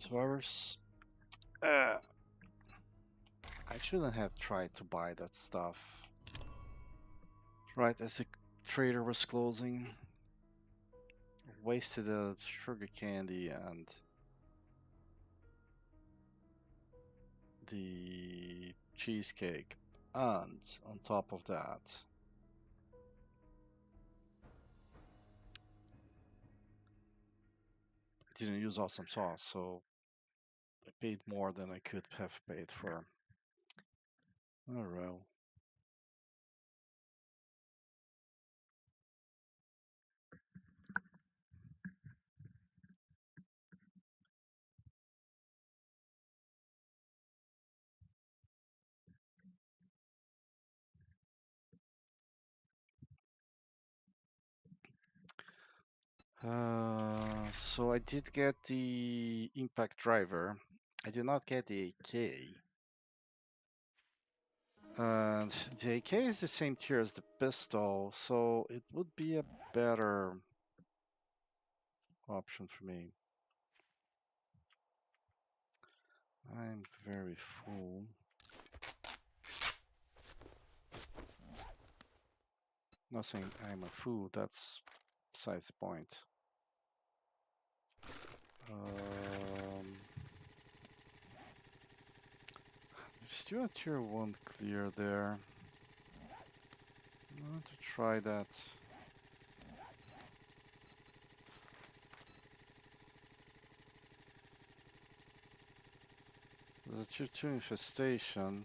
Survivors. I shouldn't have tried to buy that stuff. Right as the trader was closing. Wasted the sugar candy and the cheesecake. And on top of that, I didn't use awesome sauce, so I paid more than I could have paid for. Oh well. So I did get the impact driver. I did not get the AK. And the AK is the same tier as the pistol, so it would be a better option for me. I'm very full. Not saying I'm a fool, that's besides the point. There's still a tier 1 clear there. I want to try that. There's a tier 2 infestation.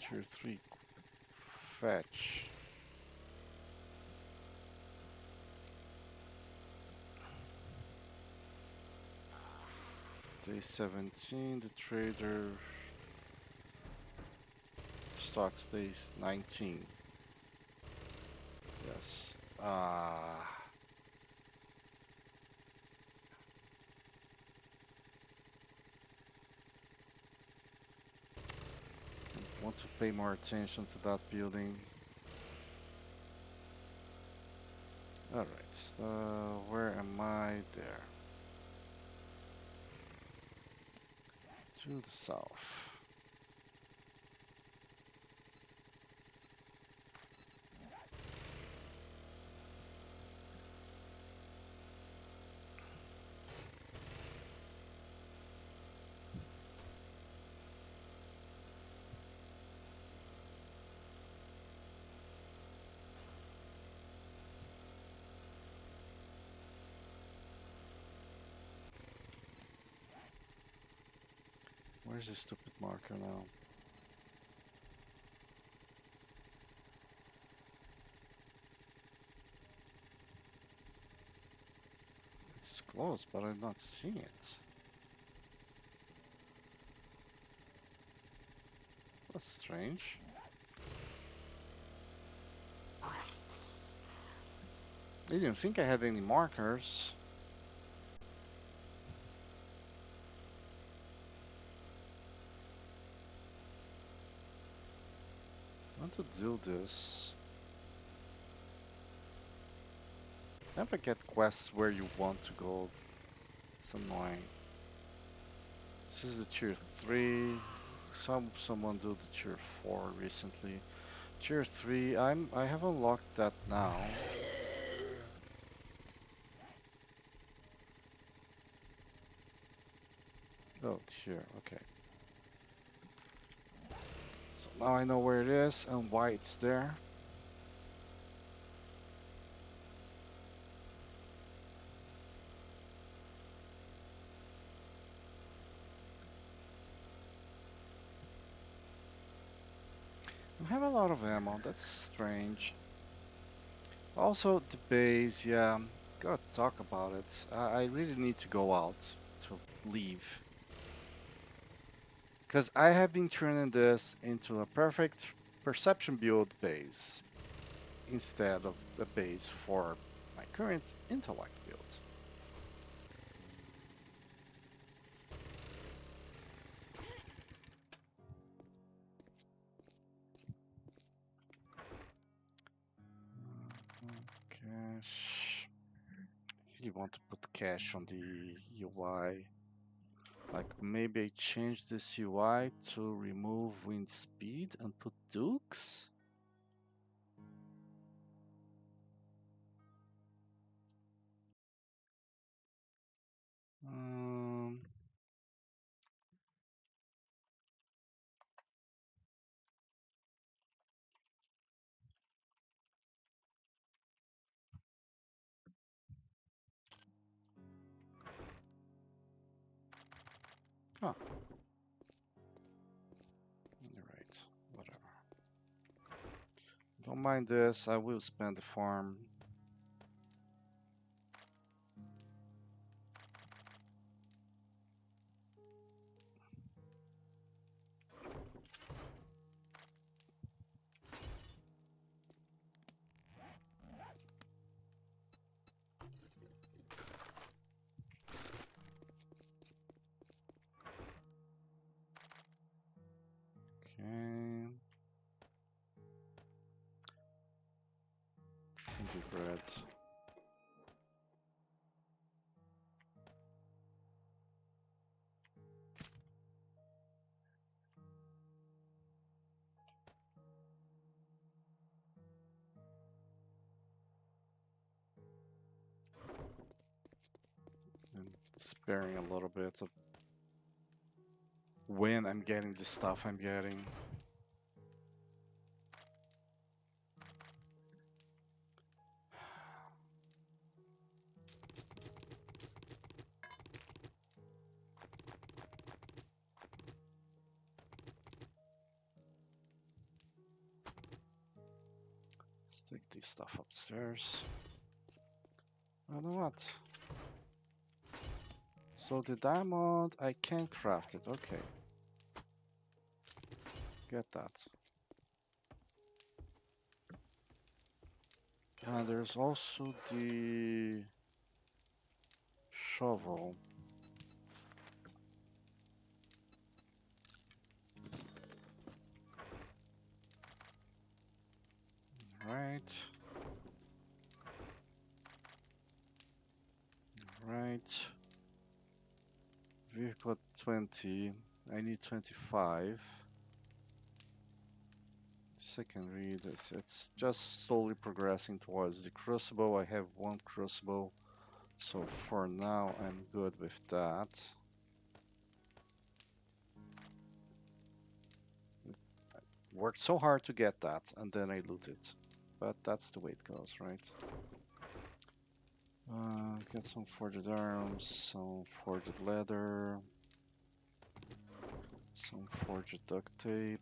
Tier 3 fetch. Day 17, the trader stocks days 19. Yes. Want to pay more attention to that building. Alright, where am I? There. To the south. Where's the stupid marker now? It's close, but I'm not seeing it. That's strange. I didn't think I had any markers. I want to do this. Never get quests where you want to go. It's annoying. This is the tier 3. Someone do the tier 4 recently. Tier 3, I have unlocked that now. Oh, tier, okay. So now I know where it is and why it's there. I have a lot of ammo, that's strange. Also, the base, yeah, gotta talk about it. I really need to go out to leave. Because I have been turning this into a perfect perception build base instead of the base for my current intellect build. Cash. really want to put cache on the UI. Like maybe I change this UI to remove wind speed and put dukes. Um, huh, you're right. Whatever. Don't mind this. I will spend the farm. Okay. It's gonna be bread. And sparing a little bit of when I'm getting the stuff I'm getting. Let's take this stuff upstairs. I know what. So the diamond, I can craft it. Okay. Get that. And there's also the shovel. Right. Right. We've got 20. I need 25. The second read, it's just slowly progressing towards the crucible. I have one crucible, so for now I'm good with that. Worked so hard to get that, and then I loot it. But that's the way it goes, right? Get some forged arms, some forged leather, some forged duct tape.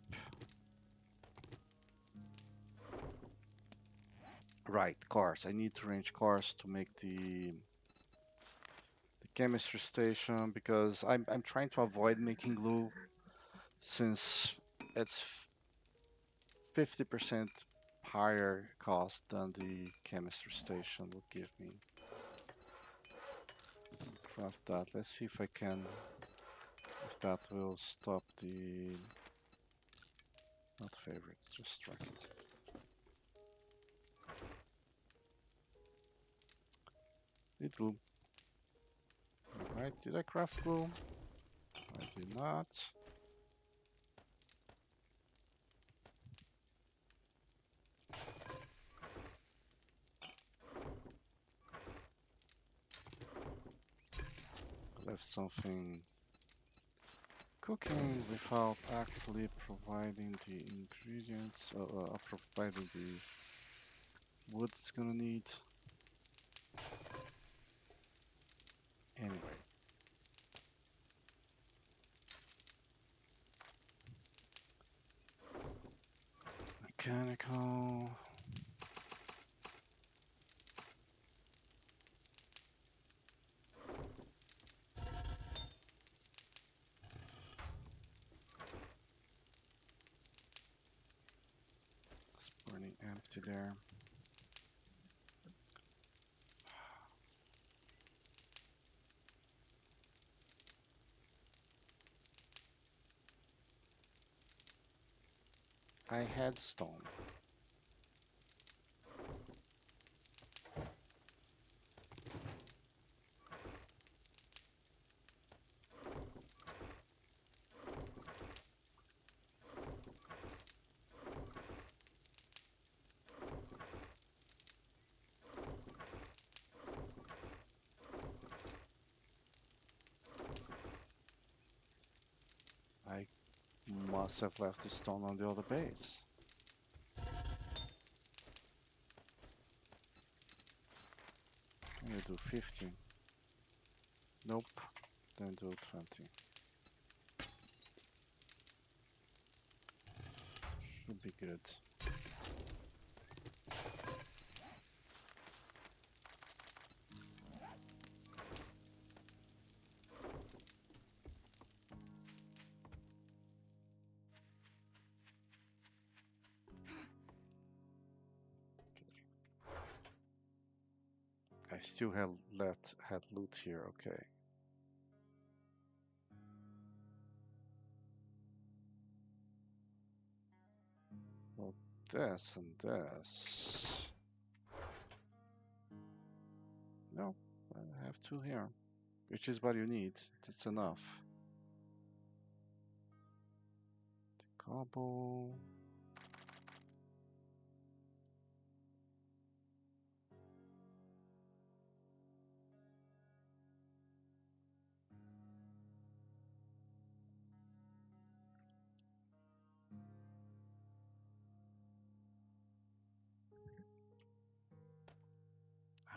Right, cars. I need to range cars to make the chemistry station because I'm trying to avoid making glue since it's 50% higher cost than the chemistry station would give me. Craft that. Let's see if I can, if that will stop the, not favorite, just strike it. It will. Alright, did I craft glue? I did not. I left something cooking without actually providing the ingredients, providing the wood it's gonna need. Anyway. Mechanical. It's burning empty there. I had stone. must have left the stone on the other base. Can you do 15? Nope. Then do 20. Should be good. I still had loot here. Okay. Well, this and this. No, I have 2 here, which is what you need. That's enough. Cobble.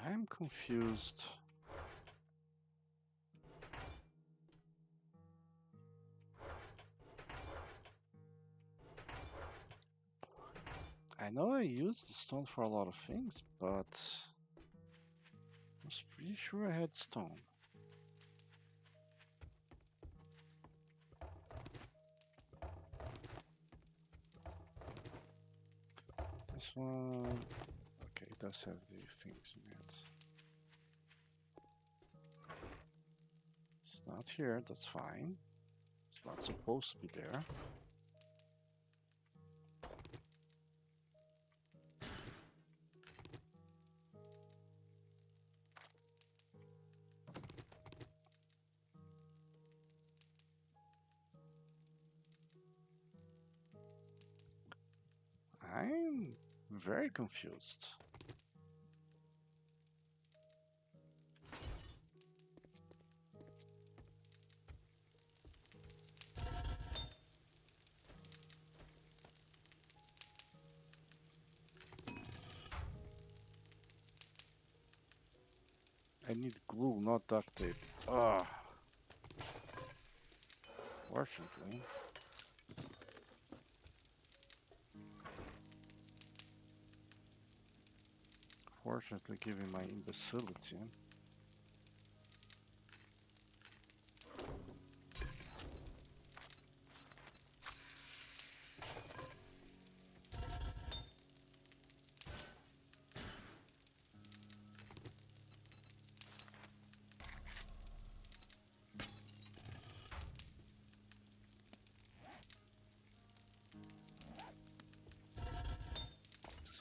I'm confused. I know I used the stone for a lot of things, but I was pretty sure I had stone. This one, okay, it does have the things in it. It's not here, that's fine. It's not supposed to be there. I'm very confused. I need glue, not duct tape. Ugh. Fortunately. Fortunately, given my imbecility.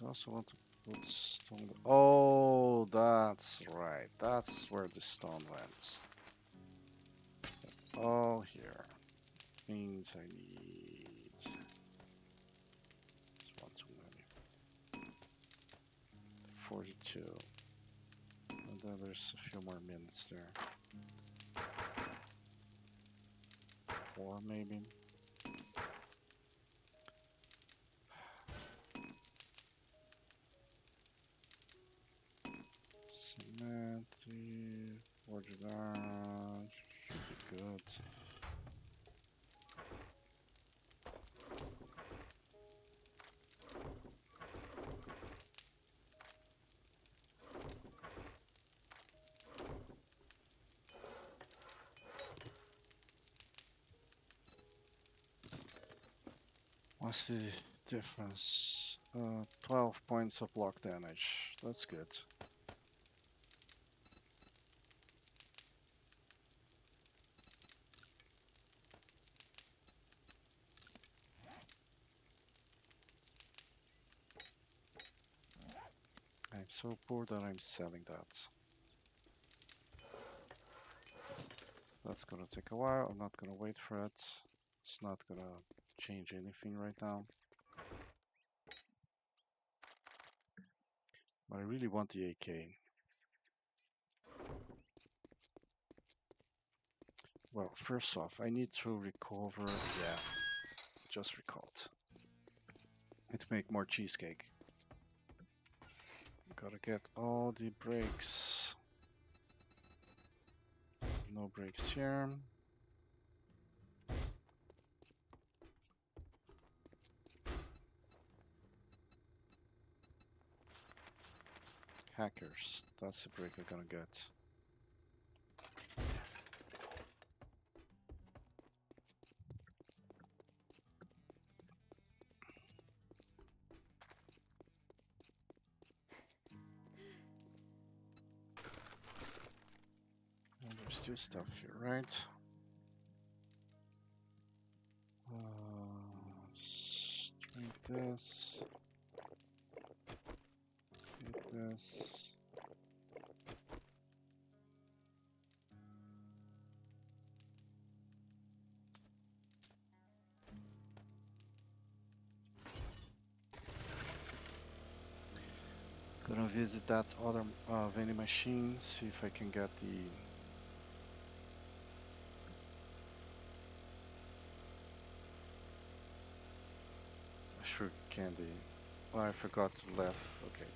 I also want to put stone. Oh, that's right. That's where the stone went. Oh, here. Means I need. It's one too many. 42. And then there's a few more minutes there. 4 maybe. Cement, 3, forge it out. Should be good. What's the difference? 12 points of block damage. That's good. I'm so poor that I'm selling that. That's gonna take a while. I'm not gonna wait for it. It's not gonna change anything right now. But I really want the AK. Well, first off, I need to recover. Yeah. just recalled. Need to make more cheesecake. Gotta get all the brakes. No brakes here. Hackers, that's the brake we're gonna get. And there's still stuff here, right? Straight this. Hit this. Gonna visit that other vending machine, see if I can get the sugar candy. Oh, I forgot to left. Okay.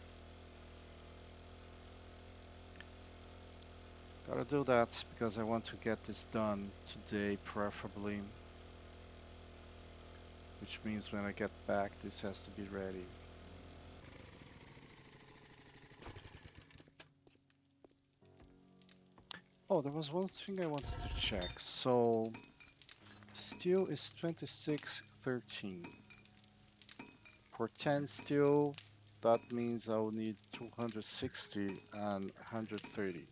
Gotta do that because I want to get this done today, preferably. Which means when I get back, this has to be ready. Oh, there was one thing I wanted to check. So, steel is 2613. For 10 steel, that means I will need 260 and 130.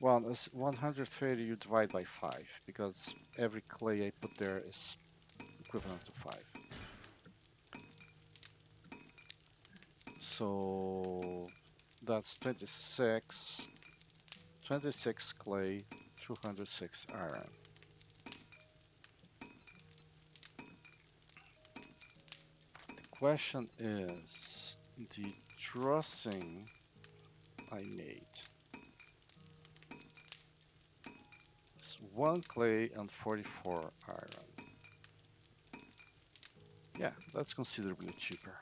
Well, it's 130 you divide by 5 because every clay I put there is equivalent to 5. So that's 26 clay, 206 iron. The question is the trussing I made. It's 1 clay and 44 iron. Yeah, that's considerably cheaper.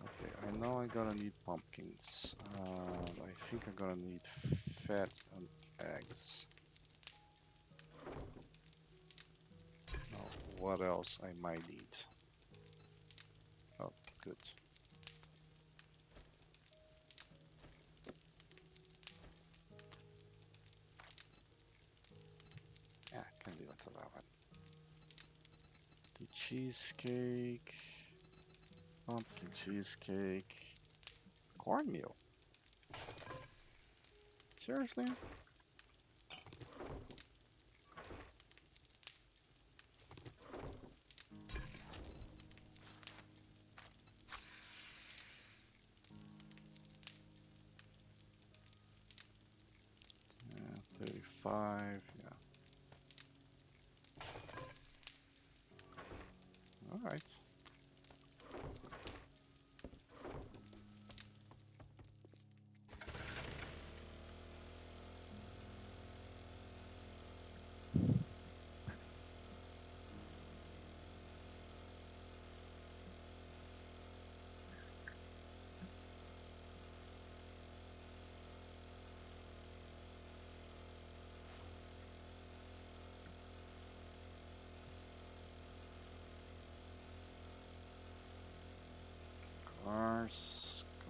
Okay, I know I'm gonna need pumpkins. I think I'm gonna need fat and eggs. Now, what else I might need? Oh, good. Yeah, can leave it to that one. The cheesecake, pumpkin cheesecake, cornmeal. Seriously? Yeah, 35, yeah. Alright.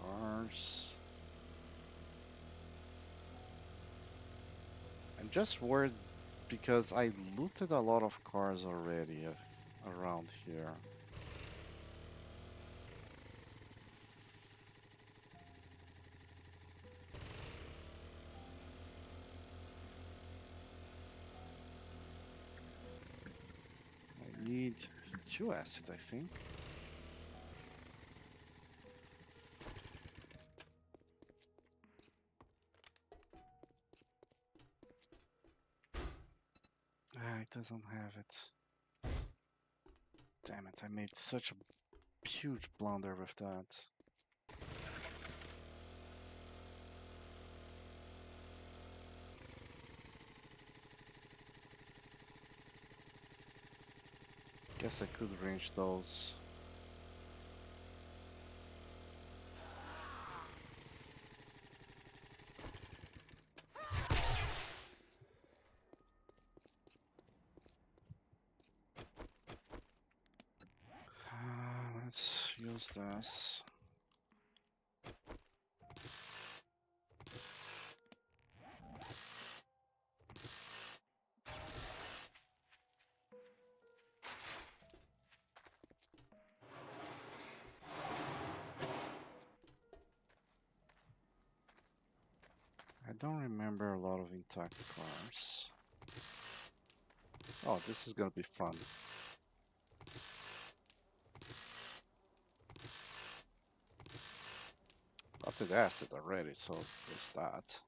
Cars. I'm just worried because I looted a lot of cars already around here. I need 2 acid, I think. Ah, it doesn't have it. Damn it, I made such a huge blunder with that. Guess I could range those. Let's use this. I don't remember a lot of intact cars. Oh, this is gonna be fun. Got the acid already, so there's that.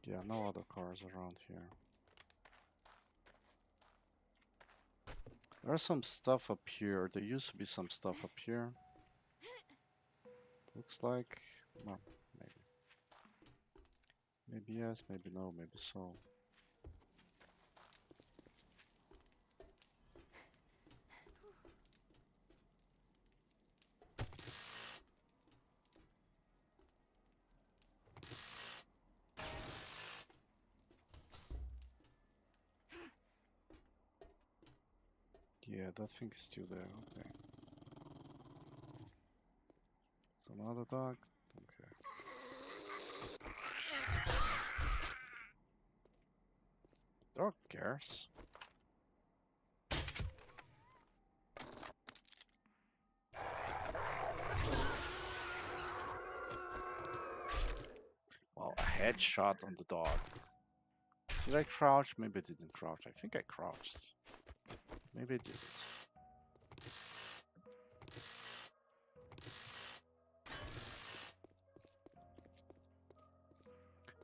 Yeah, no other cars around here. There's some stuff up here. There used to be some stuff up here. Looks like, well, maybe. Maybe yes, maybe no, maybe so. Yeah, that thing is still there. Okay. It's another dog. Okay. Dog cares. Well, a headshot on the dog. Did I crouch? Maybe I didn't crouch. I think I crouched. Maybe I didn't.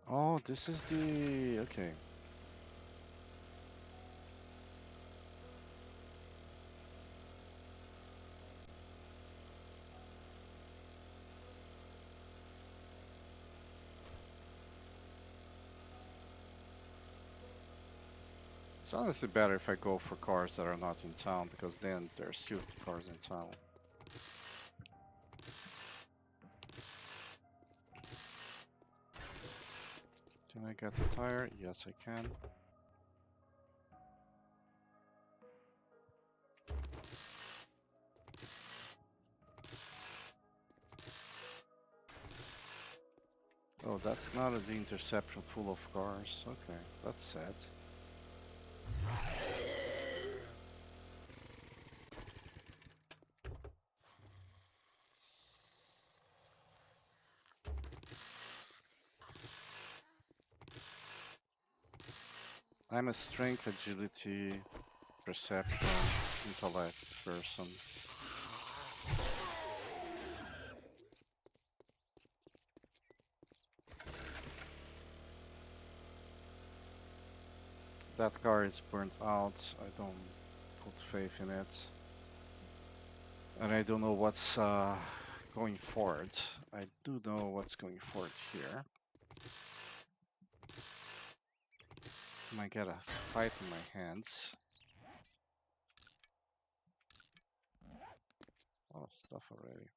Oh, this is the... Okay. It's honestly better if I go for cars that are not in town, because then there's still cars in town. Can I get a tire? Yes, I can. Oh, that's not the interception full of cars. Okay, that's sad. I'm a strength, agility, perception, intellect person. That car is burnt out. I don't put faith in it. And I don't know what's going forward. I do know what's going forward here. I get a fight in my hands. A lot of stuff already.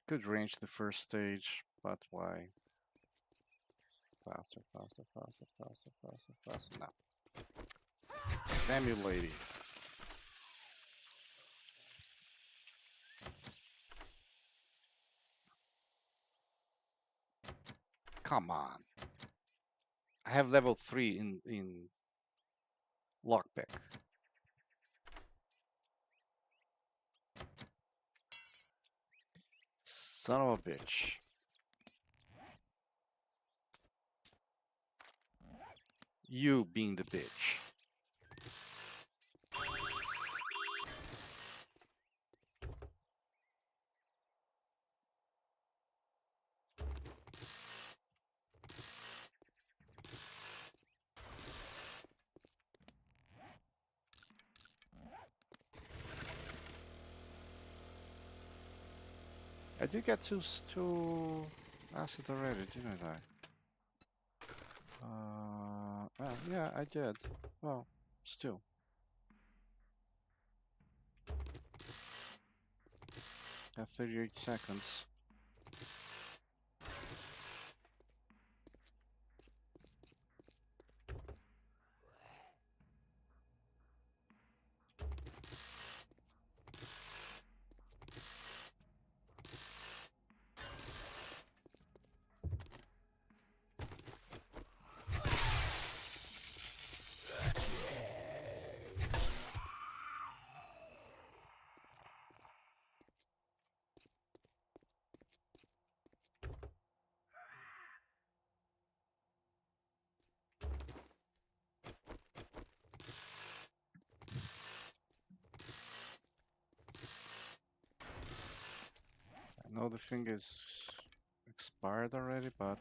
Could range the first stage, but why? Faster, faster, faster, faster, faster, faster. No. Damn you, lady. Come on. I have level 3 in lockpick. Son of a bitch. You being the bitch. I did get two acid already, didn't I? Yeah, I did. Well, still. Have 38 seconds. I know the thing is expired already, but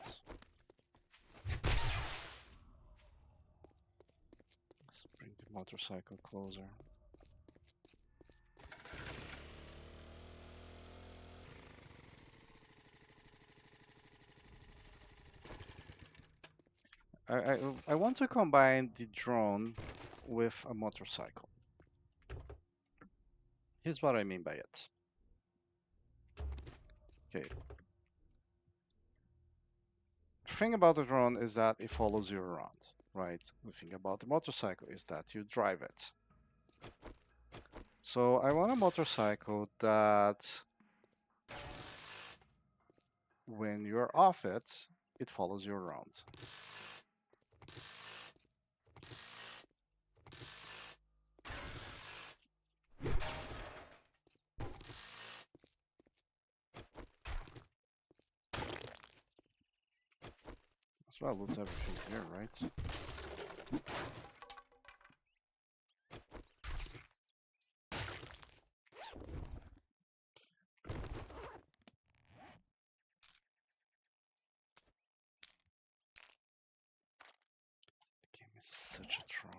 let's bring the motorcycle closer. I want to combine the drone with a motorcycle. Here's what I mean by it. Okay. The thing about the drone is that it follows you around, right? The thing about the motorcycle is that you drive it. So I want a motorcycle that when you're off it, it follows you around. That's why I loot everything here, right? The game is such a troll.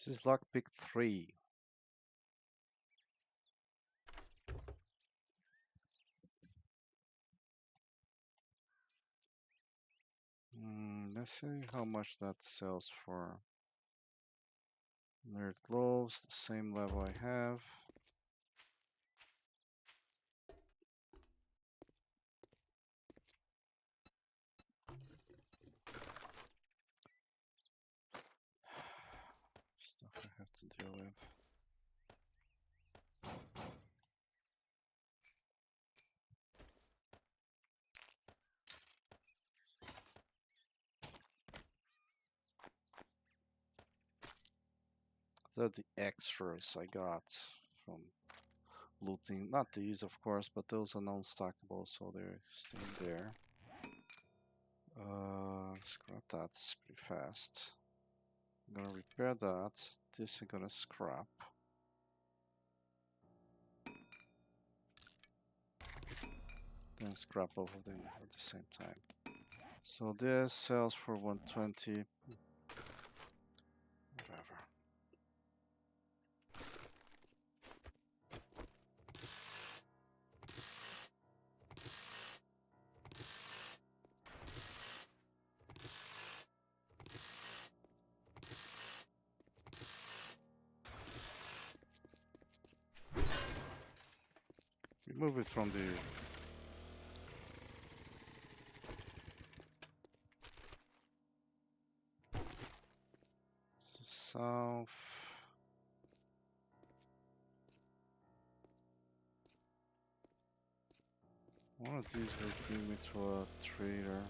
This is lockpick 3. Let's see how much that sells for. Nerd gloves, the same level I have. Stuff I have to deal with. They're the extras I got from looting. Not these, of course, but those are non-stackable, so they're staying there. Scrap that pretty fast. I'm gonna repair that. This I'm gonna scrap. Then scrap both of them at the same time. So this sells for 120. Whatever. Remove it from the One of these will bring me to a trader.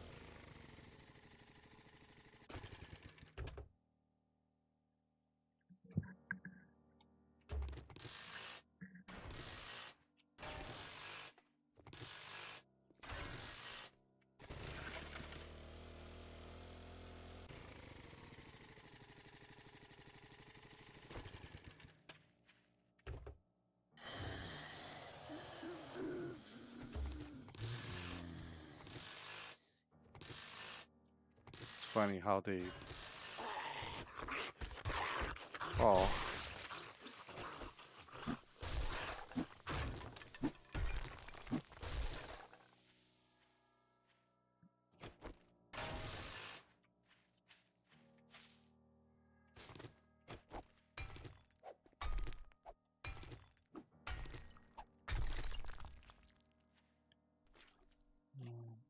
It's funny how they. Oh.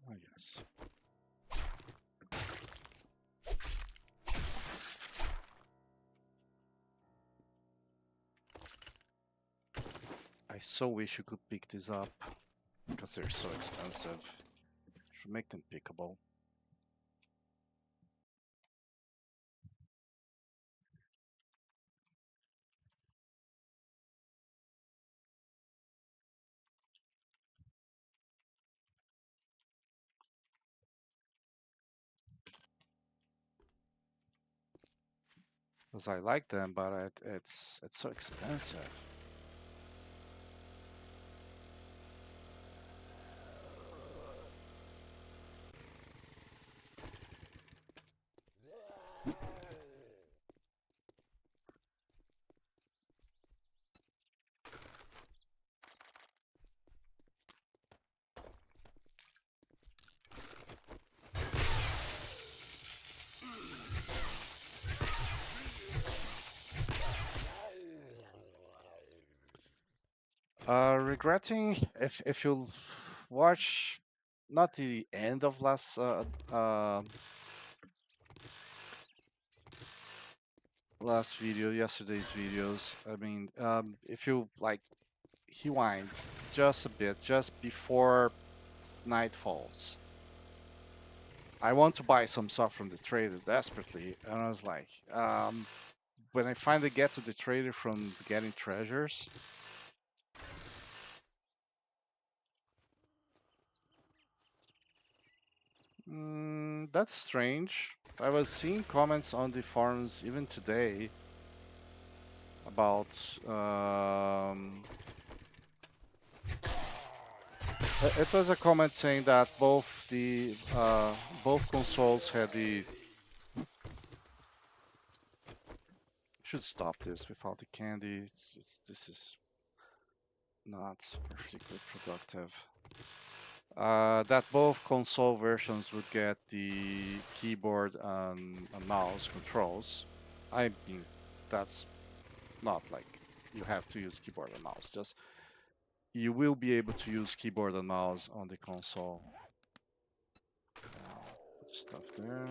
Oh yes. I so wish you could pick these up because they're so expensive. Should make them pickable. Because I like them, but it's so expensive. Regretting if you watch not the end of last video, yesterday's videos. I mean, if you like rewind just a bit, just before night falls. I want to buy some stuff from the trader desperately, and I was like, when I finally get to the trader from getting treasures, that's strange. I was seeing comments on the forums even today about it was a comment saying that both consoles had the should stop this without the candy. This is not particularly productive. That both console versions would get the keyboard and mouse controls. I mean, that's not like you have to use keyboard and mouse. Just you will be able to use keyboard and mouse on the console. Put stuff there.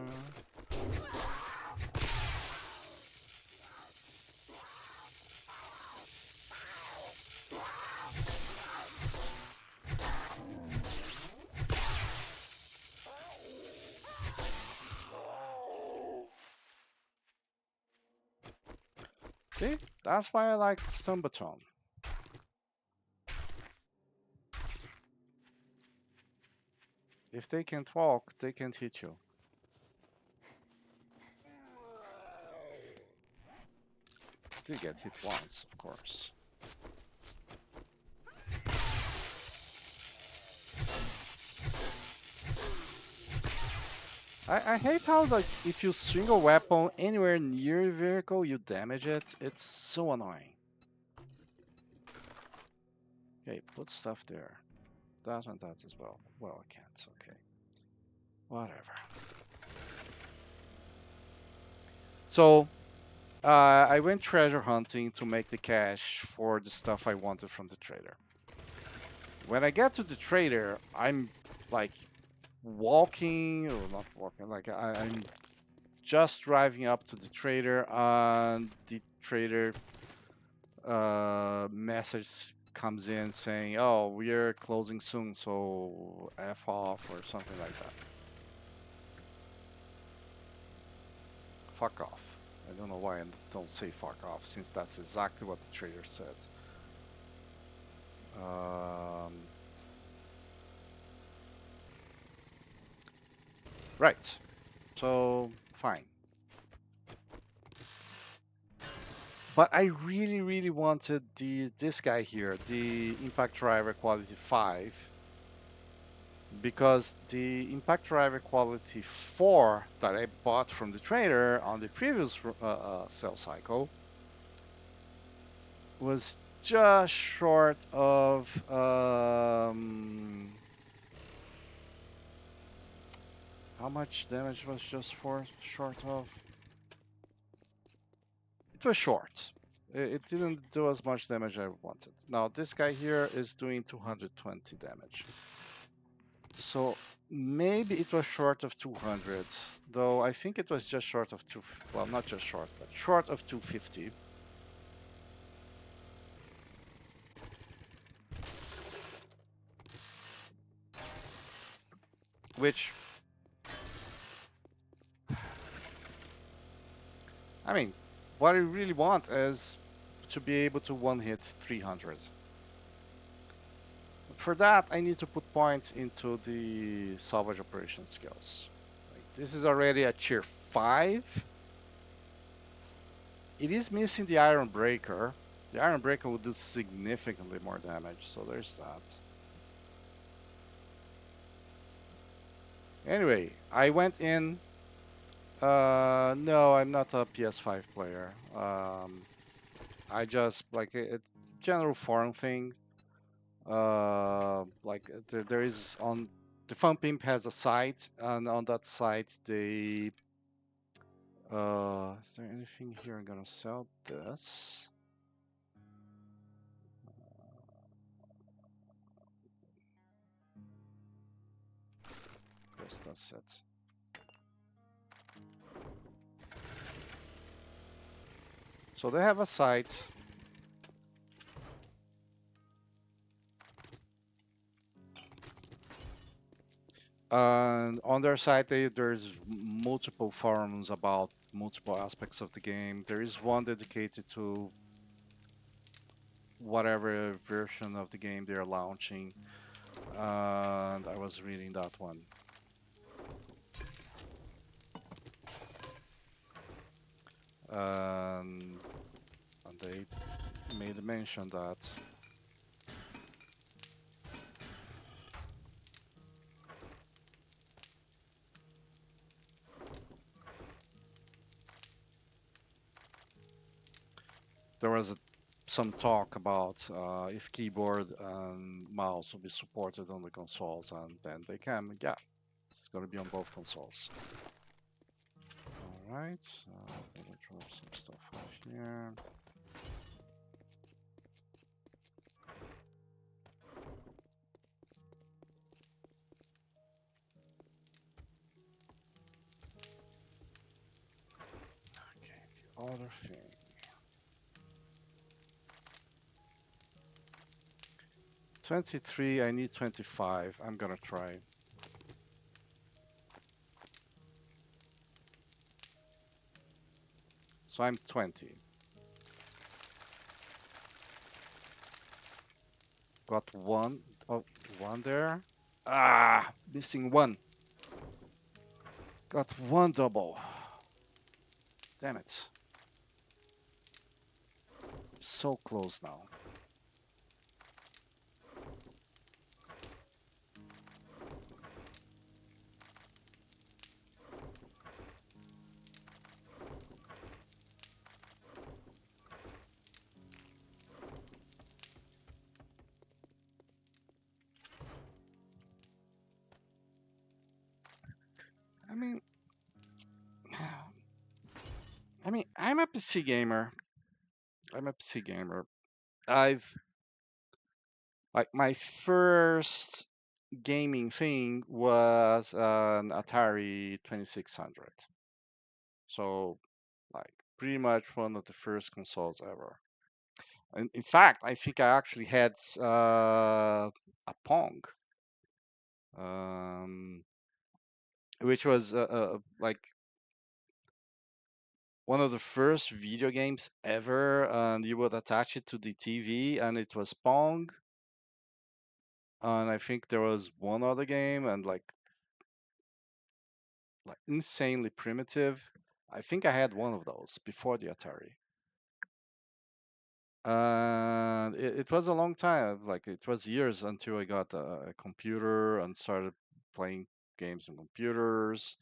See, that's why I like stun baton. If they can't walk, they can't hit you. They get hit once, of course. I hate how like if you swing a weapon anywhere near a vehicle, you damage it. It's so annoying. Okay, put stuff there. That and that as well. Well, I can't. Okay. Whatever. So, I went treasure hunting to make the cash for the stuff I wanted from the trader. When I get to the trader, I'm like walking, or not walking, like I'm just driving up to the trader, and the trader message comes in saying, "Oh, we're closing soon, so F off," or something like that. Fuck off. I don't know why I don't say fuck off, since that's exactly what the trader said. Um, right. So, fine. But I really, really wanted this guy here, the Impact Driver Quality 5, because the Impact Driver Quality 4 that I bought from the trader on the previous sell cycle was just short of how much damage was just for short of? It was short. It didn't do as much damage as I wanted. Now this guy here is doing 220 damage. So maybe it was short of 200, though I think it was just short of well, not just short, but short of 250. Which, I mean, what I really want is to be able to one hit 300. For that, I need to put points into the salvage operation skills. Like, this is already a tier 5. It is missing the Iron Breaker. The Iron Breaker will do significantly more damage, so there's that. Anyway, I went in. No, I'm not a PS5 player. I just like a general forum thing. Like there is on the Fun Pimp has a site, and on that site they is there anything here I'm gonna sell this? Guess that's it. So they have a site. And on their site, there's multiple forums about multiple aspects of the game. There is one dedicated to whatever version of the game they're launching. And I was reading that one. And they made mention that there was some talk about if keyboard and mouse will be supported on the consoles, and then they can. Yeah, it's going to be on both consoles. All right, I'm gonna drop some stuff off here. Okay, the other thing. 23, I need 25. I'm gonna try. So I'm 20. Got one. Oh, one there. Ah, missing one. Got one double. Damn it. So close now. I mean, I'm a PC gamer. I'm a PC gamer. I've like my first gaming thing was an Atari 2600. So like pretty much one of the first consoles ever. In fact, I think I actually had a Pong, um, which was like one of the first video games ever, and you would attach it to the TV, and it was Pong. And I think there was one other game, and like insanely primitive. I think I had one of those before the Atari. And it was a long time, like it was years until I got a computer and started playing games on computers.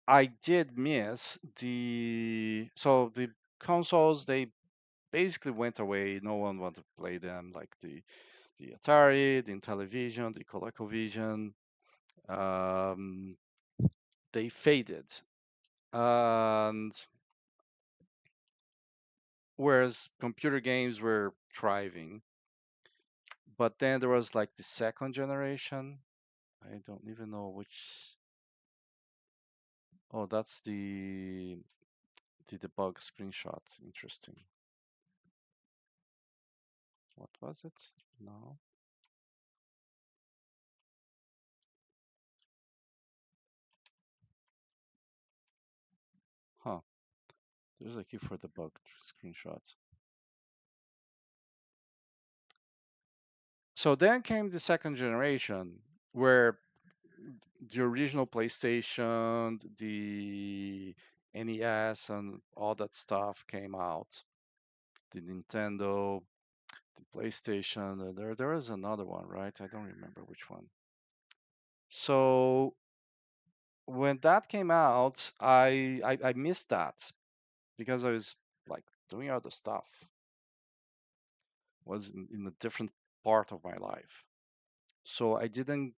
I did miss the consoles. They basically went away. No one wanted to play them, like the Atari, the Intellivision, the ColecoVision. Um, they faded. And whereas computer games were thriving, but then there was like the second generation. I don't even know which. Oh, that's the debug screenshot. Interesting. What was it? No. Huh. There's a key for debug screenshot. So then came the second generation, where the original PlayStation, the NES, and all that stuff came out. The Nintendo, the PlayStation. There was another one, right? I don't remember which one. So when that came out, I missed that because I was like doing other stuff. Was in a different part of my life. So I didn't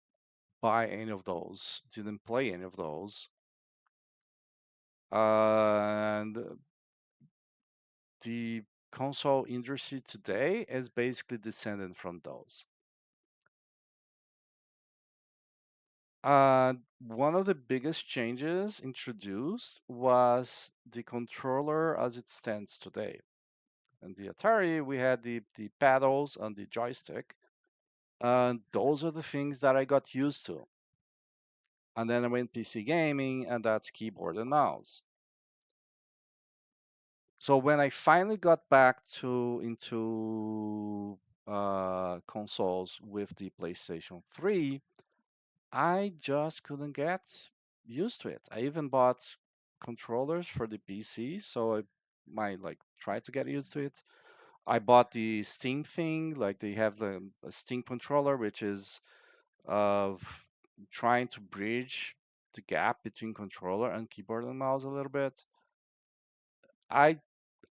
buy any of those, didn't play any of those. And the console industry today is basically descended from those. One of the biggest changes introduced was the controller as it stands today. And the Atari, we had the paddles and the joystick. And those are the things that I got used to. And then I went PC gaming, and that's keyboard and mouse. So when I finally got back to into consoles with the PlayStation 3, I just couldn't get used to it. I even bought controllers for the PC, so I might like try to get used to it. I bought the Steam thing, like they have a Steam controller, which is of trying to bridge the gap between controller and keyboard and mouse a little bit. I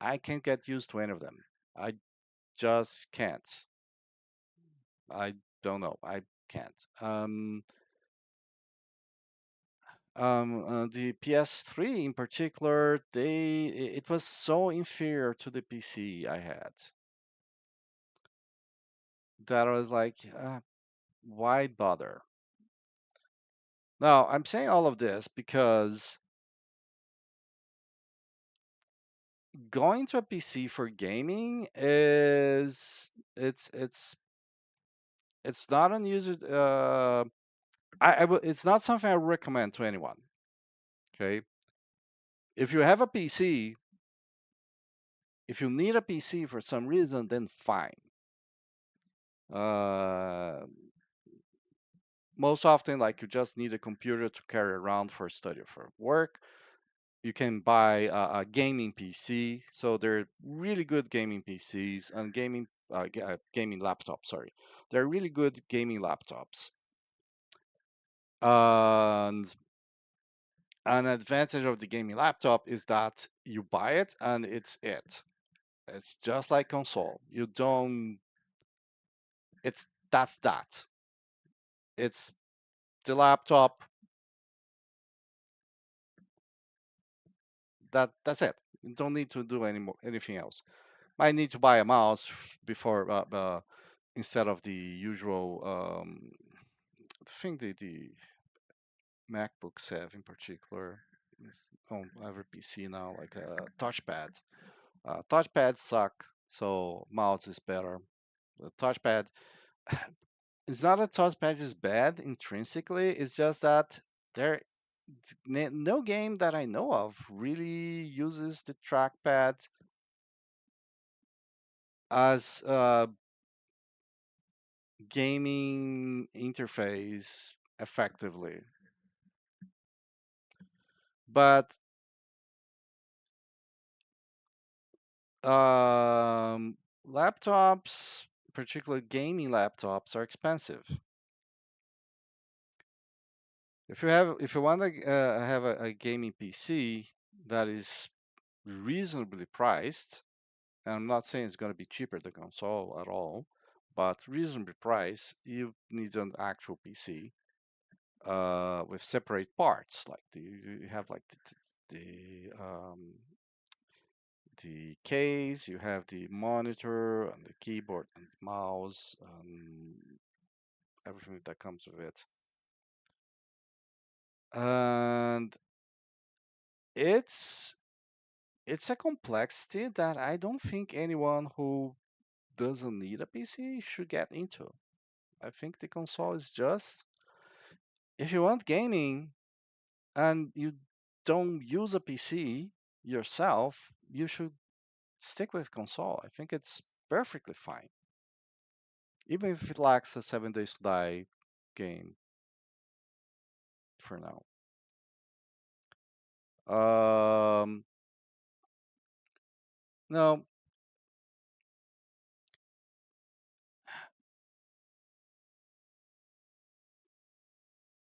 I can't get used to any of them. I just can't. I don't know. I can't. The PS3 in particular, it was so inferior to the PC I had that I was like, why bother? Now, I'm saying all of this because going to a PC for gaming is it's not unused. It's not something I recommend to anyone. Okay, if you have a PC, if you need a PC for some reason, then fine. Uh, Most often, like you just need a computer to carry around for study or for work. You can buy a gaming PC. So they're really good gaming PCs and gaming laptops. Sorry, they're really good gaming laptops. And an advantage of the gaming laptop is that you buy it and it's it. It's just like console. You don't. It's that's that. It's the laptop. That's it. You don't need to do anything else. I need to buy a mouse before instead of the usual thing the MacBooks have in particular on every PC now, like a touchpad. Touchpads suck, so mouse is better. The touchpad, it's not a touchpad is bad intrinsically. It's just that there no game that I know of really uses the trackpad as a gaming interface effectively. But laptops, particularly gaming laptops, are expensive. If you want to have a gaming PC that is reasonably priced, and I'm not saying it's going to be cheaper than console at all, but reasonably priced, you need an actual PC with separate parts. Like you have like the case, you have the monitor and the keyboard and the mouse, everything that comes with it. And it's it's a complexity that I don't think anyone who doesn't need a PC should get into. I think the console is just if you want gaming and you don't use a PC yourself, you should stick with console. I think it's perfectly fine, even if it lacks a 7 Days to Die game for now. Um, no,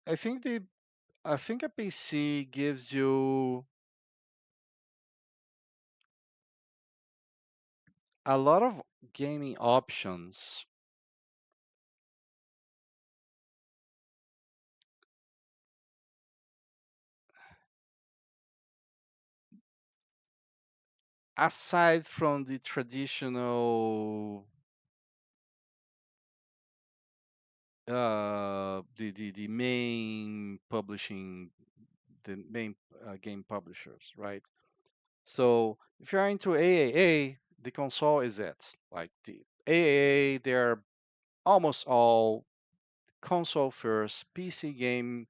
I think the I think a PC gives you a lot of gaming options aside from the traditional the main publishing the main game publishers, right? So if you're into AAA, the console is it. Like the AAA, they're almost all console first, PC game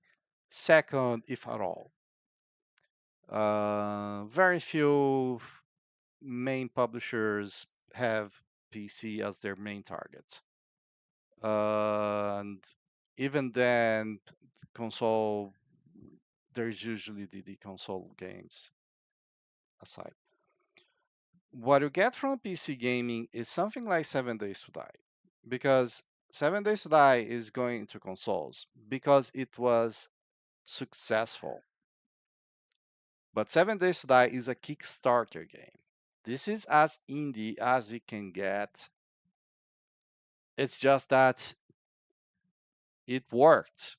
second, if at all. Very few main publishers have PC as their main target. And even then, console, there's usually the console games aside. What you get from PC gaming is something like 7 Days to Die, because 7 Days to Die is going to consoles because it was successful. But 7 Days to Die is a Kickstarter game. This is as indie as it can get. It's just that it worked.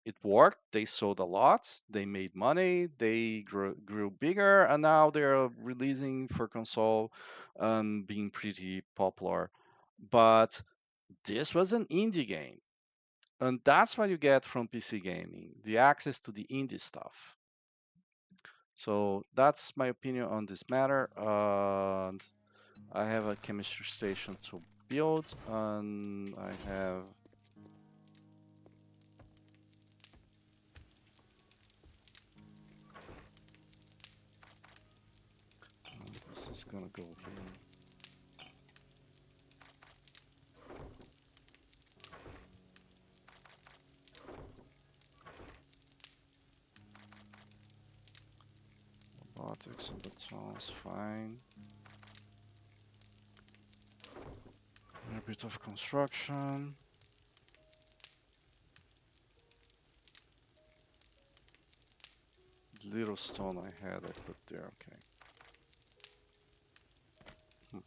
It worked. They sold a lot. They made money. They grew bigger, and now they're releasing for console, being pretty popular. But this was an indie game, and that's what you get from PC gaming: the access to the indie stuff. So that's my opinion on this matter. And I have a chemistry station to build, and I have. This is gonna go here. Robotics and batons, fine. A bit of construction. Little stone I had, I put there, okay. Hmm.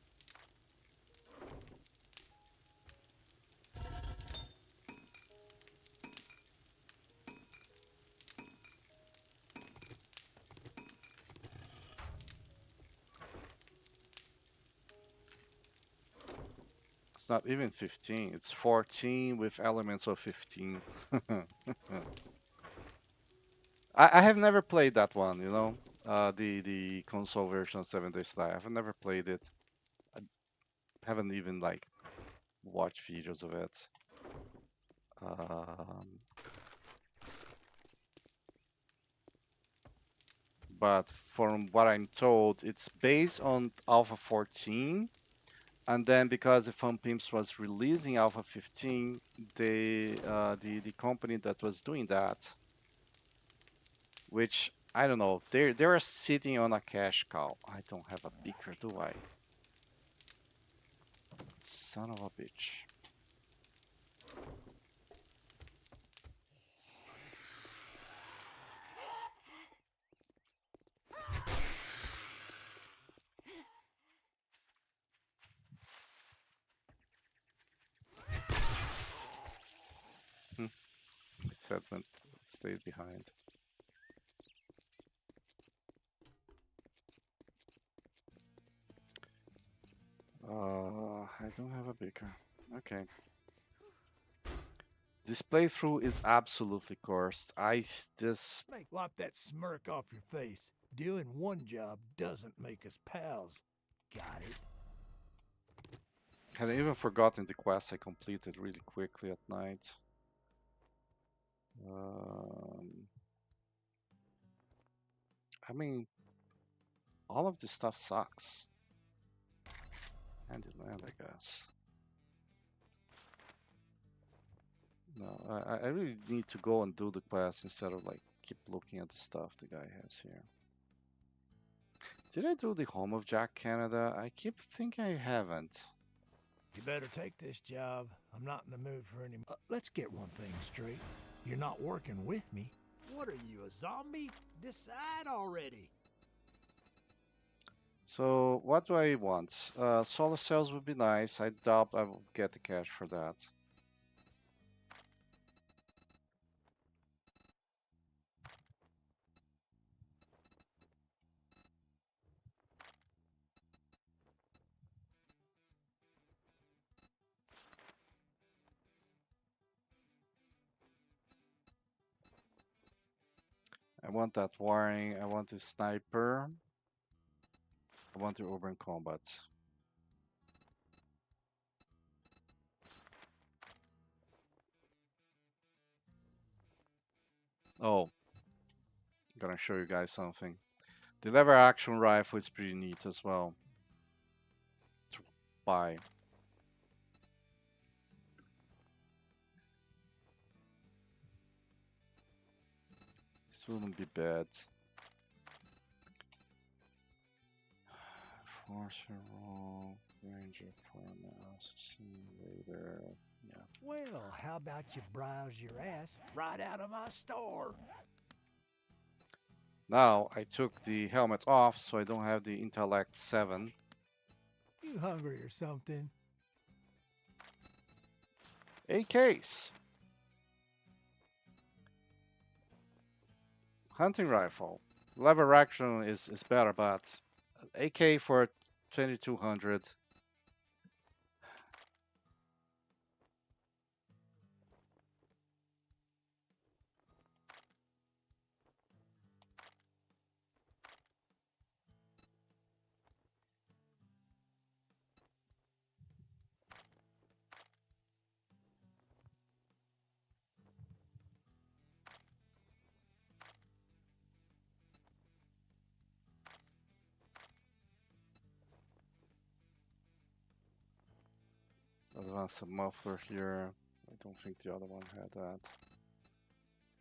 It's not even 15, it's 14 with elements of 15. I have never played that one, you know? The console version of 7 Days to Die. I've never played it. I haven't even like watched videos of it. Um, but from what I'm told, it's based on Alpha 14. And then because the Fun Pimps was releasing Alpha 15, the company that was doing that, which I don't know, they're sitting on a cash cow. I don't have a beaker, do I? Son of a bitch. Hmm. Segment stayed behind. I don't have a beaker. Okay. This playthrough is absolutely cursed. This Wipe that smirk off your face. Doing one job doesn't make us pals. Got it? had even forgotten the quest I completed really quickly at night. Um, I mean, all of this stuff sucks. Handy land, I guess. No, I really need to go and do the quest instead of like keep looking at the stuff the guy has here. Did I do the Home of Jack Canada? I keep thinking I haven't. You better take this job. I'm not in the mood for any. Let's get one thing straight. You're not working with me. What are you, a zombie? Decide already. So what do I want? Solar cells would be nice. I doubt I will get the cash for that. I want that wiring. I want the sniper. I want the urban combat. Oh, gonna show you guys something. The lever action rifle is pretty neat as well to buy. This wouldn't be bad. Forcer roll, ranger for analysis, radar. Yeah. Well, how about you browse your ass right out of my store? Now I took the helmet off, so I don't have the Intellect 7. You hungry or something? AKs. Hunting rifle. Lever action is better, but AK for 2200. Advanced muffler here. I don't think the other one had that.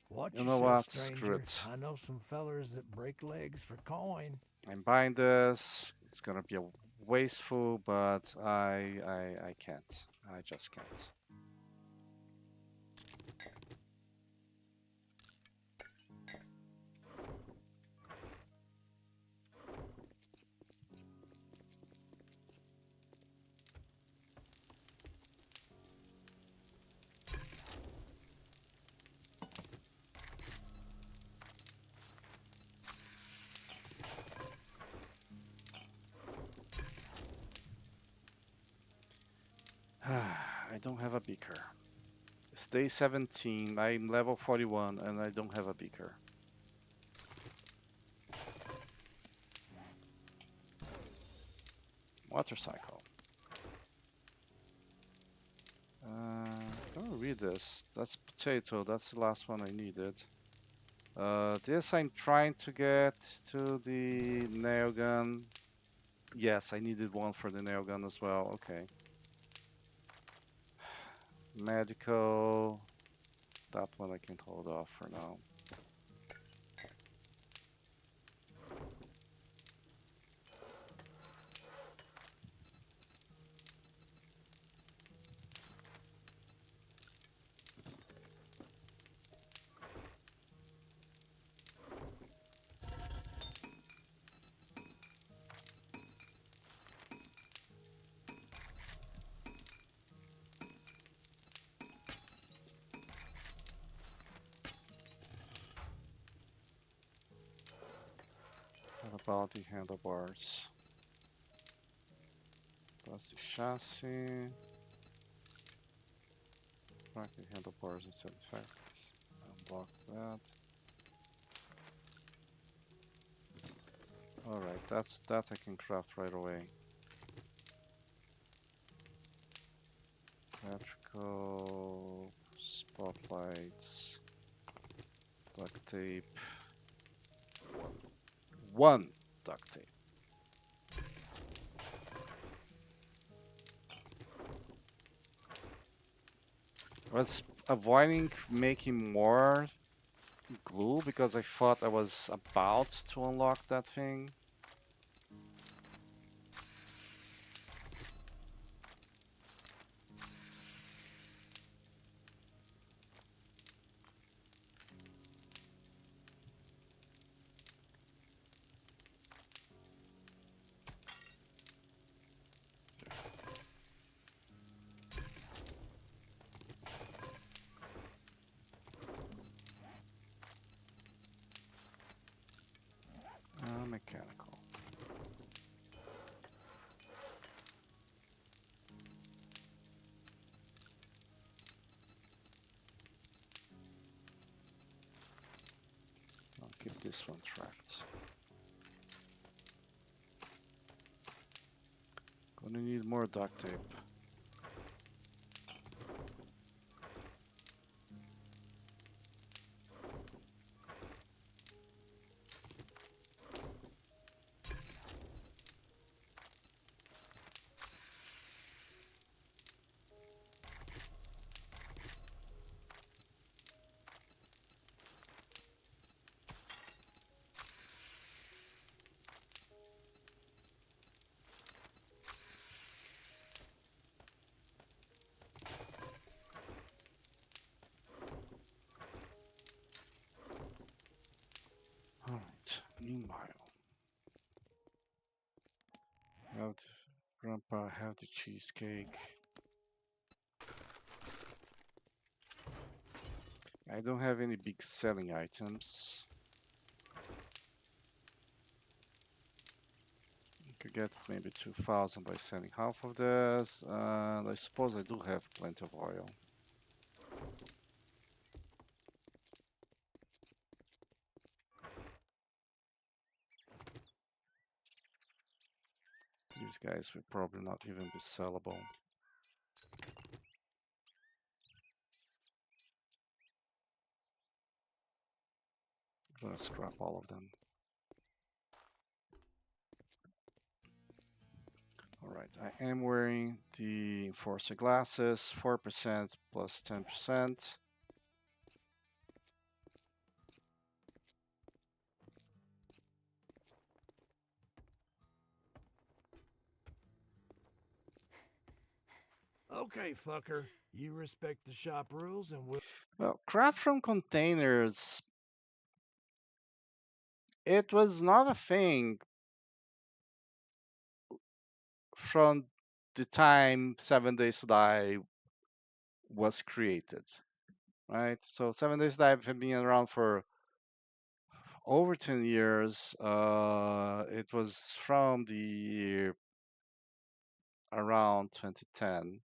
Watch You know yourself, what? Screw stranger. it. I know some fellers that break legs for coin. I'm buying this. It's gonna be a wasteful, but I can't. I just can't. I don't have a beaker. It's day 17. I'm level 41 and I don't have a beaker. Motorcycle. Gonna read this. That's potato. That's the last one I needed. This I'm trying to get to the nail gun. Yes, I needed one for the nail gun as well. Okay. Medical. That one I can hold off for now. What about the handlebars? That's the chassis. Crack the handlebars instead of factors. Unlock that. Alright, that I can craft right away. Electrical spotlights, duct tape. One duct tape. I was avoiding making more glue because I thought I was about to unlock that thing. Mechanical. I'll keep this one tracked. Gonna need more duct tape. Alright, meanwhile, have the, Grandpa have the cheesecake. I don't have any big selling items. I could get maybe 2,000 by selling half of this, and I suppose I do have plenty of oil. These guys will probably not even be sellable. I'm gonna scrap all of them. Alright, I am wearing the enforcer glasses, 4% plus 10%. Okay, fucker. You respect the shop rules and we'll... Well, craft from containers, it was not a thing from the time 7 Days to Die was created, right? So 7 Days to Die have been around for over 10 years. It was from the year around 2010.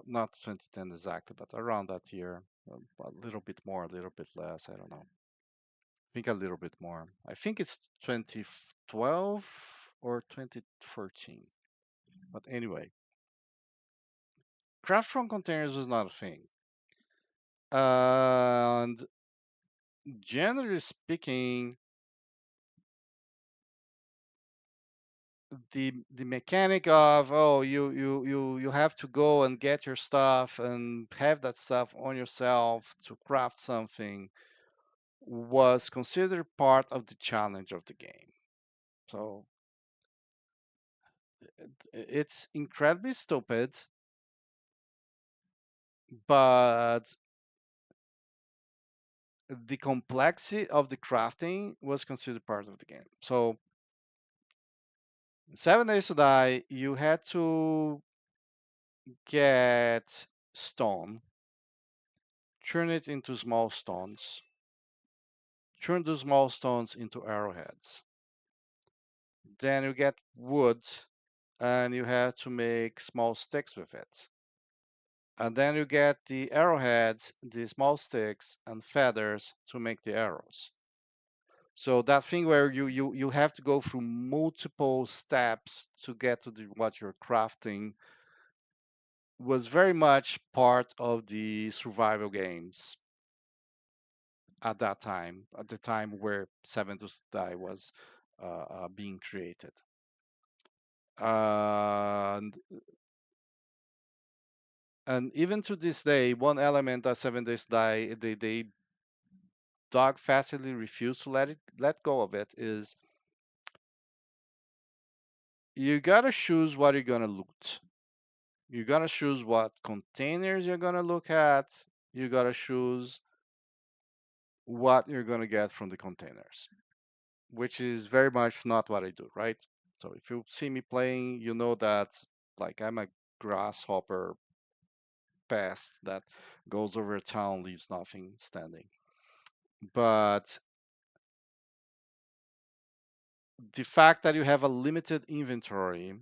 Not 2010 exactly, but around that year. A little bit more, a little bit less. I don't know. I think a little bit more. I think it's 2012 or 2014. But anyway, craft from containers was not a thing. And generally speaking, the mechanic of, oh, you have to go and get your stuff and have that stuff on yourself to craft something was considered part of the challenge of the game. So it's incredibly stupid, but the complexity of the crafting was considered part of the game. So 7 Days to Die, you had to get stone, turn it into small stones, turn those small stones into arrowheads. Then you get wood, and you have to make small sticks with it. And then you get the arrowheads, the small sticks, and feathers to make the arrows. So that thing where you have to go through multiple steps to get to what you're crafting was very much part of the survival games at that time, at the time where Seven to Die was being created. And and even to this day, one element that Seven Days Die they dog facilely refuse to let go of it is you gotta choose what you're gonna loot. You gotta choose what containers you're gonna look at. You gotta choose what you're gonna get from the containers, which is very much not what I do, right? So if you see me playing, you know that like I'm a grasshopper pest that goes over a town, leaves nothing standing. But the fact that you have a limited inventory,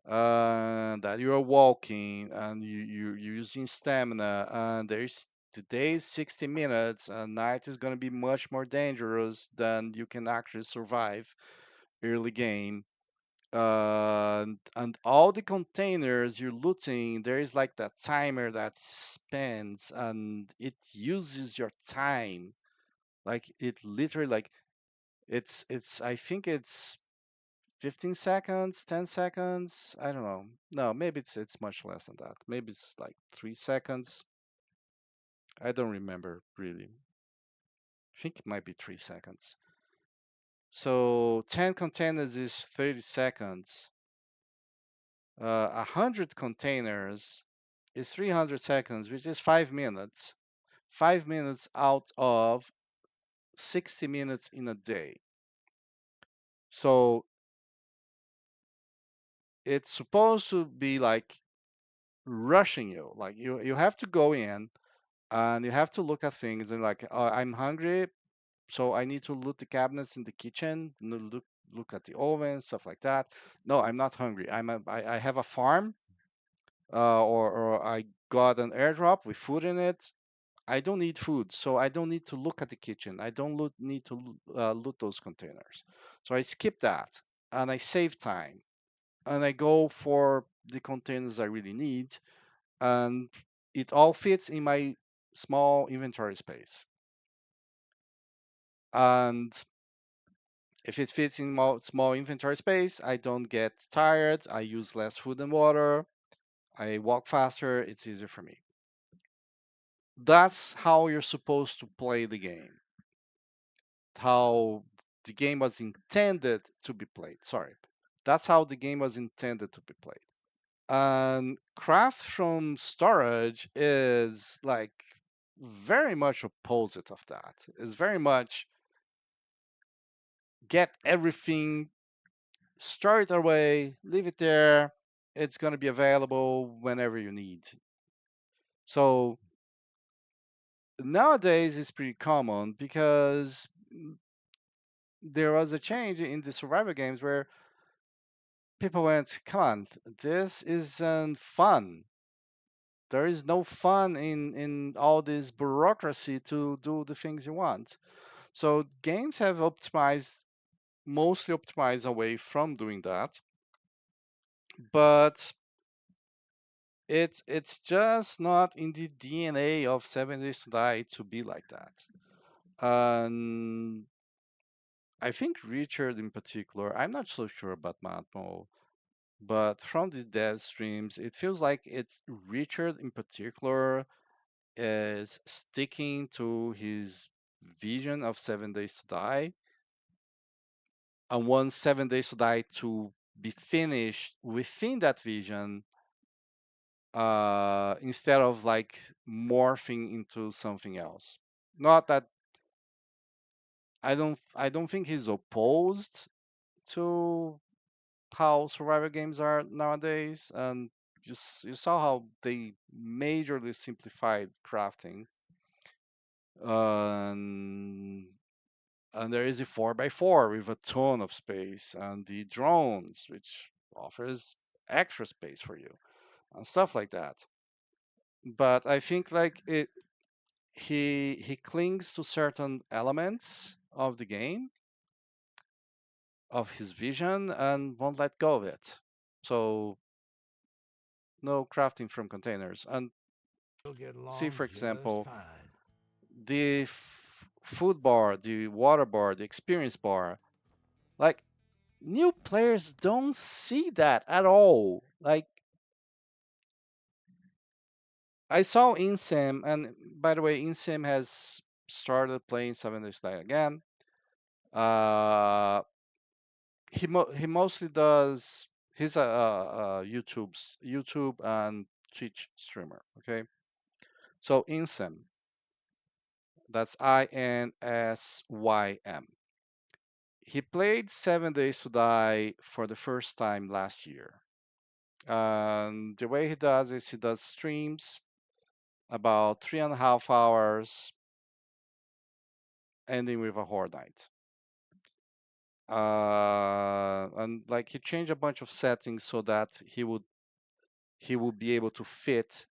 that you are walking and you're using stamina, and there's the day is 60 minutes, and night is going to be much more dangerous than you can actually survive early game. And all the containers you're looting, there is like that timer that spins and it uses your time. Like it literally like it's I think it's 15 seconds, 10 seconds. I don't know. No, maybe it's much less than that. Maybe it's like 3 seconds. I don't remember really. I think it might be 3 seconds. So 10 containers is 30 seconds. 100 containers is 300 seconds, which is 5 minutes. 5 minutes out of 60 minutes in a day. So it's supposed to be like rushing you. Like you have to go in and you have to look at things and like I'm hungry, so I need to loot the cabinets in the kitchen, look at the oven, stuff like that. No, I'm not hungry. I have a farm, or I got an airdrop with food in it. I don't need food, so I don't need to look at the kitchen. I don't need to loot those containers. So I skip that and I save time and I go for the containers I really need, and it all fits in my small inventory space. And if it fits in small inventory space, I don't get tired. I use less food and water. I walk faster. It's easier for me. That's how you're supposed to play the game. How the game was intended to be played. Sorry. That's how the game was intended to be played. And craft from storage is like very much opposite of that. It's very much get everything, store it away, leave it there. It's going to be available whenever you need. So nowadays it's pretty common because there was a change in the survival games where people went, come on, this isn't fun. There is no fun in all this bureaucracy to do the things you want. So games have optimized mostly optimize away from doing that, but it's just not in the DNA of 7 Days to Die to be like that. And I think Richard in particular, I'm not so sure about Matmo, but from the dev streams, it feels like it's Richard in particular is sticking to his vision of 7 Days to Die and wants 7 Days to Die to be finished within that vision, instead of like morphing into something else. Not that I don't think he's opposed to how survival games are nowadays, and you saw how they majorly simplified crafting. Um, and there is a 4x4 with a ton of space, and the drones, which offers extra space for you, and stuff like that. But I think like he clings to certain elements of the game, of his vision, and won't let go of it. So no crafting from containers. And We'll get see, along for just example, fine. the food bar, the water bar, the experience bar. Like, new players don't see that at all. Like, I saw Insim, and by the way, Insim has started playing 7 Days to Die again. Uh, he mostly does. He's a YouTube and Twitch streamer. Okay, so Insym, that's INSYM. He played 7 Days to Die for the first time last year. And the way he does is he does streams about 3.5 hours, ending with a horde night. And like he changed a bunch of settings so that he would be able to fit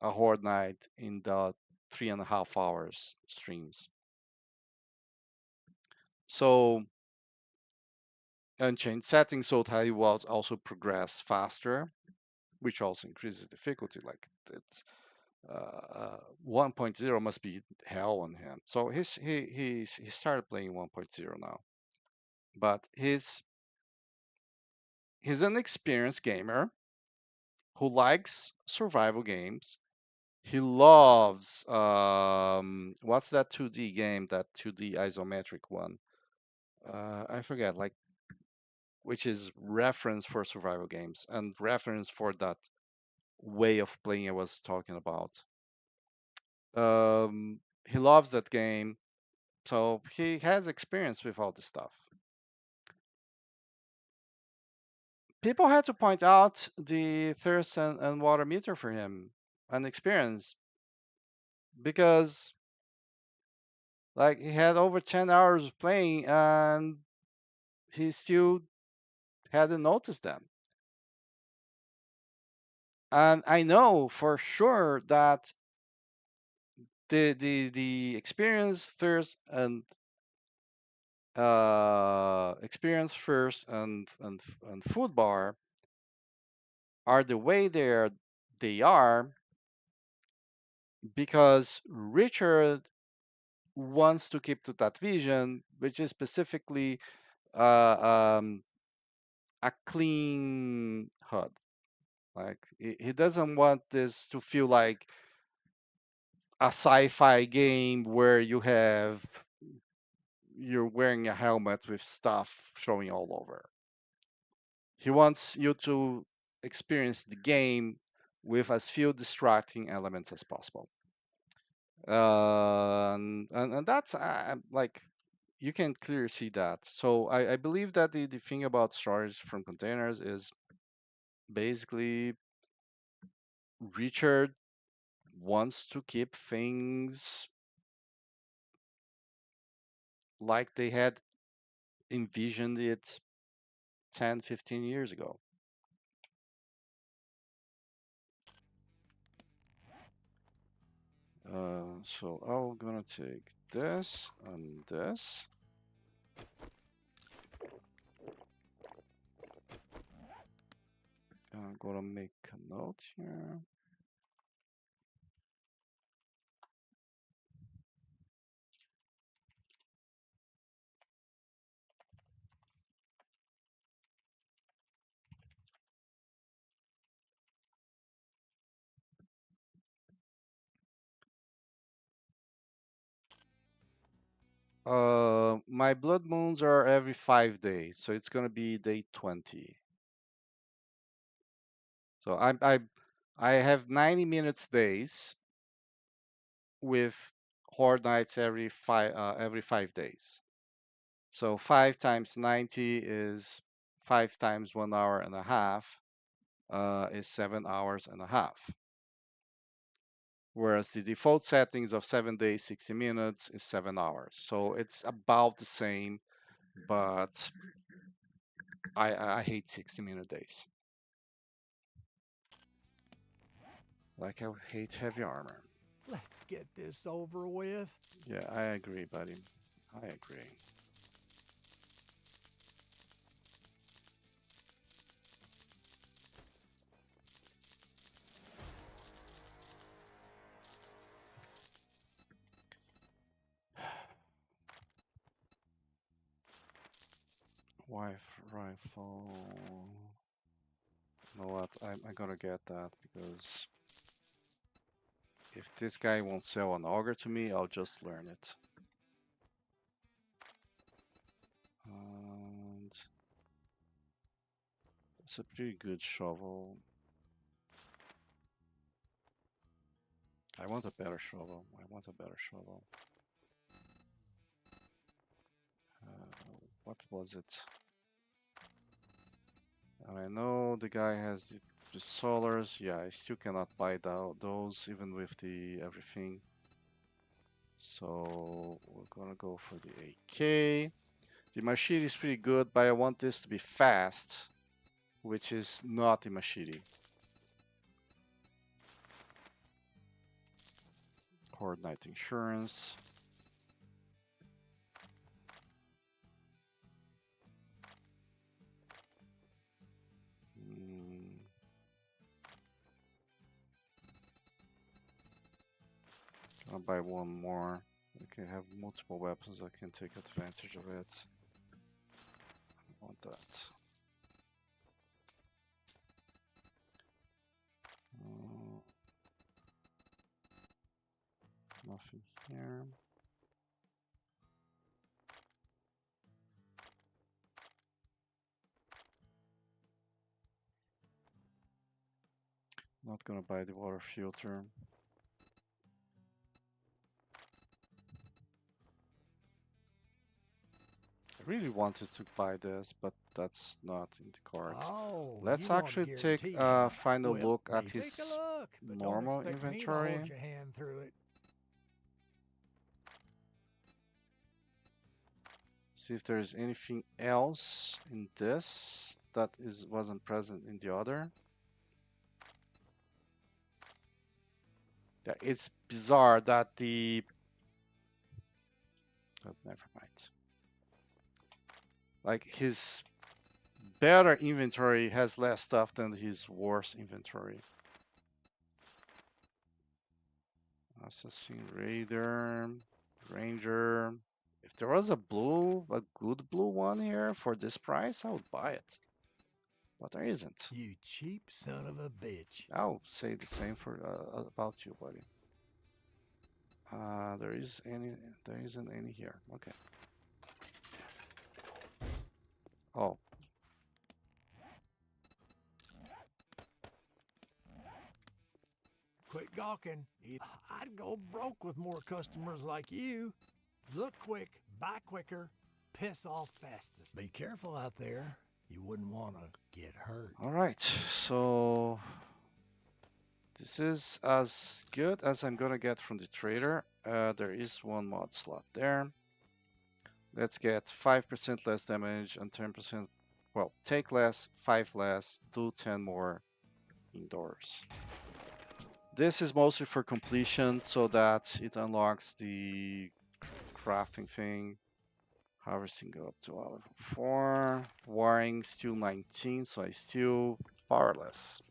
a horde night in the 3.5 hours streams. So, and change settings so that he will also progress faster, which also increases difficulty. Like it's 1.0 must be hell on him. So he started playing 1.0 now, but he's an experienced gamer who likes survival games. He loves what's that 2D game, that 2D isometric one? I forget, like, which is reference for survival games and reference for that way of playing I was talking about. He loves that game, so he has experience with all this stuff. People had to point out the thirst and water meter for him and experience, because like he had over 10 hours of playing and he still hadn't noticed them. And I know for sure that the experience first and experience first and food bar are the way they are because Richard wants to keep to that vision, which is specifically um, a clean HUD. Like he doesn't want this to feel like a sci-fi game where you're wearing a helmet with stuff showing all over. He wants you to experience the game with as few distracting elements as possible. And that's like you can clearly see that. So I believe that the thing about storage from containers is basically Richard wants to keep things like they had envisioned it 10, 15 years ago. So I'm gonna take this and this. I'm gonna make a note here. My blood moons are every 5 days, so it's gonna be day 20. So I have 90 minutes days with horde nights every 5 days. So 5 times 90 is 5 times 1 hour and a half, is 7 hours and a half. Whereas the default settings of 7 days, 60 minutes is 7 hours. So it's about the same, but I hate 60-minute days. Like I hate heavy armor. Let's get this over with. Yeah, I agree, buddy. I agree. Wife rifle. You know what? I'm gonna get that because if this guy won't sell an auger to me, I'll just learn it. And it's a pretty good shovel. I want a better shovel. I want a better shovel. What was it? And I know the guy has the solars. Yeah, I still cannot buy those even with the everything. So we're gonna go for the AK. The machete is pretty good, but I want this to be fast, which is not the machete. Coordinate insurance. I'll buy one more. I can have multiple weapons. I can take advantage of it. I want that. Nothing here. Not gonna buy the water filter. I really wanted to buy this, but that's not in the cards. Oh, Let's you want a actually take guarantee, a huh? final Well, look at take a his look, but don't normal expect me to inventory. hold your hand through it. See if there's anything else in this that wasn't present in the other. Yeah, it's bizarre that the... Oh, never mind. Like his better inventory has less stuff than his worse inventory. Assassin, Raider, Ranger. If there was a good blue one here for this price, I would buy it. But there isn't. You cheap son of a bitch. I'll say the same for about you, buddy. There isn't any here. Okay. Oh, Quit gawking. I'd go broke with more customers like you. Look quick, buy quicker, piss off fastest. Be careful out there. You wouldn't want to get hurt. all right. So this is as good as I'm gonna get from the trader. There is one mod slot there. Let's get 5% less damage and 10%. Well, take less, 5 less, do 10 more indoors. This is mostly for completion so that it unlocks the crafting thing. Harvesting go up to level 4. Warring still 19, so I still powerless.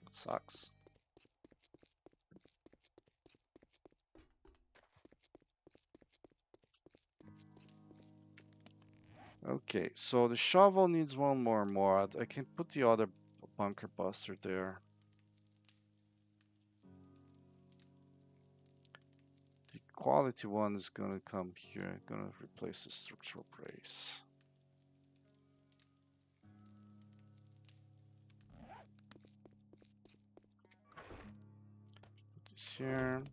It sucks. Okay, so the shovel needs one more mod. I can put the other bunker buster there. The quality one is gonna come here. Gonna replace the structural brace. Put this here.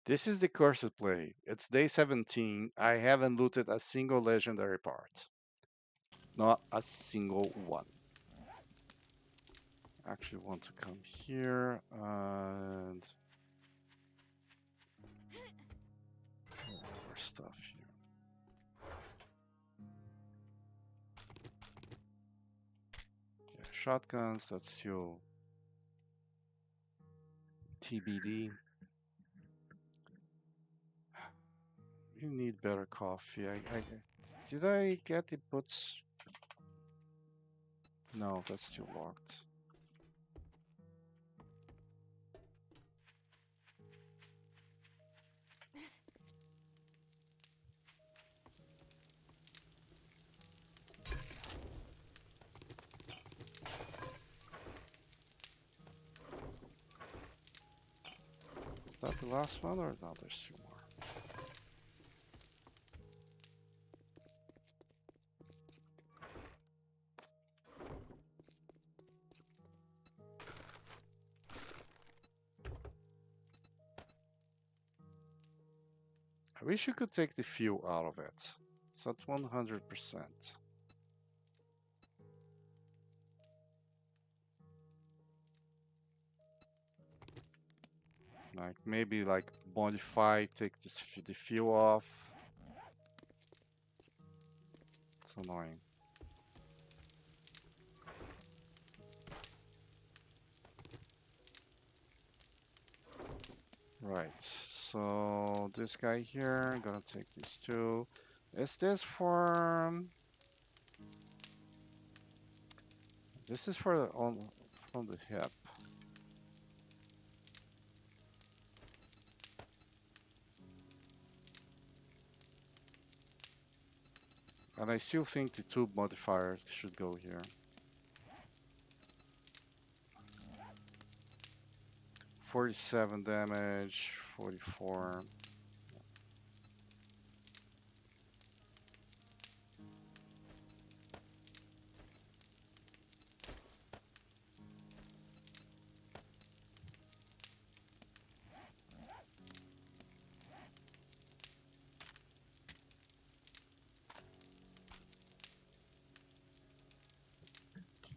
This is the cursed play. It's day 17. I haven't looted a single legendary part. Not a single one. Actually want to come here and more stuff here. Yeah, shotguns, that's still TBD. You need better coffee. Did I get the boots? No, that's still locked. Is that the last one or no? There's two more. I wish you could take the fuel out of it. It's at 100%. Like maybe like modify, take this the fuel off. It's annoying. Right, so this guy here, I'm gonna take these two. Is this for... This is for on from the hip. And I still think the tube modifier should go here. 47 damage, 44.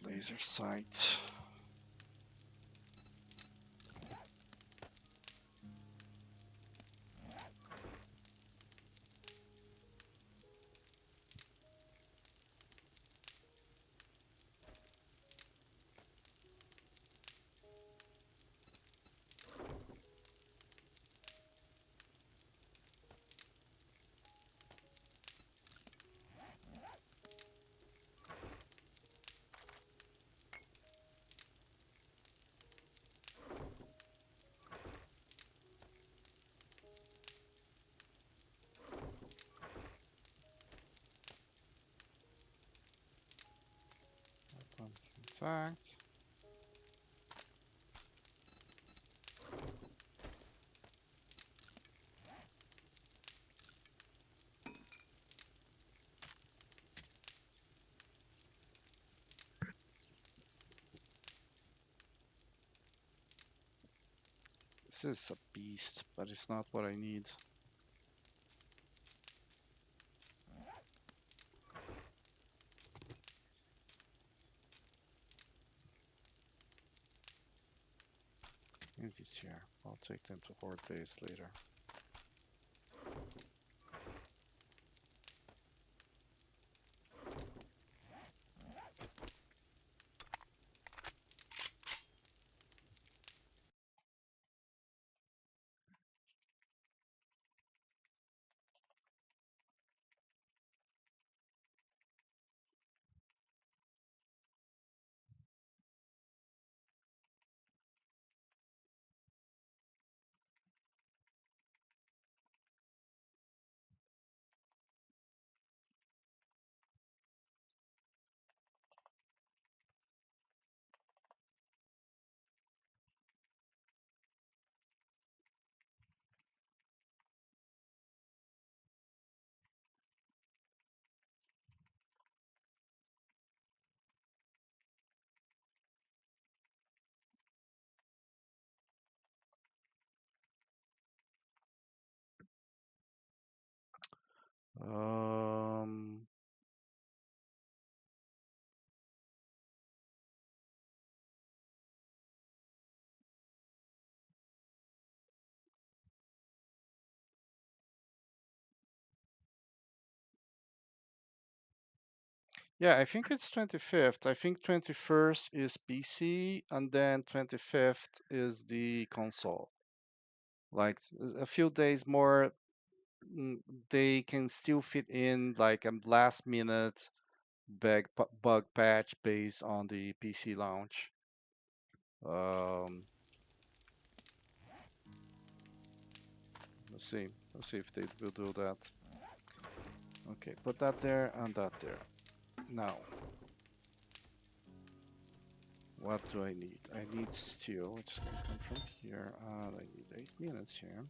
Laser sight. That's intact. This is a beast, but it's not what I need. And these here. I'll take them to Horde base later. Um, yeah, I think it's 25th. I think 21st is PC, and then 25th is the console. Like a few days more, they can still fit in like a last minute bug patch based on the PC launch. Um, let's see. Let's see if they will do that. Okay, put that there and that there. Now, what do I need? I need steel. It's gonna come from here. And I need 8 minutes here.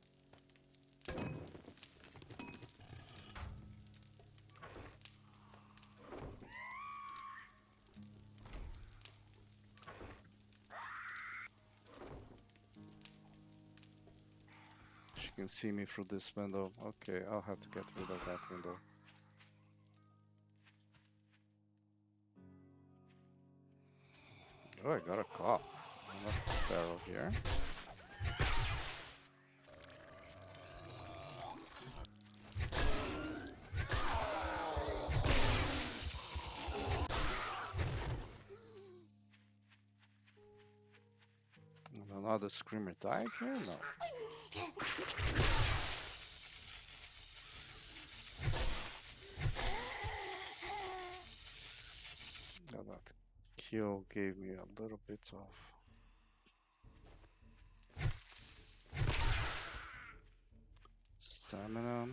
She can see me through this window. Okay, I'll have to get rid of that window. Oh, I got a cop. Another barrel here. And another screamer died here? No. Yeah, that kill gave me a little bit of stamina.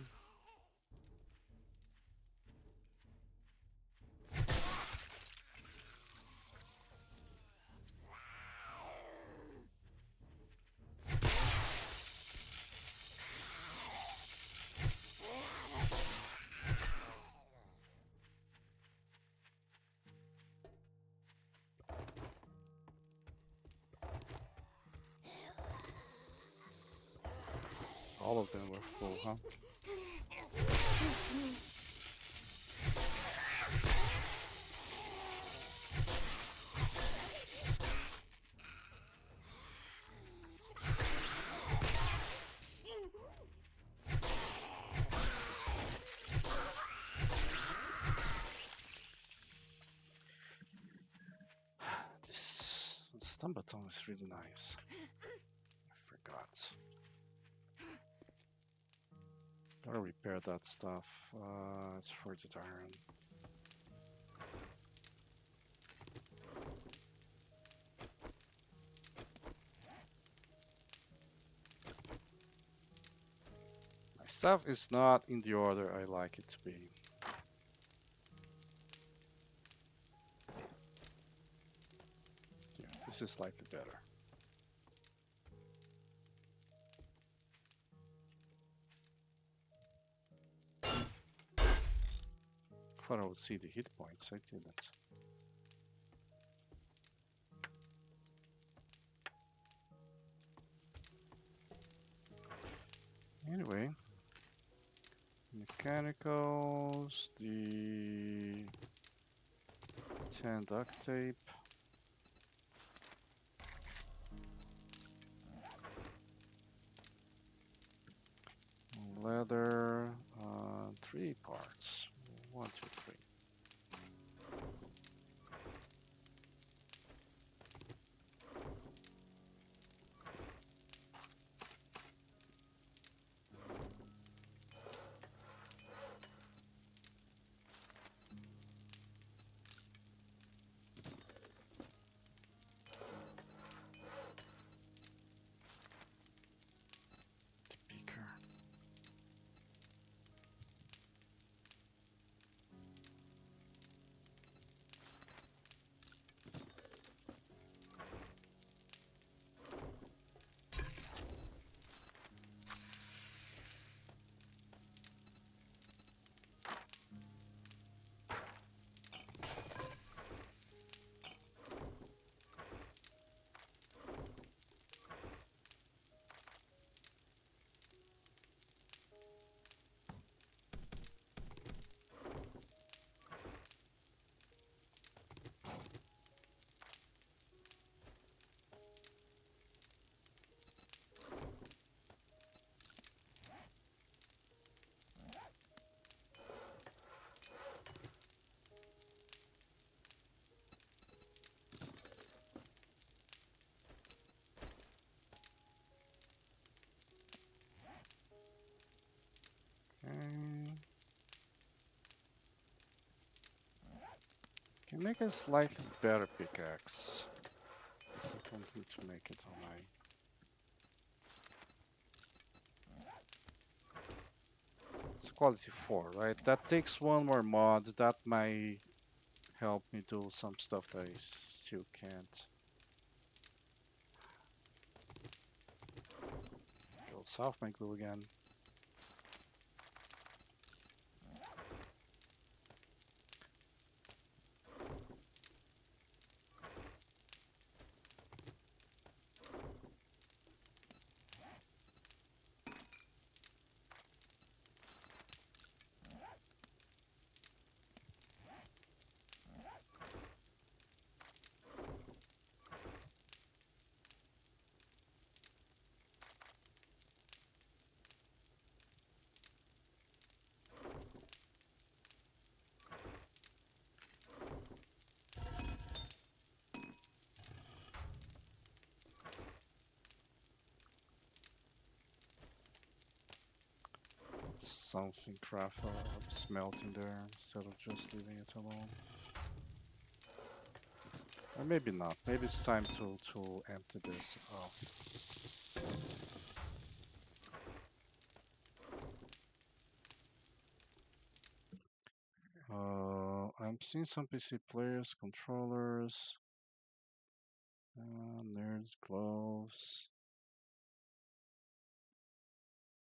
All of them were full, huh? This stun baton is really nice. I forgot. Gotta repair that stuff. It's forged iron. My stuff is not in the order I like it to be. Yeah, this is slightly better. Thought I would see the hit points. I didn't. Anyway, mechanicals, the 10 duct tape. Leather, 3 parts. 1, 2, 3. The beaker. Okay. Can make a slightly better pickaxe. I don't need to make it on my. It's quality 4, right? That takes one more mod. That might help me do some stuff that I still can't. Go south my glue again. Something craft smelting there instead of just leaving it alone. Or maybe not. Maybe it's time to empty this out. I'm seeing some PC players, controllers, nerds, gloves.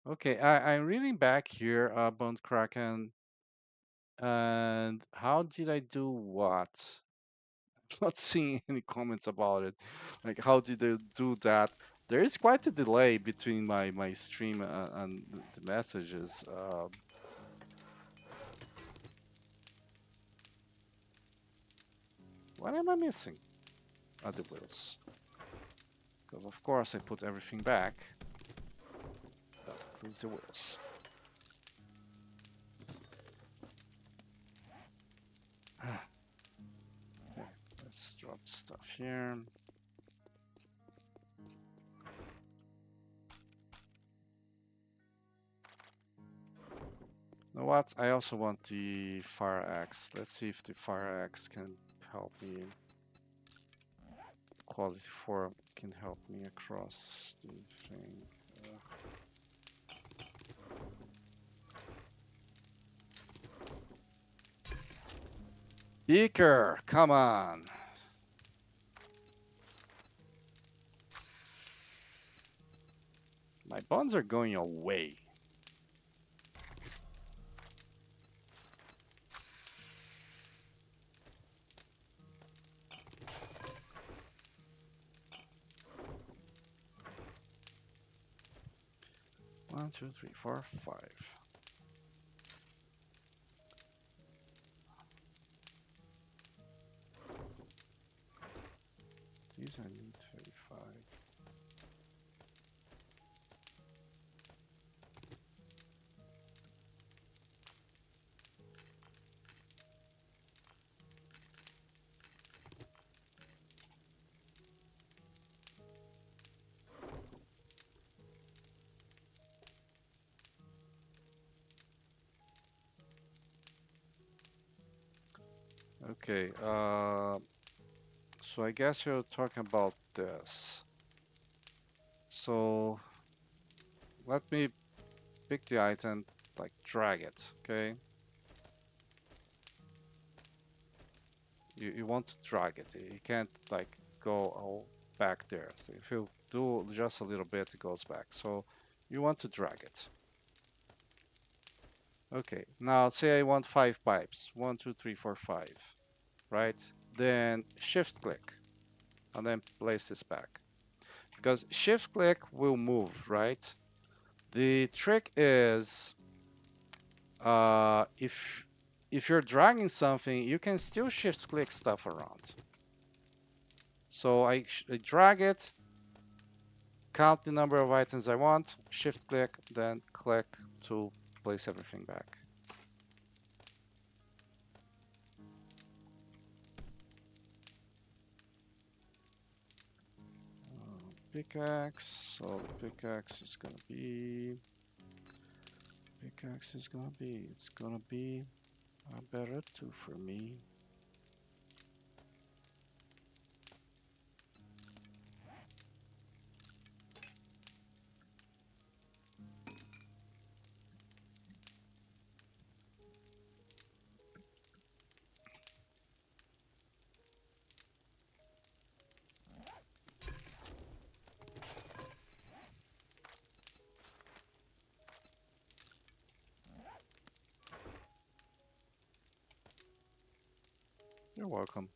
Okay, I'm reading back here, Bone Kraken, and how did I do what? I'm not seeing any comments about it. Like, how did I do that? There is quite a delay between my stream and the messages. What am I missing? The wheels. Because of course I put everything back. That includes the wheels. Okay, let's drop stuff here. You know what? I also want the fire axe. Let's see if the fire axe can help me. Quality 4 can help me across the thing. Beaker, come on. My bonds are going away. One, two, three, four, 5. These I need 35. Okay, so I guess you're talking about this. So let me pick the item, like drag it, okay? You want to drag it. You can't like go all back there. So if you do just a little bit, it goes back. So you want to drag it. Okay, now say I want 5 pipes. 1, 2, 3, 4, 5, right? Then shift click and then place this back. Because shift click will move, right? The trick is if you're dragging something, you can still shift click stuff around. So I drag it, count the number of items I want, shift click, then click to place everything back. Pickaxe, so the pickaxe is gonna be, it's gonna be a better two for me. You're welcome.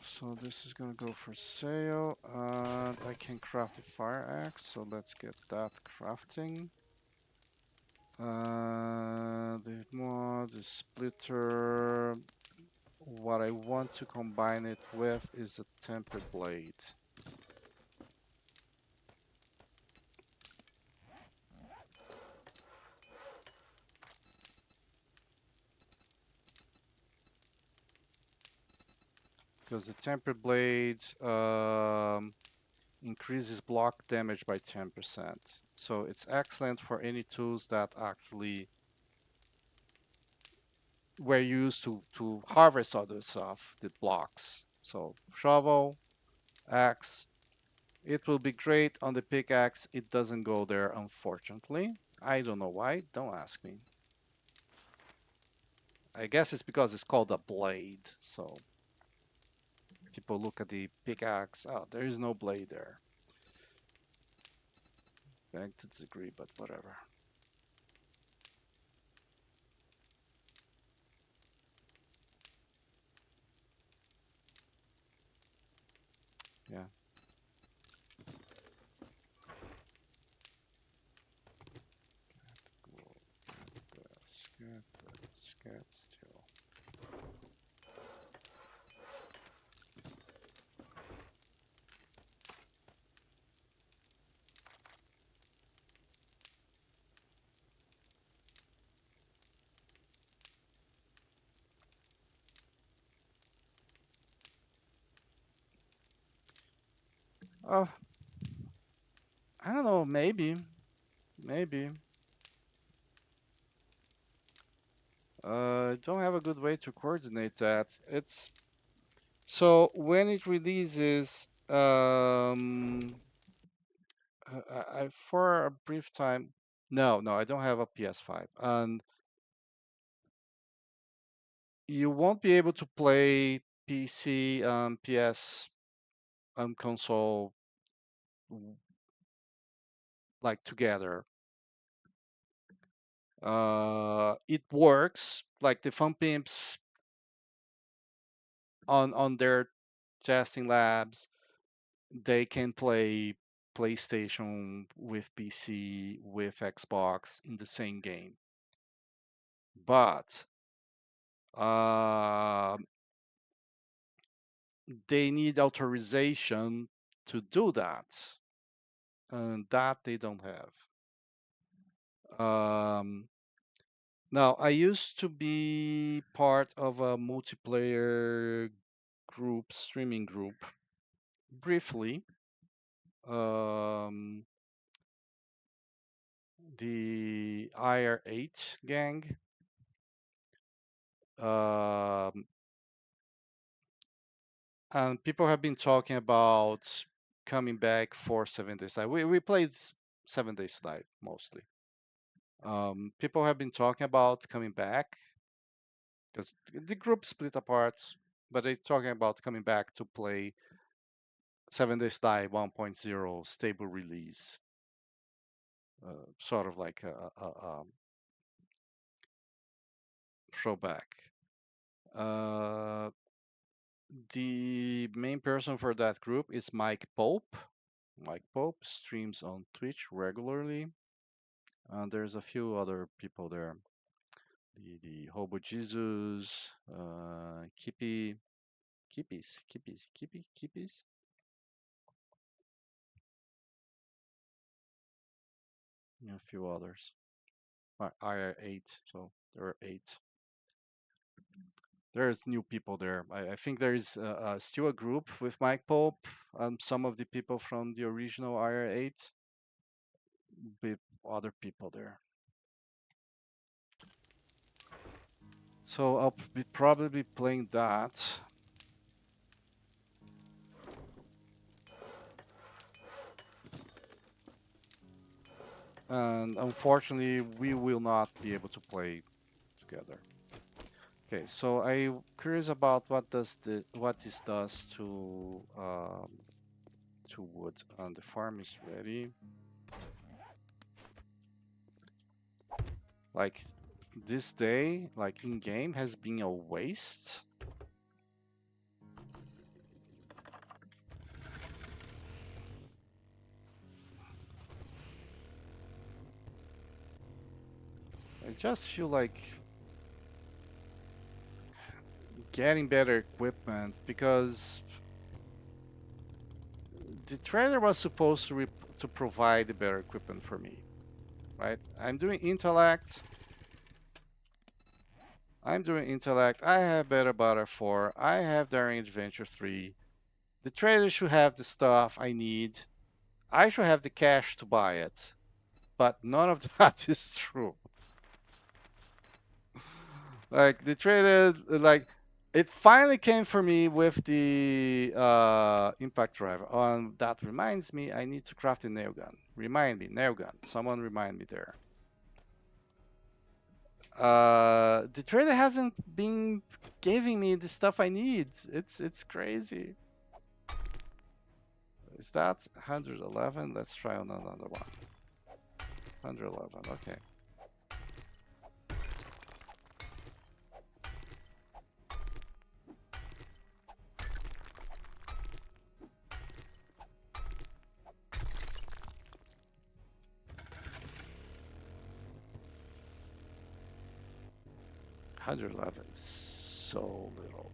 So this is gonna go for sale, and I can craft a fire axe, so let's get that crafting. The mod, the splitter. What I want to combine it with is a tempered blade. Because the tempered blade increases block damage by 10%. So it's excellent for any tools that actually were used to harvest other stuff, the blocks. So shovel, axe. It will be great on the pickaxe. It doesn't go there, unfortunately. I don't know why. Don't ask me. I guess it's because it's called a blade. So people look at the pickaxe. Oh, there is no blade there. Beg to disagree, but whatever. Yeah. Get still. Oh, I don't know. Maybe. Don't have a good way to coordinate that. It's so when it releases, for a brief time. No, I don't have a PS5, and you won't be able to play PC, PS, console like together. It works like the Fun Pimps on their testing labs. They can play PlayStation with PC with Xbox in the same game, but uh, they need authorization to do that, and that they don't have. Now, I used to be part of a multiplayer group, streaming group, briefly. Um, the IR8 gang. Um, and people have been talking about coming back for 7 days live. We played 7 days live mostly. People have been talking about coming back because the group split apart, but they're talking about coming back to play 7 days live 1.0 stable release, sort of like a throwback. Uh, the main person for that group is Mike Pope. Mike Pope streams on Twitch regularly. There's a few other people there. The Hobo Jesus, Kippies, and a few others. IR8, so there are 8. There's new people there. I think there is still a group with Mike Pope and some of the people from the original IR8 with other people there. So I'll be probably playing that. And unfortunately, we will not be able to play together. Okay, so I'm curious about what this does to wood. And the farm is ready. Like this day, like in game, has been a waste. I just feel like getting better equipment because the trader was supposed to provide the better equipment for me, right? I'm doing Intellect. I have Better Butter 4. I have Daring Adventure 3. The trader should have the stuff I need. I should have the cash to buy it. But none of that is true. Like the trader, like it finally came for me with the impact driver. That reminds me, I need to craft a nail gun. Remind me, nail gun. Someone remind me there. The trader hasn't been giving me the stuff I need. It's crazy. Is that 111? Let's try on another one. 111. Okay. $111 is so little.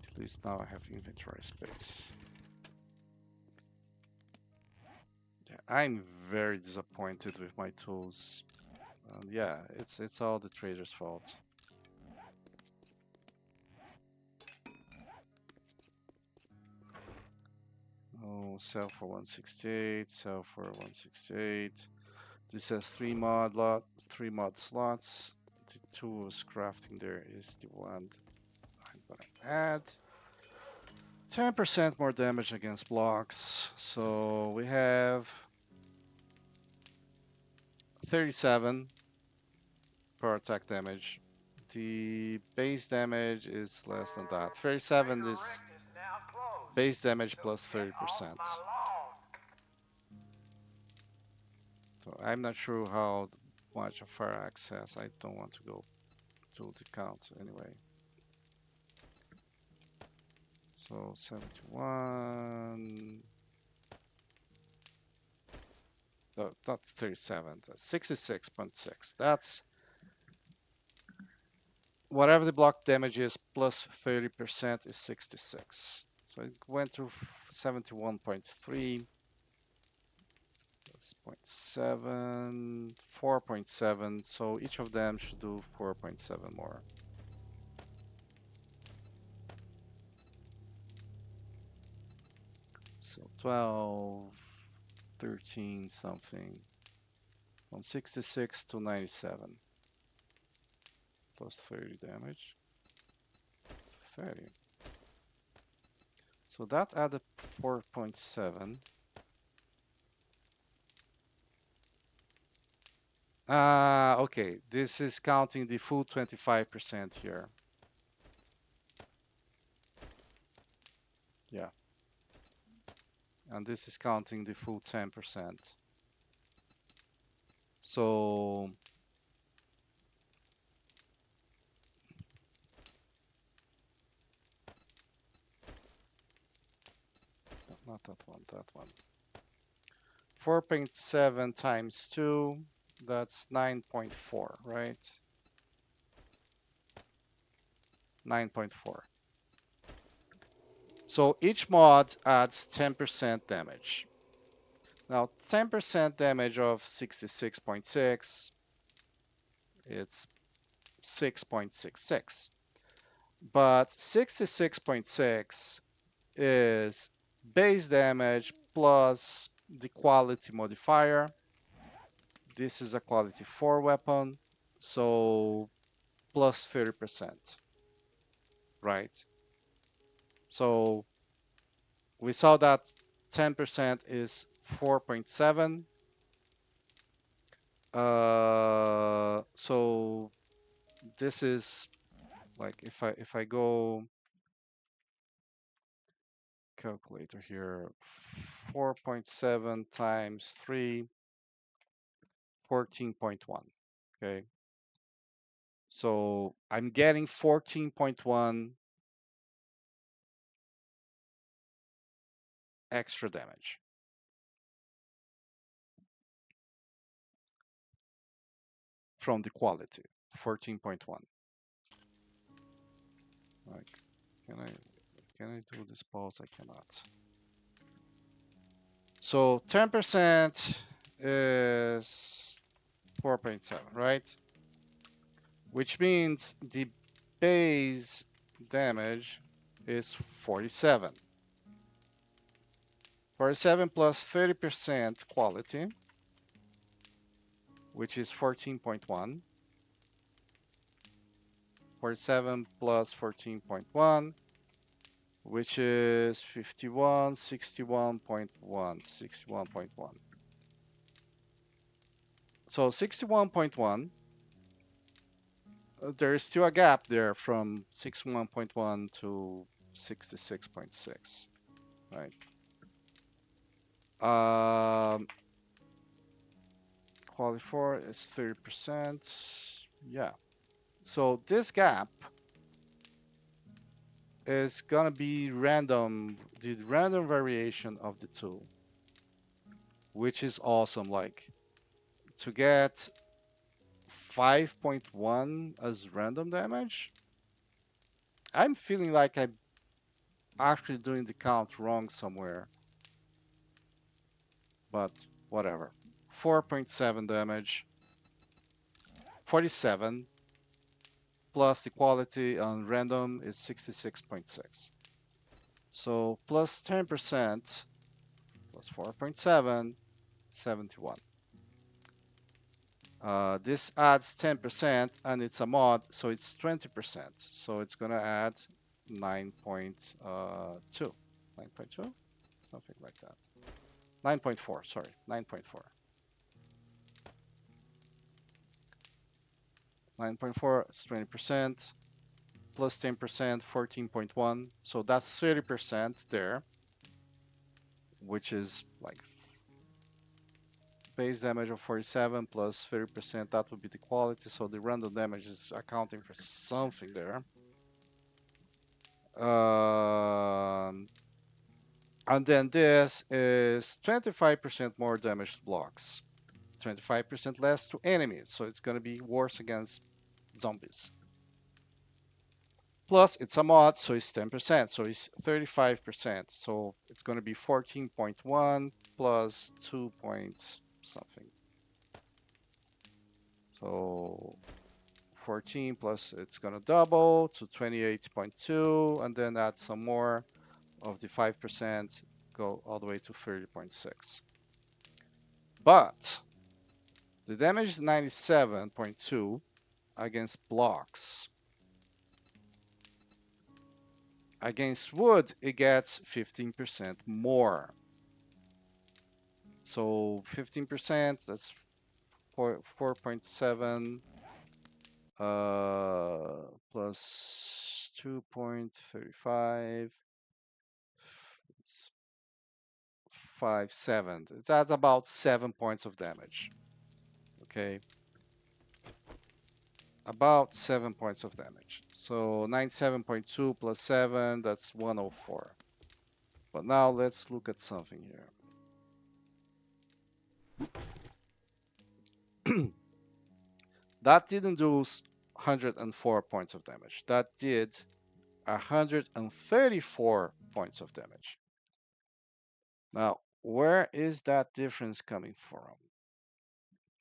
At least now I have inventory space. Yeah, I'm very disappointed with my tools. Yeah, it's all the trader's fault. Oh, sell for 168, sell for 168. This has 3 mod slots. The tools crafting there is the one I'm gonna add. 10% more damage against blocks. So we have 37 per attack damage. The base damage is less than that. 37 is base damage plus 30%. So I'm not sure how much of fire access. I don't want to go to the count anyway. So 71. No, not 37. That's 66.6. That's whatever the block damage is plus 30% is 66. So it went to 71.3. 6.7, 4.7. So each of them should do 4.7 more. So 12, 13 something. From 66 to 97. Plus 30 damage. 30. So that added 4.7. Okay. This is counting the full 25% here. Yeah. And this is counting the full 10%. So not that one, that one. 4.7 times 2, that's 9.4, right? 9.4. So each mod adds 10% damage. Now, 10% damage of 66.6, it's 6.66. But 66.6 is base damage plus the quality modifier. This is a quality 4 weapon, so plus 30%, right? So we saw that 10% is 4.7. So this is like if I go calculator here, 4.7 times 3, 14.1. Okay. So I'm getting 14.1 extra damage from the quality. 14.1. Like, can I do this pause? I cannot. So 10% is 4.7, right? Which means the base damage is 47. 47 plus 30% quality, which is 14.1. 47 plus 14.1, which is 51, 61.1, 61.1. So 61.1, there is still a gap there from 61.1 to 66.6, right? Quality 4 is 30%. Yeah. So this gap is gonna be random, the random variation of the two, which is awesome. Like to get 5.1 as random damage, I'm feeling like I'm actually doing the count wrong somewhere, but whatever. 4.7 damage, 47 plus the quality on random is 66.6. So plus 10% plus 4.7, 71. This adds 10% and it's a mod, so it's 20%. So it's gonna add 9.2. 9.2? Something like that. 9.4, sorry, 9.4. 9.4 is 20%, plus 10%, 14.1. So that's 30% there, which is like base damage of 47 plus 30%. That would be the quality. So the random damage is accounting for something there. And then this is 25% more damage to blocks, 25% less to enemies. So it's going to be worse against zombies. Plus, it's a mod, so it's 10%, so it's 35%. So it's going to be 14.1 plus 2. something. So 14 plus it's gonna double to 28.2, and then add some more of the 5%, go all the way to 30.6. But the damage is 97.2 against blocks. Against wood, it gets 15% more. So 15%, that's 4.7 plus 2.35. It's 5.7. That's about 7 points of damage. Okay, about 7 points of damage. So 97.2 plus 7, that's 104. But now let's look at something here. That didn't do 104 points of damage. That did 134 points of damage. Now, where is that difference coming from?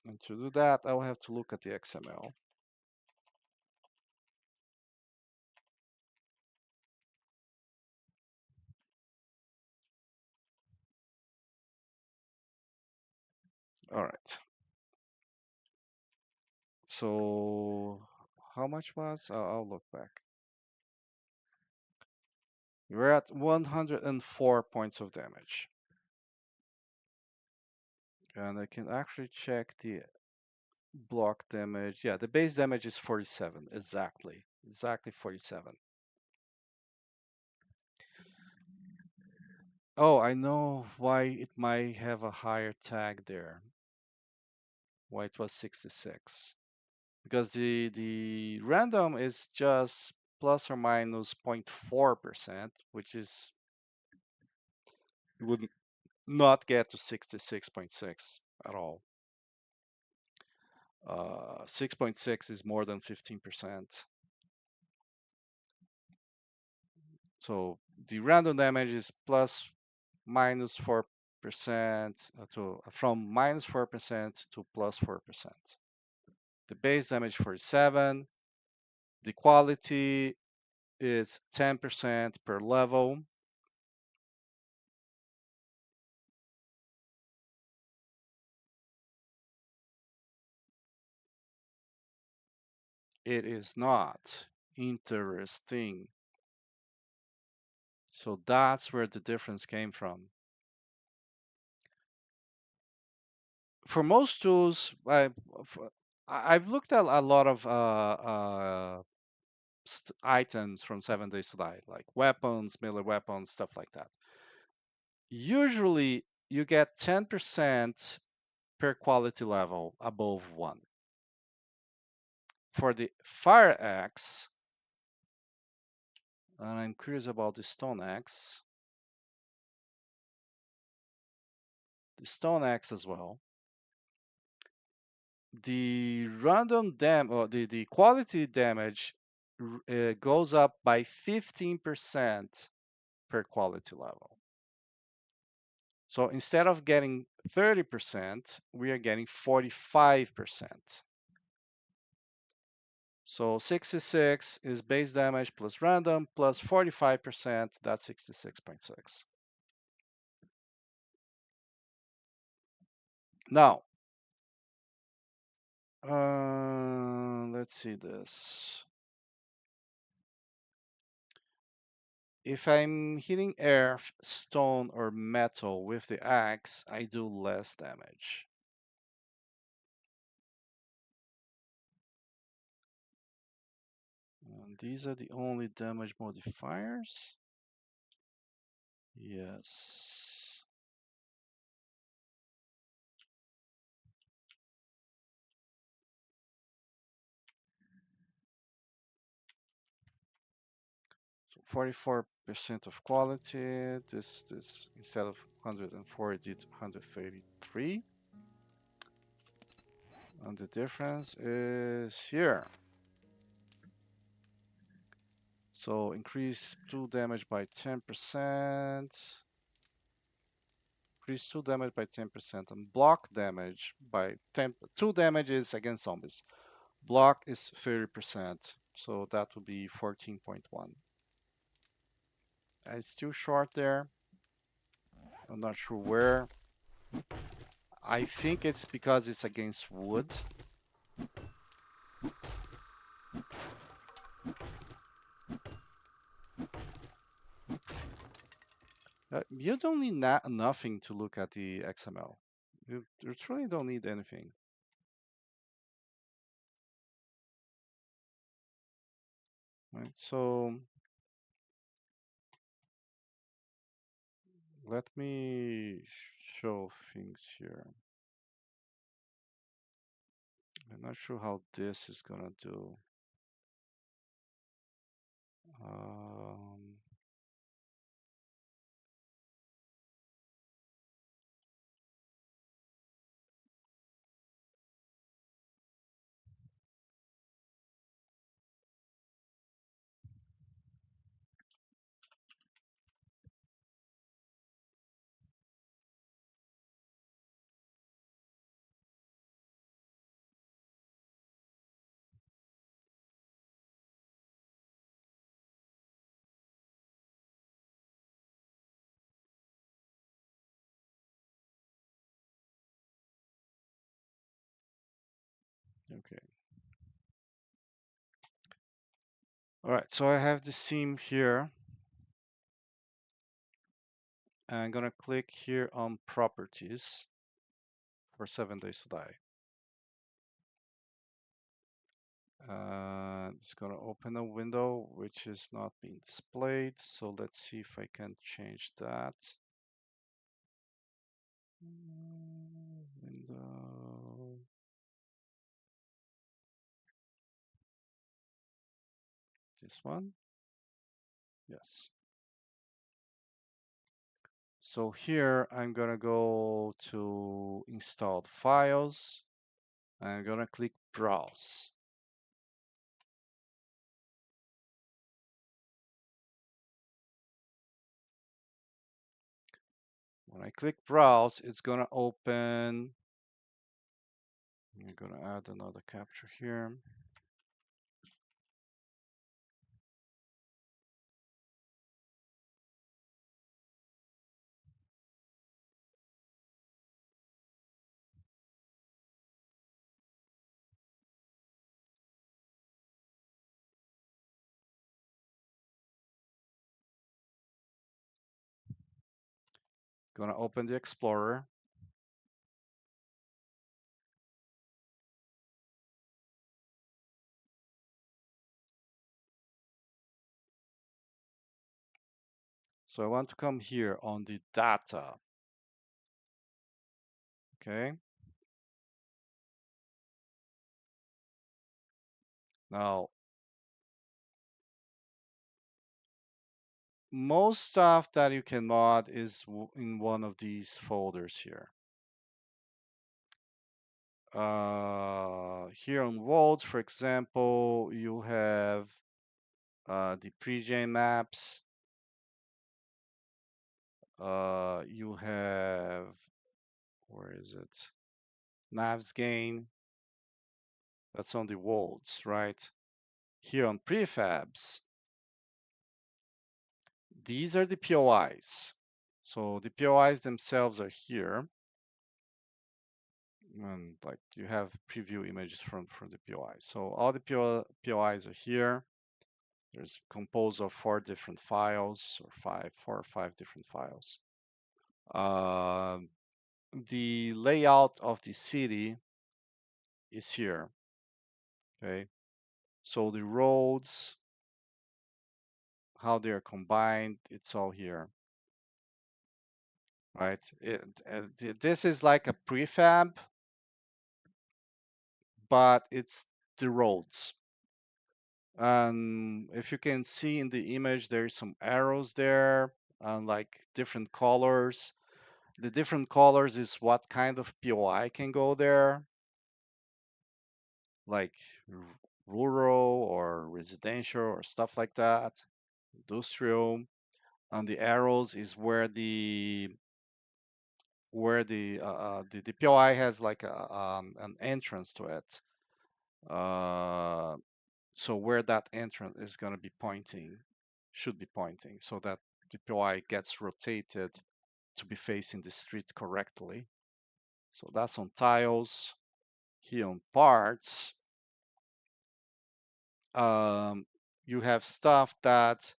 And to do that, I will have to look at the XML. All right. So how much was? I'll look back. We're at 104 points of damage. And I can actually check the block damage. Yeah, the base damage is 47, exactly. Exactly 47. Oh, I know why it might have a higher tag there. Why it was 66. Because the random is just plus or minus 0.4%, which is you would not get to 66.6 at all. 6.6 is more than 15%. So the random damage is plus minus 4% to from minus 4% to plus 4%. The base damage 47. The quality is 10% per level. It is not interesting. So that's where the difference came from. For most tools, I've looked at a lot of items from 7 Days to Die, like weapons, melee weapons, stuff like that. Usually, you get 10% per quality level above 1. For the fire axe, and I'm curious about the stone axe as well. The random or the quality damage goes up by 15% per quality level. So instead of getting 30%, we are getting 45%. So 66 is base damage plus random plus 45%, that's 66.6. Now, let's see this. If I'm hitting earth, stone, or metal with the axe, I do less damage. And these are the only damage modifiers. Yes. So 44% of quality. This instead of 140 to 133. And the difference is here. So increase 2 damage by 10%. increase 2 damage by 10% and block damage by 10. 2 damages against zombies. Block is 30%, so that would be 14.1. It's still short there. I'm not sure where. I think it's because it's against wood. You don't need nothing to look at the XML. You truly don't need anything. Right? So let me show things here. I'm not sure how this is gonna do. Um, okay. All right, so I have the seam here. I'm gonna click here on properties for 7 days to die. It's gonna open a window which is not being displayed. So let's see if I can change that. Window. This one. Yes. So here I'm gonna go to installed files. I'm gonna click browse. When I click browse, it's gonna open. I'm gonna add another capture here. Gonna open the Explorer. So I want to come here on the data. Okay. Now, most stuff that you can mod is in one of these folders here. Here on worlds, for example, you have the pre-gen maps. You have, where is it? Navs gain. That's on the worlds, right? Here on prefabs, these are the POIs. So the POIs themselves are here. And like you have preview images from the POIs. So all the POIs are here. There's composed of 4 different files or 4 or 5 different files. The layout of the city is here. Okay. So the roads, how they're combined, it's all here. Right. This is like a prefab, but it's the roads. And if you can see in the image, there's some arrows there and like different colors. The different colors is what kind of POI can go there, like rural or residential or stuff like that, industrial. And the arrows is where the where the DPOI has like an entrance to it. Uh, so where that entrance is going to be pointing, should be pointing, so that DPOI gets rotated to be facing the street correctly. So that's on tiles. Here on parts, you have stuff that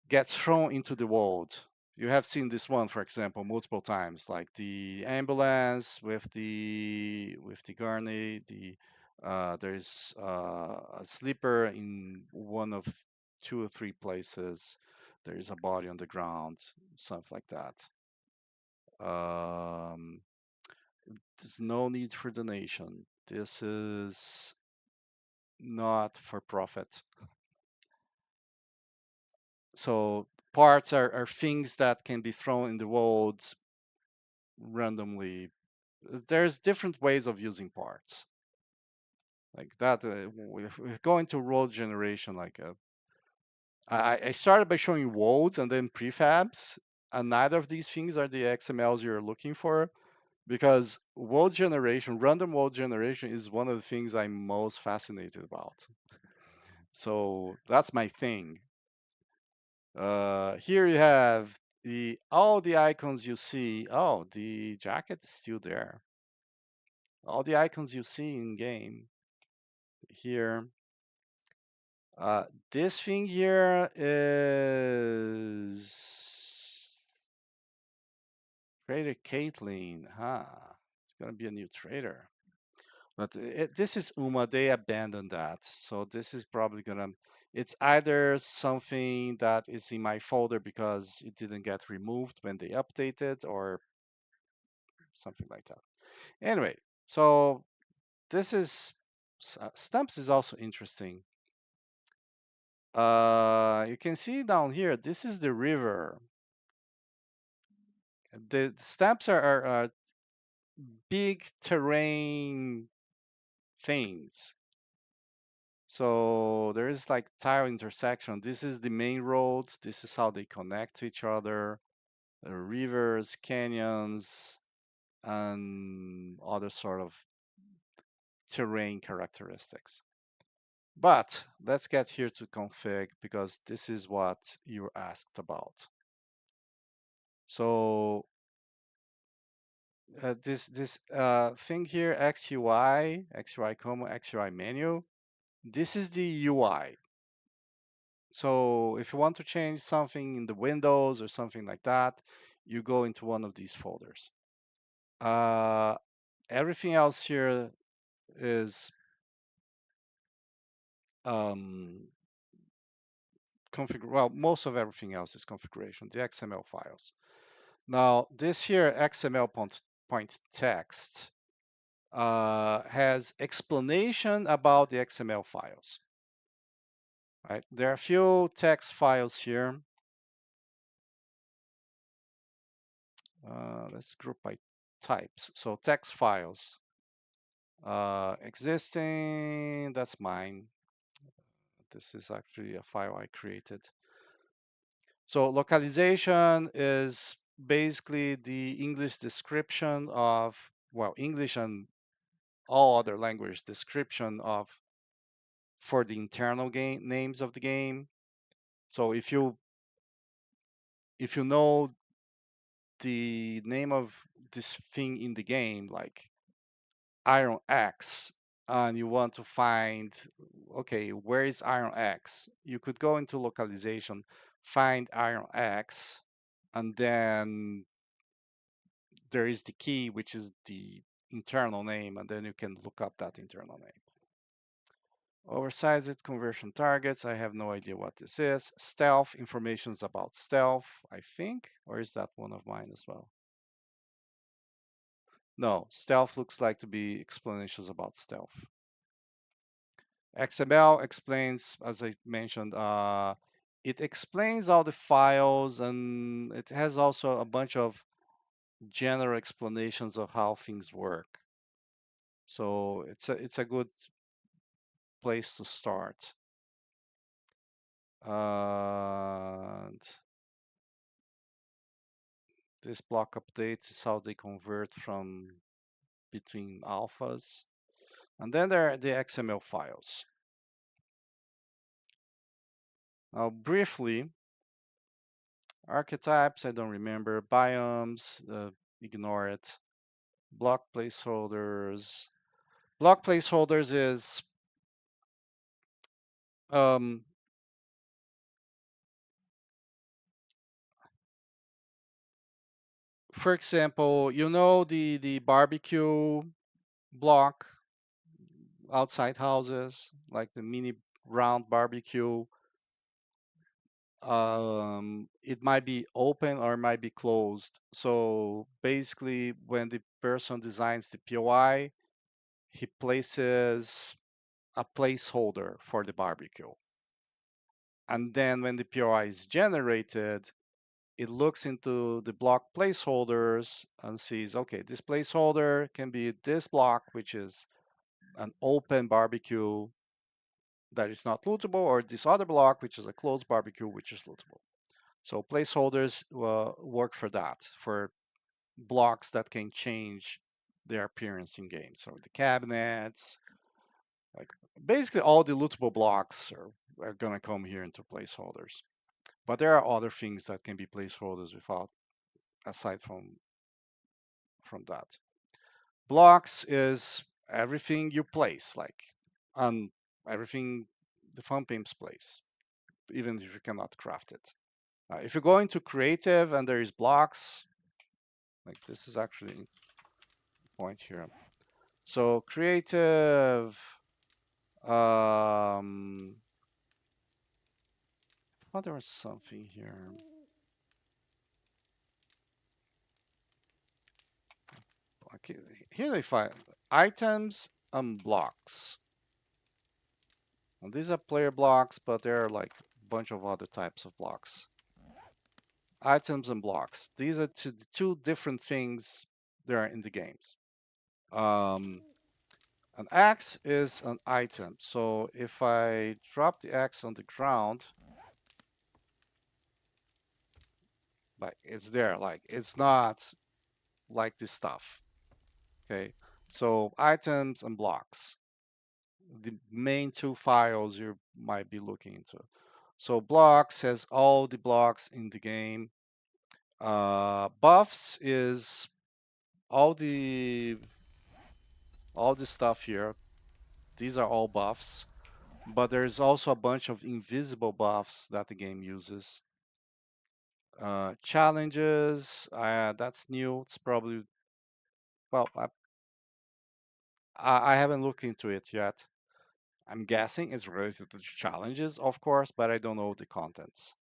gets thrown into the world. You have seen this one, for example, multiple times, like the ambulance with the gurney. There's a sleeper in one of two or three places. There is a body on the ground, stuff like that. Um, there's no need for donation. This is not for profit. So parts are things that can be thrown in the world randomly. There's different ways of using parts like that. If we go into world generation, I started by showing worlds and then prefabs, and neither of these things are the XMLs you're looking for, because world generation, random world generation, is one of the things I'm most fascinated about. So that's my thing. Here you have all the icons you see. Oh, the jacket is still there. All the icons you see in game here. Uh, this thing here is Trader Caitlin. Huh. It's gonna be a new trader. But this is Uma. They abandoned that. So this is probably gonna. It's either something that is in my folder because it didn't get removed when they updated, or something like that. Anyway, so this is stumps is also interesting. You can see down here, this is the river. The stamps are big terrain things. So there is like tile intersection. This is the main roads. This is how they connect to each other. Rivers, canyons, and other sort of terrain characteristics. But let's get here to config, because this is what you asked about. So this thing here, XUI comma XUI menu, this is the UI. So if you want to change something in the windows or something like that, you go into one of these folders. Uh, Everything else here is um, well, most of everything else is configuration, the XML files. Now, this here XML point text has explanation about the XML files. Right? There are a few text files here. Let's group by types. So text files. Existing, that's mine. This is actually a file I created. So localization is basically the English description of, well, English and all other language description of for the internal game names of the game. So if you know the name of this thing in the game, like Iron X, and you want to find, okay, where is Iron X? You could go into localization, find Iron X, and then there is the key, which is the internal name, and then you can look up that internal name. Oversized conversion targets. I have no idea what this is. Stealth, information's about stealth, I think, or is that one of mine as well? No, stealth looks like to be explanations about stealth. XML explains, as I mentioned, it explains all the files, and it has also a bunch of general explanations of how things work. So it's a good place to start. And This block updates is how they convert from between alphas. And then there are the XML files. Now, briefly, archetypes, I don't remember. Biomes, ignore it. Block placeholders. Block placeholders is, um, for example, you know the barbecue block outside houses, like the mini round barbecue. It might be open or it might be closed. So basically, when the person designs the POI, he places a placeholder for the barbecue. And then when the POI is generated, it looks into the block placeholders and sees, okay, this placeholder can be this block, which is an open barbecue that is not lootable, or this other block, which is a closed barbecue, which is lootable. So placeholders work for that, for blocks that can change their appearance in games. So the cabinets, like basically all the lootable blocks are gonna come here into placeholders. But there are other things that can be placeholders without, aside from that. Blocks is everything you place, like on everything the fun pimps place, even if you cannot craft it. If you go into creative and there is blocks, like this is actually the point here. So creative, oh, there was something here. Okay, here they find items and blocks. And these are player blocks, but there are like a bunch of other types of blocks. Items and blocks. These are two different things there are in the games. Um, an axe is an item. So if I drop the axe on the ground, like it's there, like it's not like this stuff. Okay. So items and blocks, the main two files you might be looking into. So blocks has all the blocks in the game. Buffs is all the stuff here. These are all buffs, but there's also a bunch of invisible buffs that the game uses. Challenges, that's new. It's probably, well, I haven't looked into it yet. I'm guessing it's related to challenges, of course, but I don't know the contents.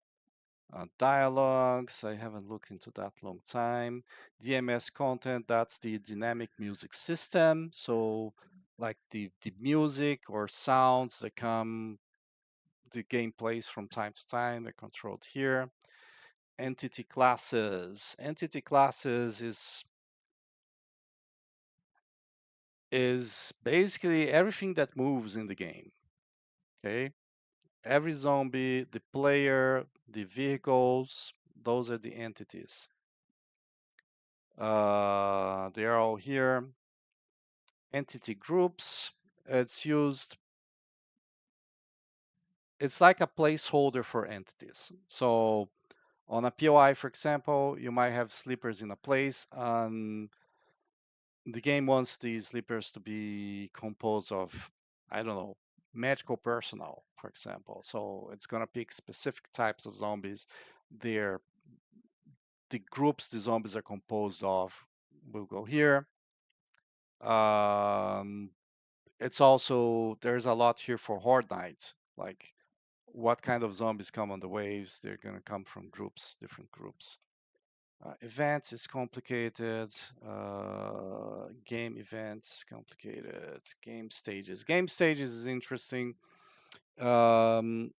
Dialogues, I haven't looked into that long time. DMS content, that's the dynamic music system. So like the music or sounds that come, the game plays from time to time, they're controlled here. Entity classes. Entity classes is basically everything that moves in the game. Okay. Every zombie, the player, the vehicles, those are the entities. They are all here. Entity groups, it's used, it's like a placeholder for entities. So on a POI, for example, you might have sleepers in a place, and the game wants these sleepers to be composed of, I don't know, medical personnel, for example. So it's gonna pick specific types of zombies. They're the groups the zombies are composed of will go here. Um, it's also, there's a lot here for Horde Night, like what kind of zombies come on the waves. They're gonna come from groups, different groups. Events is complicated. Game events complicated. Game stages. Game stages is interesting. Um,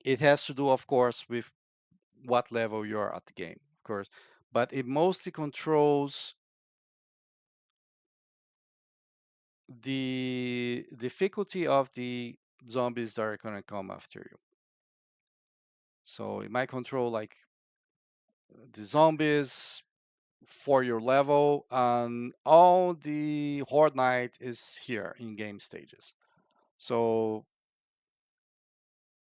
it has to do, of course, with what level you're at the game, of course, but it mostly controls the difficulty of the zombies that are going to come after you. So it might control like the zombies for your level, and all the Horde Night is here in game stages. So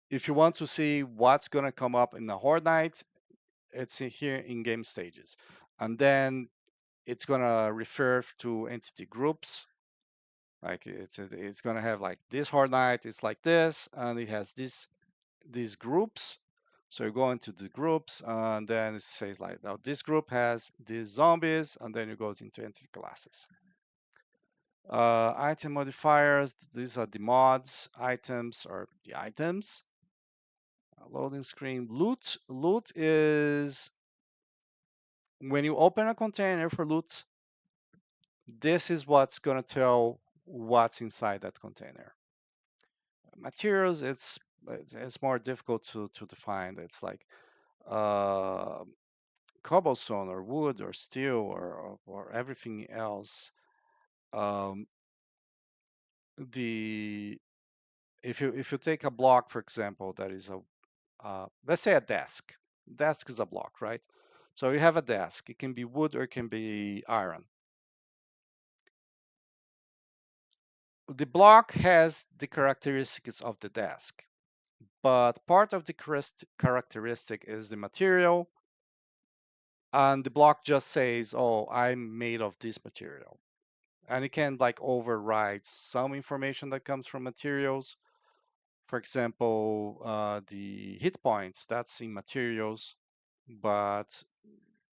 if you want to see what's gonna come up in the Horde Night, it's here in game stages, and then it's gonna refer to entity groups. Like it's gonna have like this Horde Night is like this, and it has these groups. So you go into the groups, and then it says like, now this group has these zombies, and then it goes into entity classes. Item modifiers, these are the mods. Items are the items. Loading screen. Loot is when you open a container for loot, this is what's going to tell what's inside that container. Materials, it's more difficult to define. It's like uh, cobblestone or wood or steel or everything else. Um, the if you take a block, for example, that is a let's say a desk. Desk is a block, right? So you have a desk. It can be wood or it can be iron. The block has the characteristics of the desk, but part of the characteristic is the material, and the block just says, "Oh, I'm made of this material," and it can like override some information that comes from materials. For example, the hit points, that's in materials, but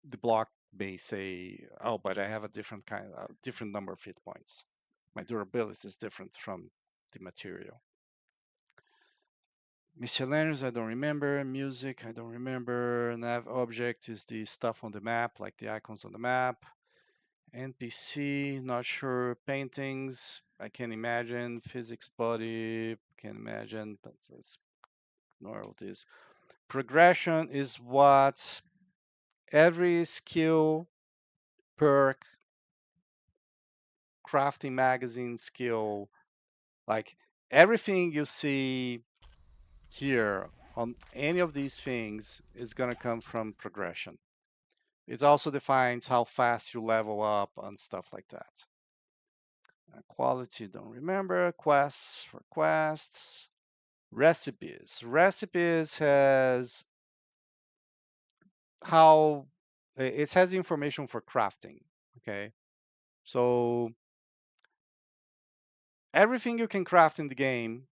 the block may say, "Oh, but I have a different number of hit points. My durability is different from the material." Miscellaneous, I don't remember. Music, I don't remember. Nav object is the stuff on the map, like the icons on the map. NPC, not sure. Paintings, I can imagine. Physics body, can imagine, but let's ignore all this. Progression is what every skill, perk, crafting magazine skill, like everything you see here on any of these things is going to come from progression. It also defines how fast you level up and stuff like that. Quality, don't remember. Quests for quests. Recipes. Recipes has how it has information for crafting. Okay. So everything you can craft in the game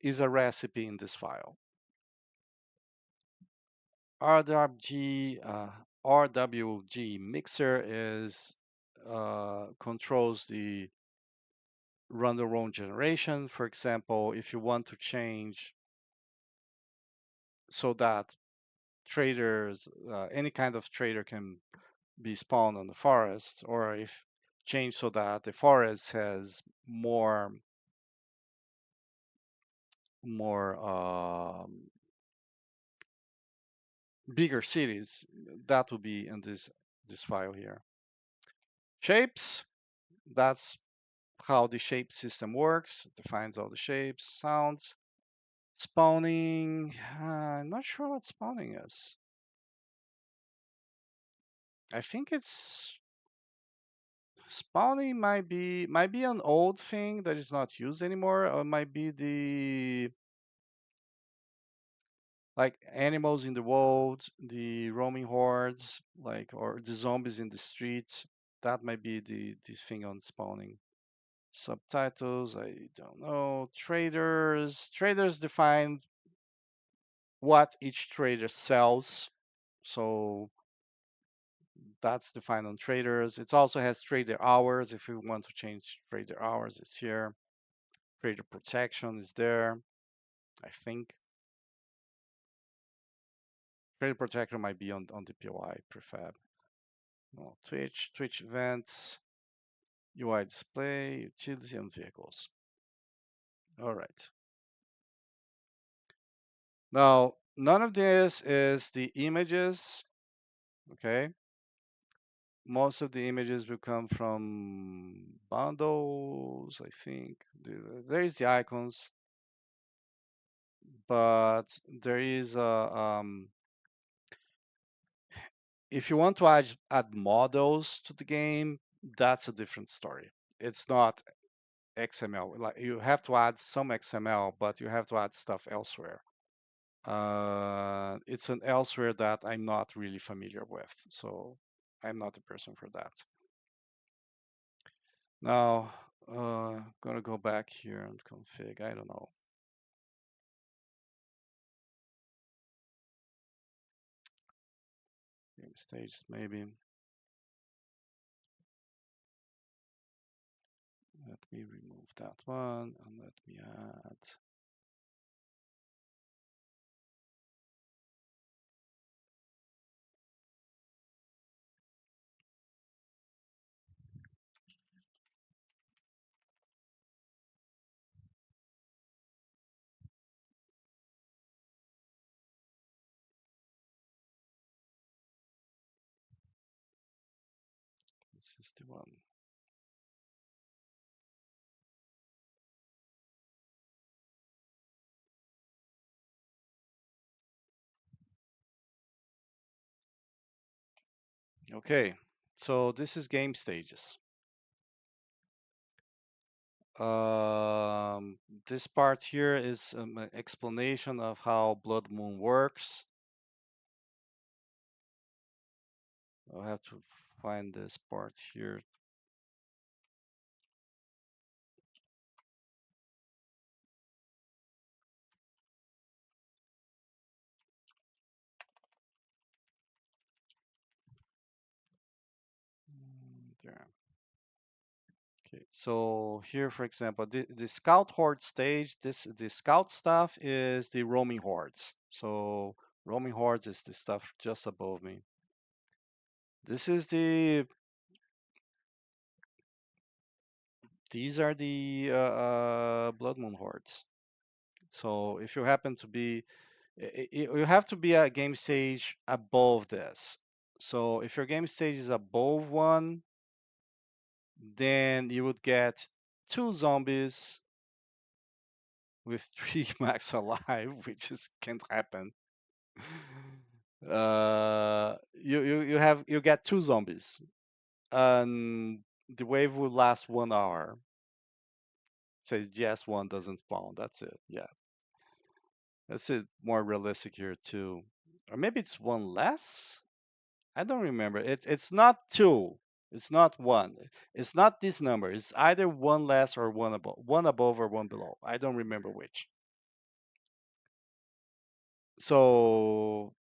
is a recipe in this file. RWG, RWG mixer is controls the run the own generation. For example, if you want to change so that traders, any kind of trader can be spawned on the forest, or if change so that the forest has more bigger cities, that will be in this file here. Shapes, that's how the shape system works. It defines all the shapes, sounds. Spawning, I'm not sure what spawning is. I think it's spawning might be an old thing that is not used anymore, or might be the like animals in the world, the roaming hordes, like or the zombies in the street. That might be the thing on spawning. Subtitles, I don't know. Traders define what each trader sells. So that's defined on traders. It also has trader hours. If you want to change trader hours, it's here. Trader protection is there, I think. Trader protection might be on the POI prefab. No, Twitch events, UI display, utility, and vehicles. All right. Now, none of this is the images, okay? Most of the images will come from bundles, I think. There is the icons, but there is a If you want to add models to the game, that's a different story. It's not XML. Like you have to add some XML, but you have to add stuff elsewhere. It's an elsewhere that I'm not really familiar with, so I'm not the person for that. Now, gonna go back here and config. I don't know. Game stages maybe. Let me remove that one and let me add. This is the one. Okay, so this is game stages. Um, this part here is an explanation of how Blood Moon works. I'll have to find this part here. There. Okay, so here, for example, the Scout Horde stage, the Scout stuff is the roaming hordes. So roaming hordes is the stuff just above me. This is these are the Blood Moon hordes. So if you happen to be, you have to be a game stage above this. So if your game stage is above one, then you would get two zombies with three max alive, which just can't happen. You get two zombies, and the wave will last 1 hour. Says yes, one doesn't spawn. That's it. Yeah, that's it. More realistic here too, or maybe it's one less. I don't remember. It's not two. It's not one. It's not this number. It's either one less or one above or one below. I don't remember which. So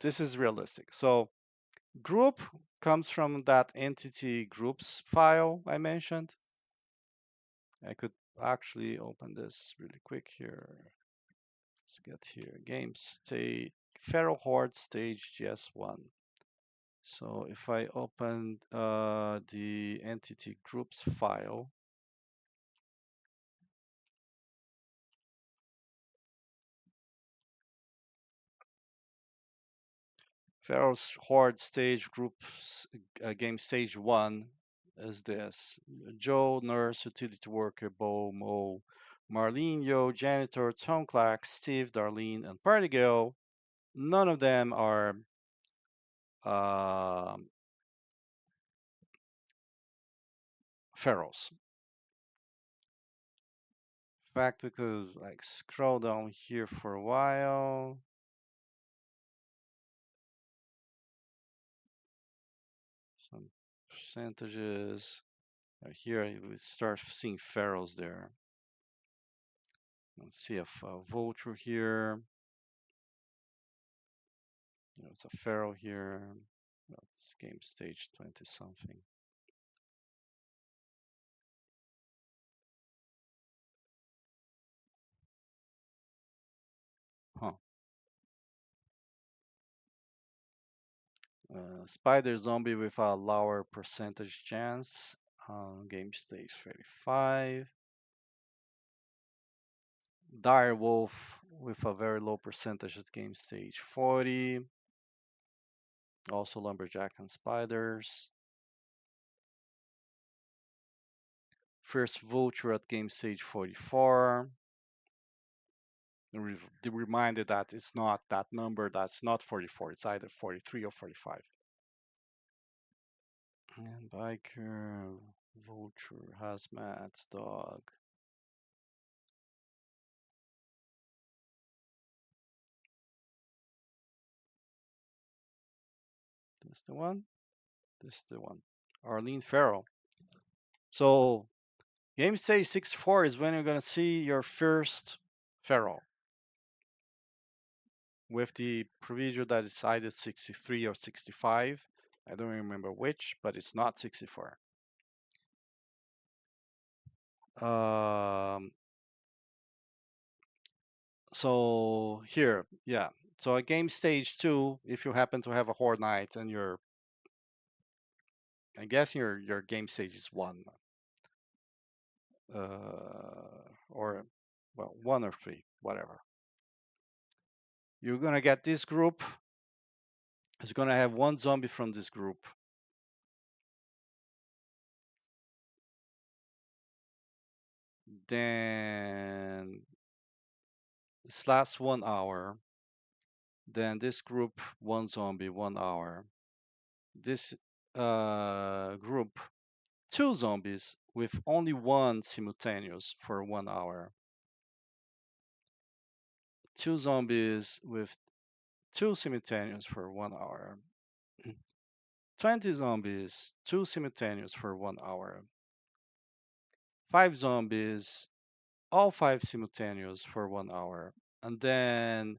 this is realistic. So group comes from that entity groups file I mentioned. I could actually open this really quick here. Let's get here. Games state Feral Horde stage GS1. So if I open the entity groups file, Feral Horde stage groups game stage 1 is this. Joe, nurse, utility worker, Bo, Mo, Marlene, Yo, janitor, Tom Clark, Steve, Darlene, and Party Girl. None of them are um ferals. In fact, we could like scroll down here for a while. Some percentages. Here we start seeing ferals there. Let's see if vulture here. It's a feral here. Well, it's game stage 20 something. Huh. Spider zombie with a lower percentage chance. Game stage 35. Dire wolf with a very low percentage at game stage 40. Also lumberjack and spiders. First vulture at game stage 44. Reminded that it's not that number, that's not 44, it's either 43 or 45. And biker, vulture, hazmat, dog. This the one. This is the one. Arlene Farrell. So game stage 64 is when you're gonna see your first Farrell with the proviso that it's either 63 or 65. I don't remember which, but it's not 64. Um, so here, yeah. So a game stage 2, if you happen to have a Horde Knight and I guess your game stage is 1, or well, 1 or 3, whatever. You're gonna get this group. It's gonna have 1 zombie from this group. Then this lasts 1 hour. Then this group, 1 zombie, 1 hour. This group, 2 zombies with only 1 simultaneous for 1 hour. 2 zombies with 2 simultaneous for 1 hour. 20 zombies, 2 simultaneous for 1 hour. 5 zombies, all 5 simultaneous for 1 hour. And then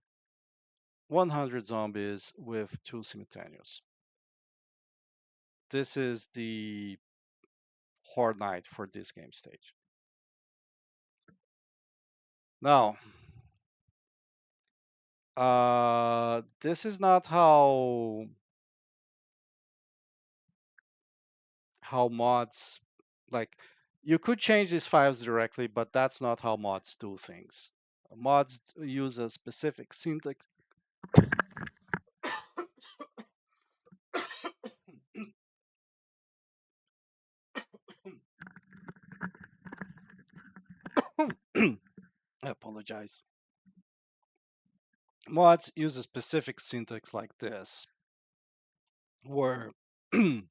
100 zombies with 2 simultaneous. This is the Horde Night for this game stage. Now, this is not how mods, like, you could change these files directly, but that's not how mods do things. Mods use a specific syntax. I apologize. Mods use a specific syntax like this, where the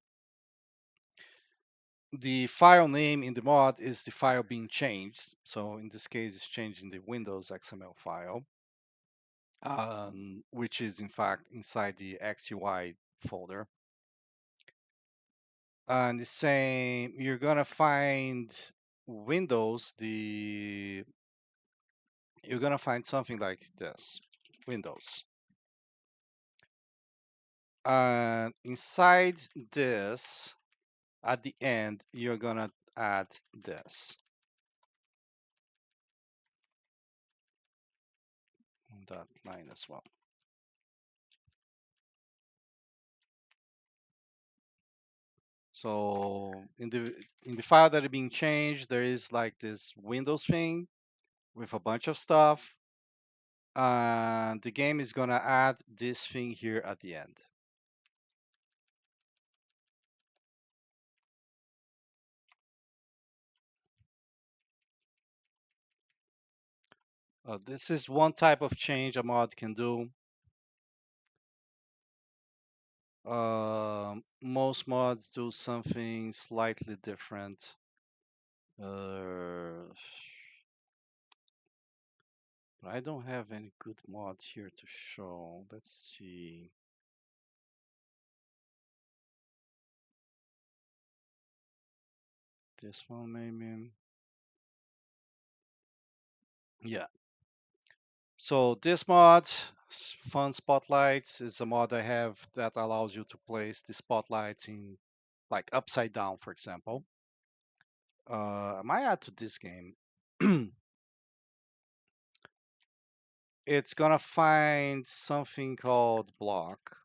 file name in the mod is the file being changed. So in this case, it's changing the Windows XML file, which is in fact inside the XUI folder. And it's saying you're gonna find Windows, you're gonna find something like this, Windows. And inside this, at the end, you're gonna add this. That line as well. So in the file that is being changed, there is like this Windows thing with a bunch of stuff, and the game is gonna add this thing here at the end. This is one type of change a mod can do. Most mods do something slightly different. But I don't have any good mods here to show. Let's see. This one maybe. Yeah. So this mod, Fun Spotlights, is a mod I have that allows you to place the spotlights in like upside down, for example. I might add to this game. It's gonna find something called block,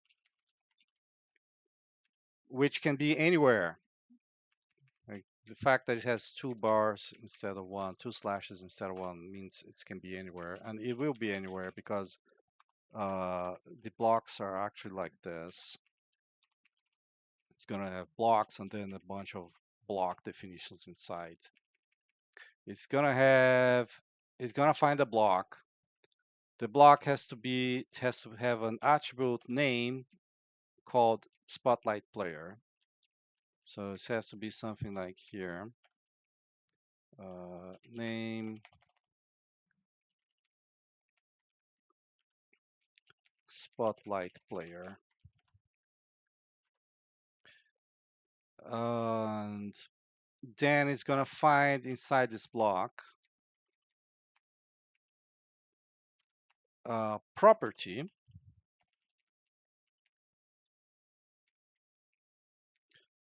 which can be anywhere. Like the fact that it has 2 bars instead of 1, 2 slashes instead of 1 means it can be anywhere, and it will be anywhere because the blocks are actually like this. It's gonna have blocks and then a bunch of block definitions inside. It's gonna have, it's gonna find a block. The block has to have an attribute name called Spotlight Player. So it has to be something like here. Name spotlight player. And then it's gonna find inside this block property.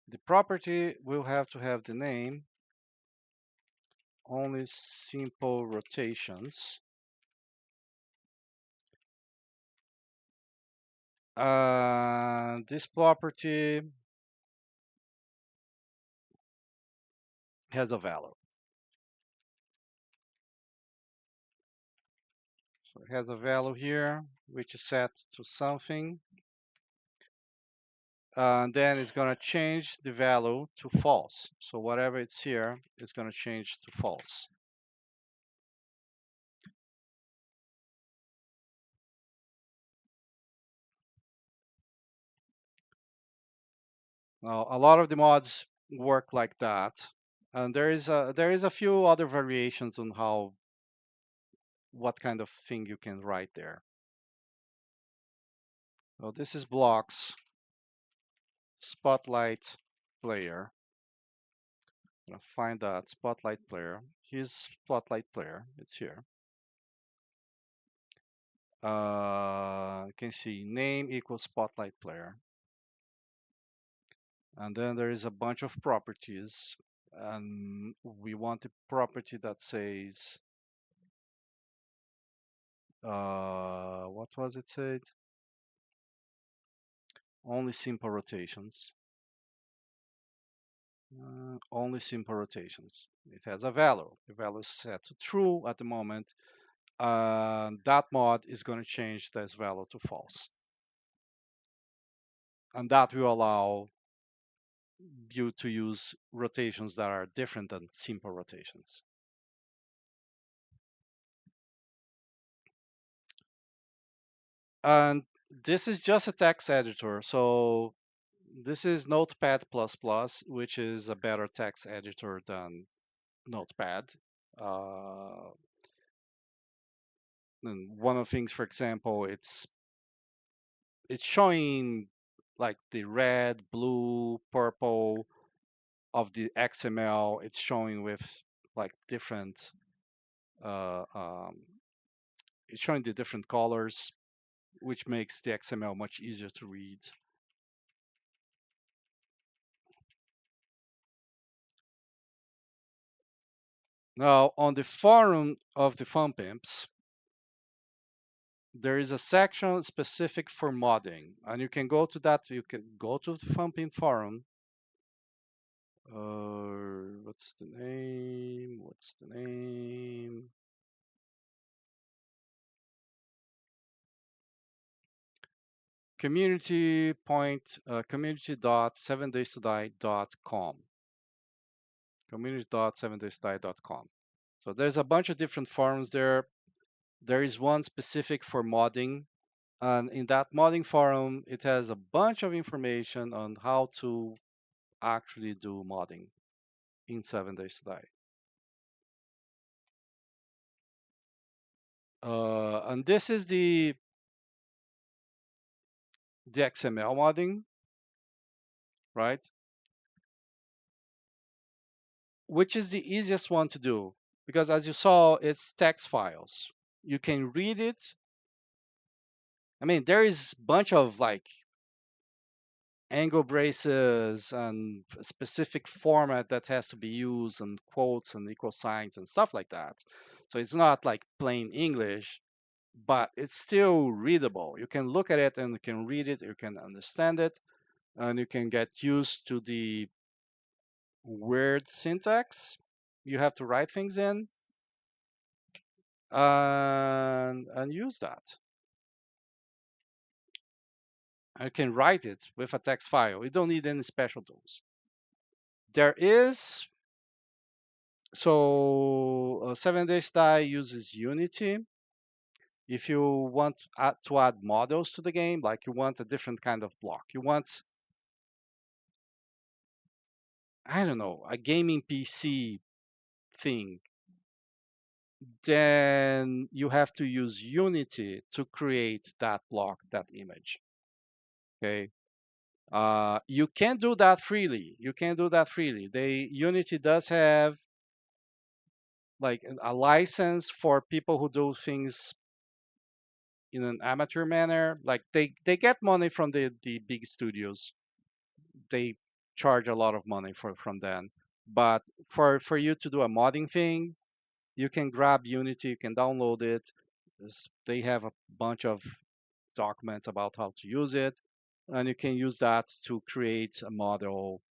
The property will have to have the name only simple rotations. This property has a value. So it has a value here, which is set to something. And then it's going to change the value to false. So whatever it's here is going to change to false. Now, a lot of the mods work like that. And there is a few other variations on what kind of thing you can write there. So this is blocks spotlight player. I'm gonna find that spotlight player. Here's spotlight player. It's here. You can see name equals spotlight player. And then there is a bunch of properties. And we want a property that says, what was it said? Only simple rotations. Only simple rotations. It has a value. The value is set to true at the moment. That mod is going to change this value to false. And that will allow you to use rotations that are different than simple rotations. And this is just a text editor. So this is Notepad++, which is a better text editor than Notepad. And one of the things, for example, it's showing like the red, blue, purple of the XML. It's showing with like different uh, um, it's showing the different colors, which makes the XML much easier to read. Now, on the forum of the Fun Pimps, there is a section specific for modding, and you can go to that. You can go to the Fun Pimp forum. What's the name? What's the name? Community.7daystoDie.com. Community.7daystoDie.com. So there's a bunch of different forums there. There is one specific for modding. And in that modding forum, it has a bunch of information on how to actually do modding in 7 Days to Die. And this is the XML modding, right? Which is the easiest one to do because as you saw, it's text files. You can read it. I mean, there is a bunch of like angle braces and a specific format that has to be used and quotes and equal signs and stuff like that. So it's not like plain English, but it's still readable. You can look at it and you can read it, you can understand it, and you can get used to the weird syntax you have to write things in and use that. You can write it with a text file. You don't need any special tools. There is, so 7 Days Die uses Unity. If you want to add models to the game, like you want a different kind of block, you want I don't know, a gaming PC thing, then you have to use Unity to create that block, that image. Okay. You can't do that freely. You can't do that freely. Unity does have like a license for people who do things in an amateur manner. Like they get money from the big studios. They charge a lot of money from them. But for you to do a modding thing, you can grab Unity, you can download it. They have a bunch of documents about how to use it, and you can use that to create a model,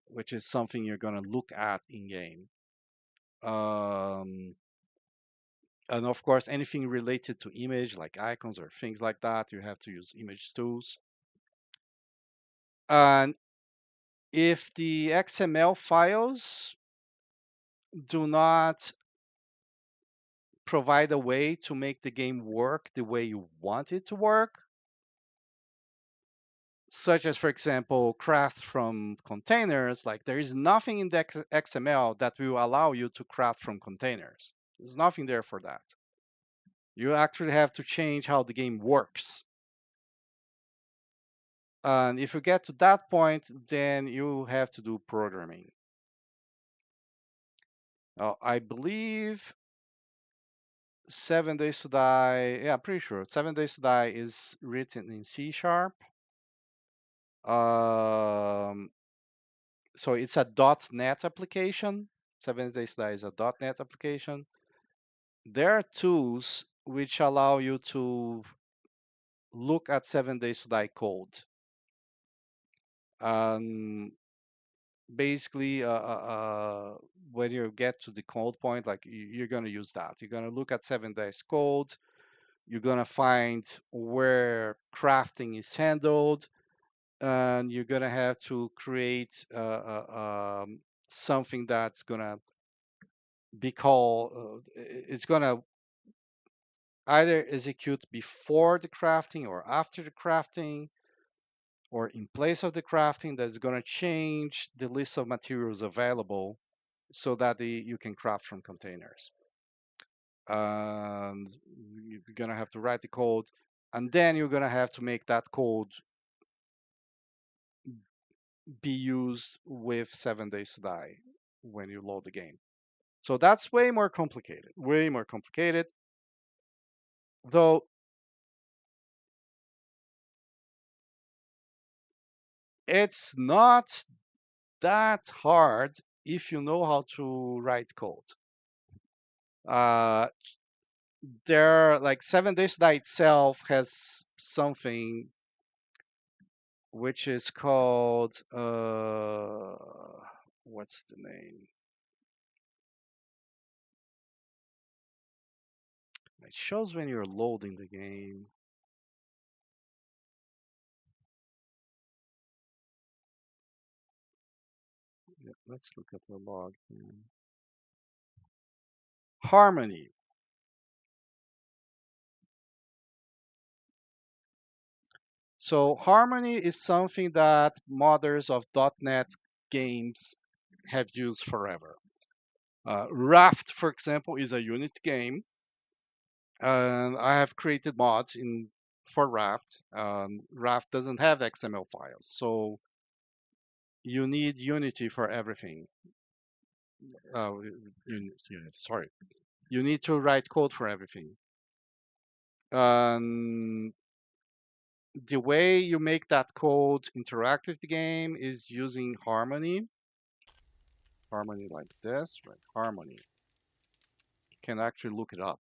which is something you're going to look at in game. Um, and of course, anything related to image, like icons or things like that, you have to use image tools. And if the XML files do not provide a way to make the game work the way you want it to work, such as, for example, craft from containers, like there is nothing in the XML that will allow you to craft from containers. There's nothing there for that. You actually have to change how the game works. And if you get to that point, then you have to do programming. I believe 7 Days to Die, yeah, I'm pretty sure 7 Days to Die is written in C sharp. Um, so it's a .NET application. 7 Days to Die is a .NET application. There are tools which allow you to look at 7 Days to Die code. Um, basically, when you get to the code point, like you're going to use that. You're going to look at 7 Days code. You're going to find where crafting is handled, and you're going to have to create something that's going to be called, it's going to either execute before the crafting or after the crafting or in place of the crafting, that's going to change the list of materials available so that you can craft from containers. And you're going to have to write the code, and then you're going to have to make that code be used with 7 Days to Die when you load the game. So that's way more complicated, though it's not that hard if you know how to write code. Uh, there, like 7 Days to Die itself has something which is called what's the name? It shows when you're loading the game. Yeah, let's look at the log. Harmony. So Harmony is something that modders of .NET games have used forever. Raft, for example, is a Unity game, and I have created mods in for Raft. Raft doesn't have XML files, so you need Unity for everything. Sorry, you need to write code for everything. Um, the way you make that code interact with the game is using Harmony. Harmony like this, right? Harmony. You can actually look it up.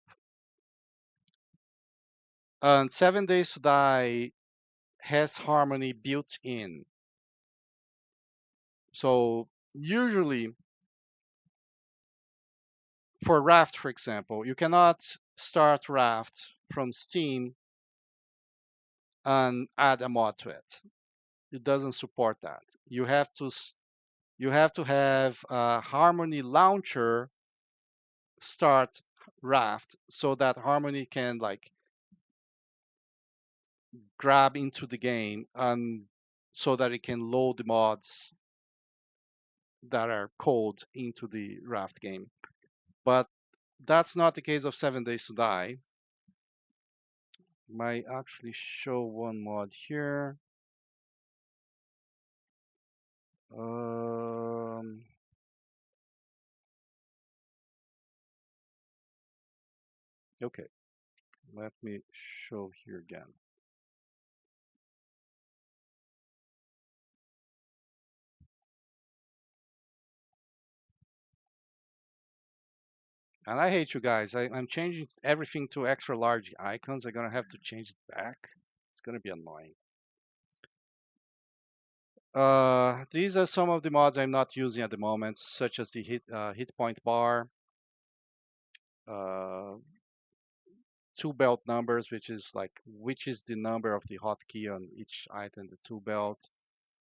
And 7 Days to Die has Harmony built in. So usually for Raft, for example, you cannot start Raft from Steam and add a mod to it. It doesn't support that. You have to have a Harmony launcher start Raft so that Harmony can like grab into the game and so that it can load the mods that are code into the Raft game. But that's not the case of 7 Days to Die. Might actually show one mod here. Um, okay, let me show here again. And I hate you guys. I'm changing everything to extra large icons. I'm gonna have to change it back. It's gonna be annoying. These are some of the mods I'm not using at the moment, such as the hit point bar, uh, two belt numbers, which is the number of the hotkey on each item, the two belt,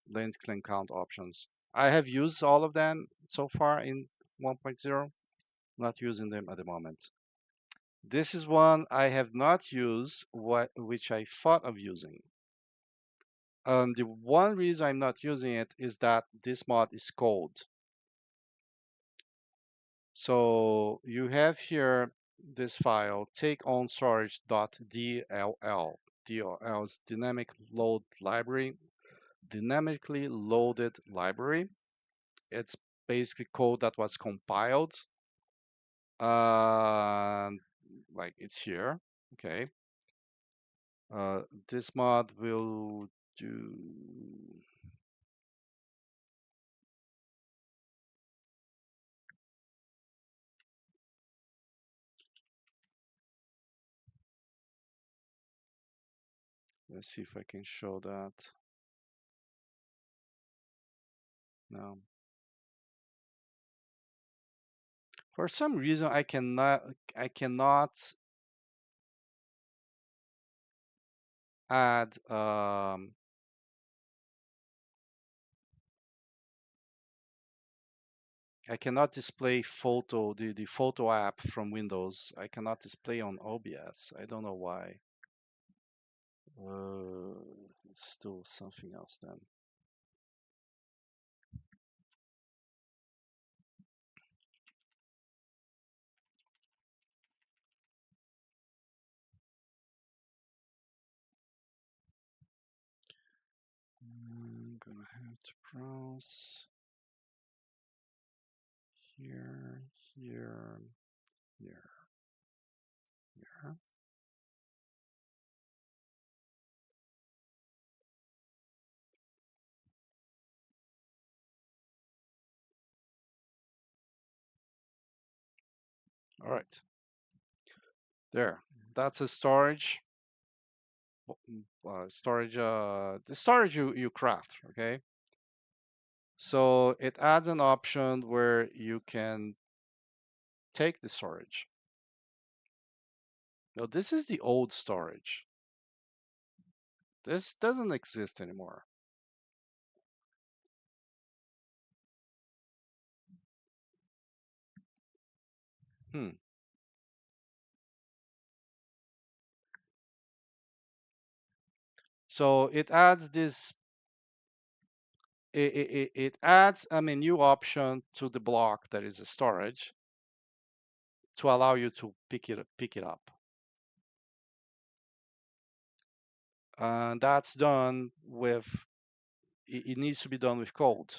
lens clean count options. I have used all of them so far in 1.0, not using them at the moment. This is one I have not used, which I thought of using. The one reason I'm not using it is that this mod is cold. So you have here this file, take on storage.dll. DLL is dynamically loaded library. It's basically code that was compiled. Like it's here. Okay. This mod will do. Let's see if I can show that. No. For some reason, I cannot add I cannot display the photo app from Windows. I cannot display on OBS. I don't know why. Uh, let's do something else then. I'm gonna have to browse here, here, here, here. All right, there. That's a storage. The storage you craft. Okay. So it adds an option where you can take the storage. Now this is the old storage. This doesn't exist anymore. Hmm. So it adds this. It adds a menu option to the block that is a storage to allow you to pick it up. And that's done with. It needs to be done with code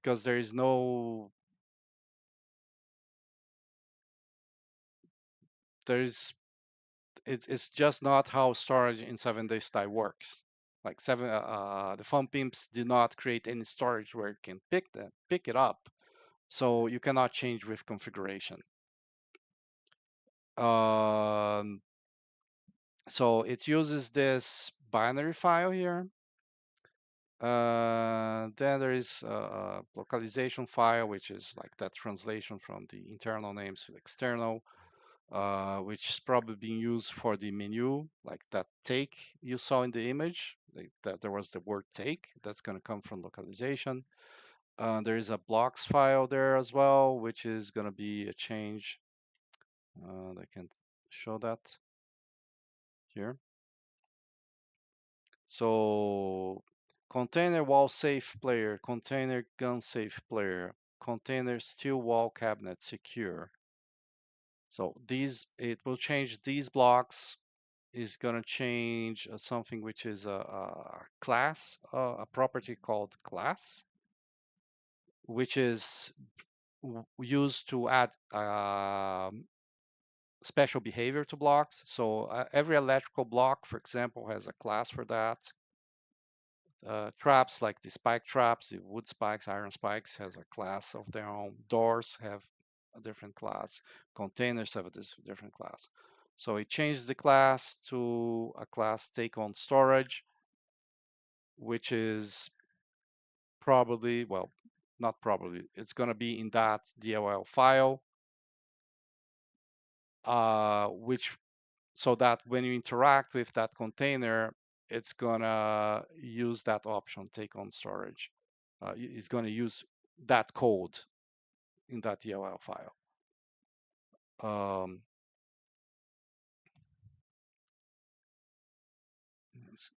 because there is no. There's. It's just not how storage in 7 Days to Die works. Like the fun pimps did not create any storage where you can pick it up, so you cannot change with configuration. Um, so it uses this binary file here. Then there is a localization file, which is like that translation from the internal names to the external, which is probably being used for the menu, like that take you saw in the image. Like that there was the word take. That's going to come from localization. There is a blocks file there as well, which is going to be a change. I can show that here. So container wall safe player, container gun safe player, container steel wall cabinet secure. So these, it will change these blocks, is going to change something which is a class, a property called class, which is used to add special behavior to blocks. So every electrical block, for example, has a class for that. Traps like the spike traps, the wood spikes, iron spikes has a class of their own. Doors have a different class. Containers have a different class. So it changed the class to a class take on storage, which is probably, well, not probably, it's going to be in that DLL file, which so that when you interact with that container, it's gonna use that option, take on storage. It's gonna use that code in that DLL file. Let's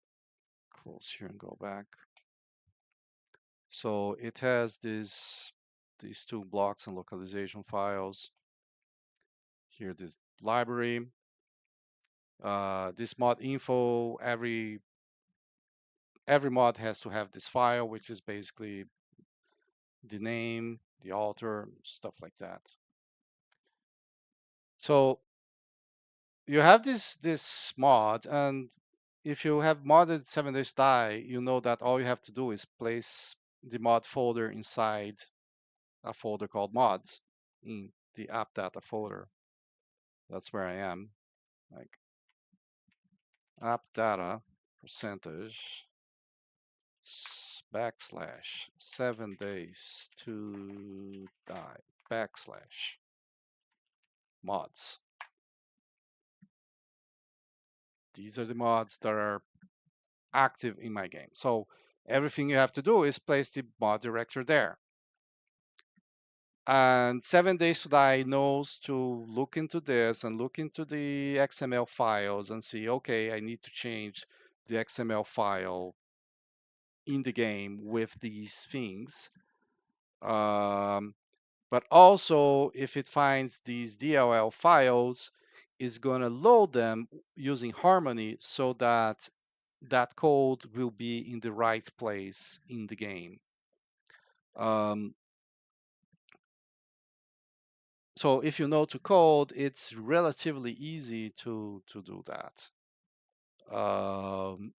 close here and go back. So it has these two blocks and localization files. Here, this library, this mod info. Every mod has to have this file, which is basically the name, the author, stuff like that. So you have this mod, and if you have modded 7 Days to Die, you know that all you have to do is place the mod folder inside a folder called mods in the app data folder. That's where I am. Like app data percentage backslash 7 Days to Die backslash mods. These are the mods that are active in my game. So everything you have to do is place the mod director there. And 7 Days to Die knows to look into this and look into the XML files and see, okay, I need to change the XML file in the game with these things. But also, if it finds these DLL files, is going to load them using Harmony so that that code will be in the right place in the game. So if you know to code, it's relatively easy to do that.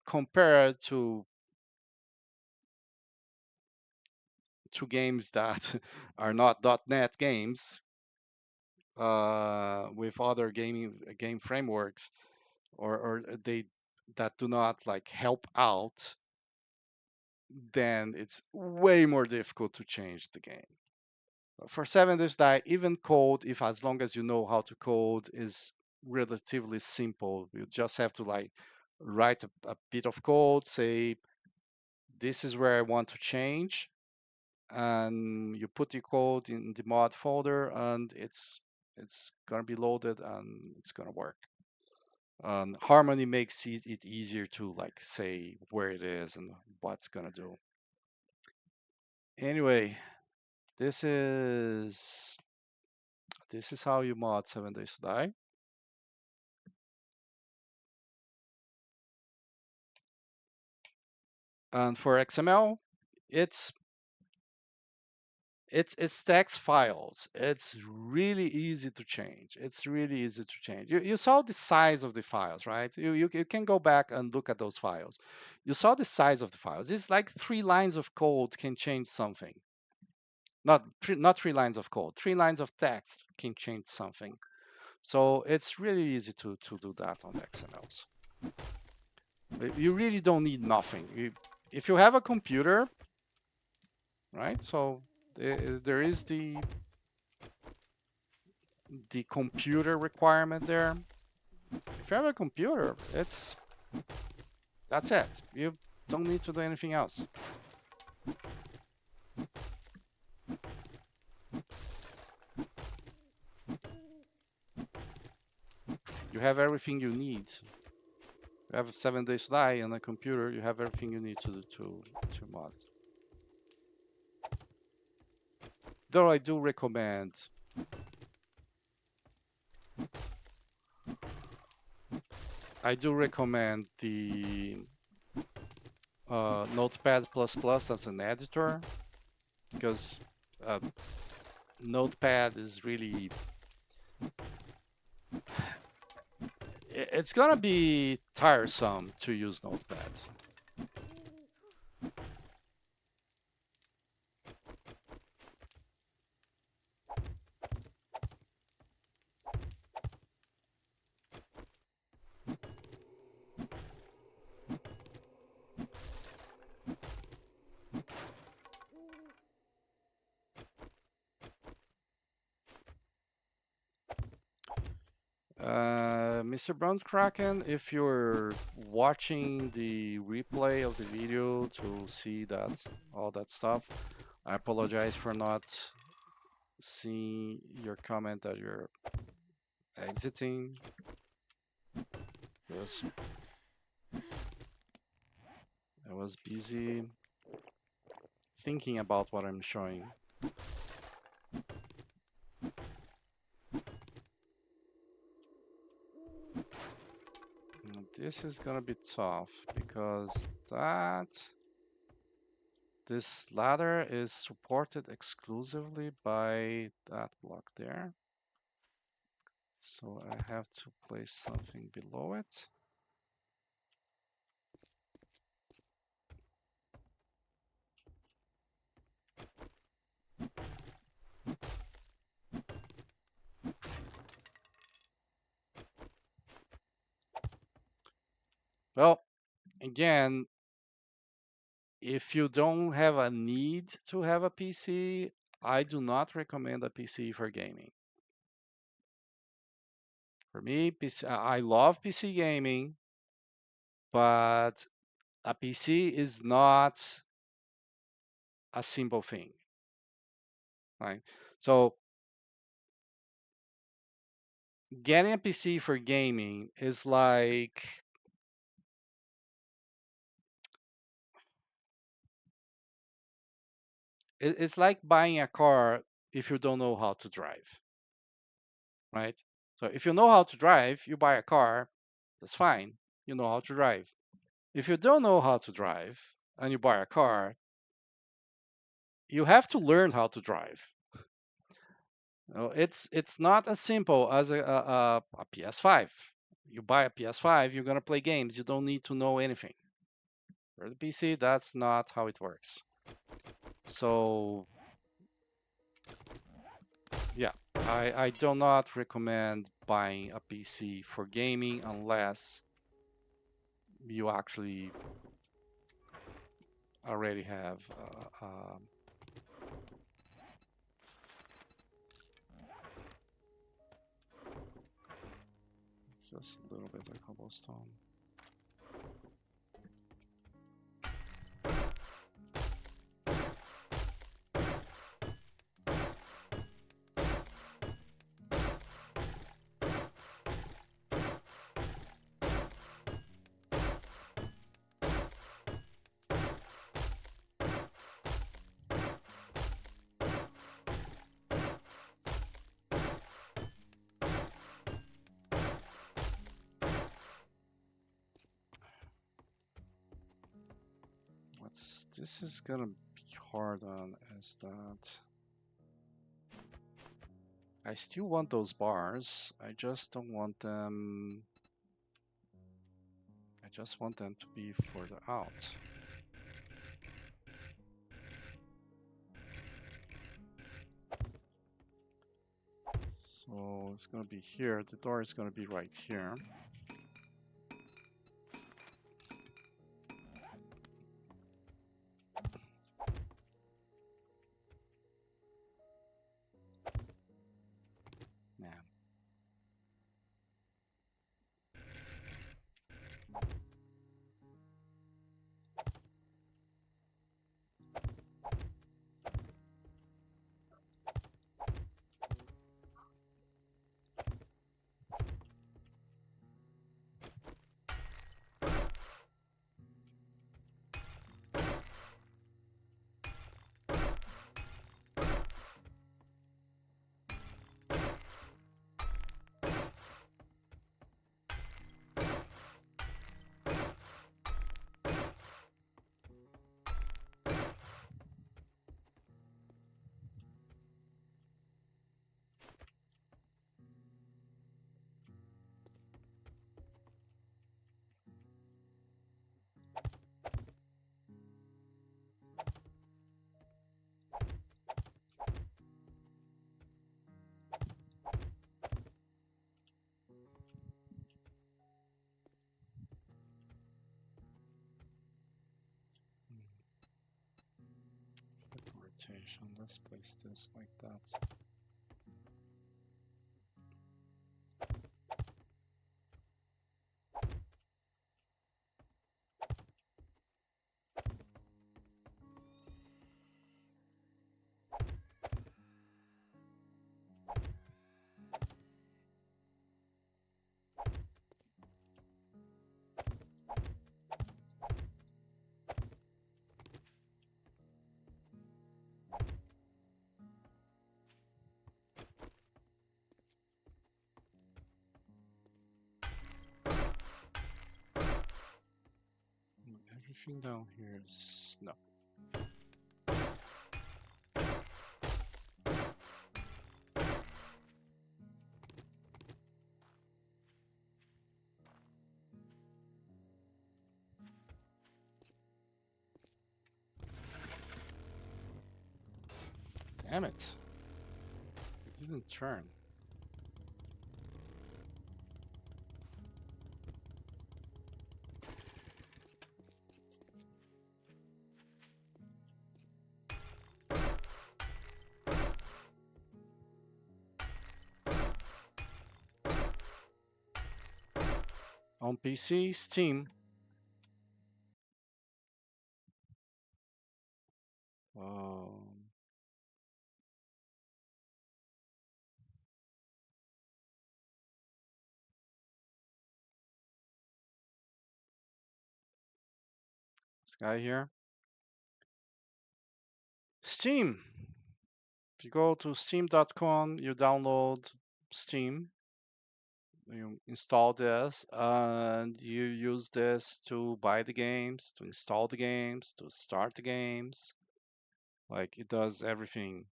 Compared to games that are not .NET games with other game frameworks, or they that do not like help out, then it's way more difficult to change the game. For 7 Days to Die, even code, if as long as you know how to code, is relatively simple. You just have to like write a bit of code, say this is where I want to change, and you put your code in the mod folder, and it's gonna be loaded and it's gonna work. Harmony makes it easier to like say where it is and what's gonna do. Anyway, this is how you mod 7 Days to Die. And for XML, it's text files. It's really easy to change. It's really easy to change. You saw the size of the files, right? You can go back and look at those files. You saw the size of the files. It's like 3 lines of code can change something. Not 3 lines of code. 3 lines of text can change something. So it's really easy to do that on the XMLs. You really don't need nothing. If you have a computer, right? So there is the computer requirement there. If you have a computer, that's it. You don't need to do anything else. You have everything you need. You have 7 days to die on a computer. You have everything you need to do to mod. Though I do recommend the Notepad++ as an editor, because uh, Notepad is really, it's gonna be tiresome to use Notepad. Mr. Brown Kraken, if you're watching the replay of the video to see that all that stuff, I apologize for not seeing your comment that you're exiting. Because I was busy thinking about what I'm showing. And this is gonna be tough because this ladder is supported exclusively by that block there. So I have to place something below it. Well, again, if you don't have a need to have a PC, I do not recommend a PC for gaming. For me, I love PC gaming, but a PC is not a simple thing, right? So getting a PC for gaming is like it's like buying a car if you don't know how to drive, right? So if you know how to drive, you buy a car, that's fine. You know how to drive. If you don't know how to drive and you buy a car, you have to learn how to drive. It's not as simple as a PS5. You buy a PS5, you're gonna play games. You don't need to know anything. For the PC, that's not how it works. So yeah, I do not recommend buying a PC for gaming unless you actually already have just a little bit of cobblestone. What's this is gonna be hard on is that I still want those bars. I just don't want them. I just want them to be further out. So it's gonna be here. The door is gonna be right here. Man. invitation. Let's place this like that. Everything down here is no. Damn it. It didn't turn. On PC, Steam. This guy here. Steam. If you go to steam.com, you download Steam. You install this and you use this to buy the games, to install the games, to start the games. Like it does everything.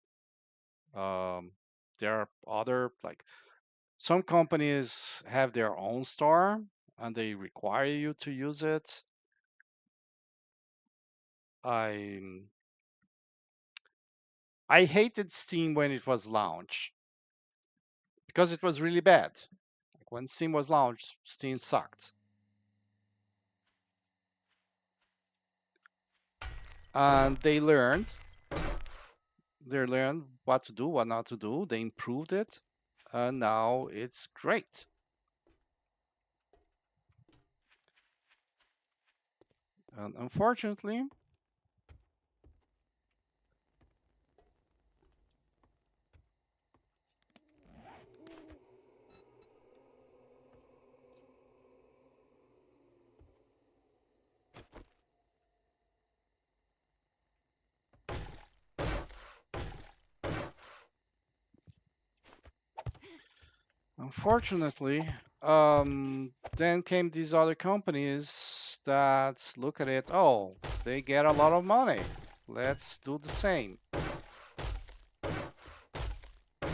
Um, there are other like some companies have their own store and they require you to use it. I I hated Steam when it was launched because it was really bad. Like when Steam was launched, Steam sucked. And they learned what to do, what not to do. They improved it, and now it's great. And unfortunately, unfortunately, then came these other companies that look at it. Oh, they get a lot of money. Let's do the same.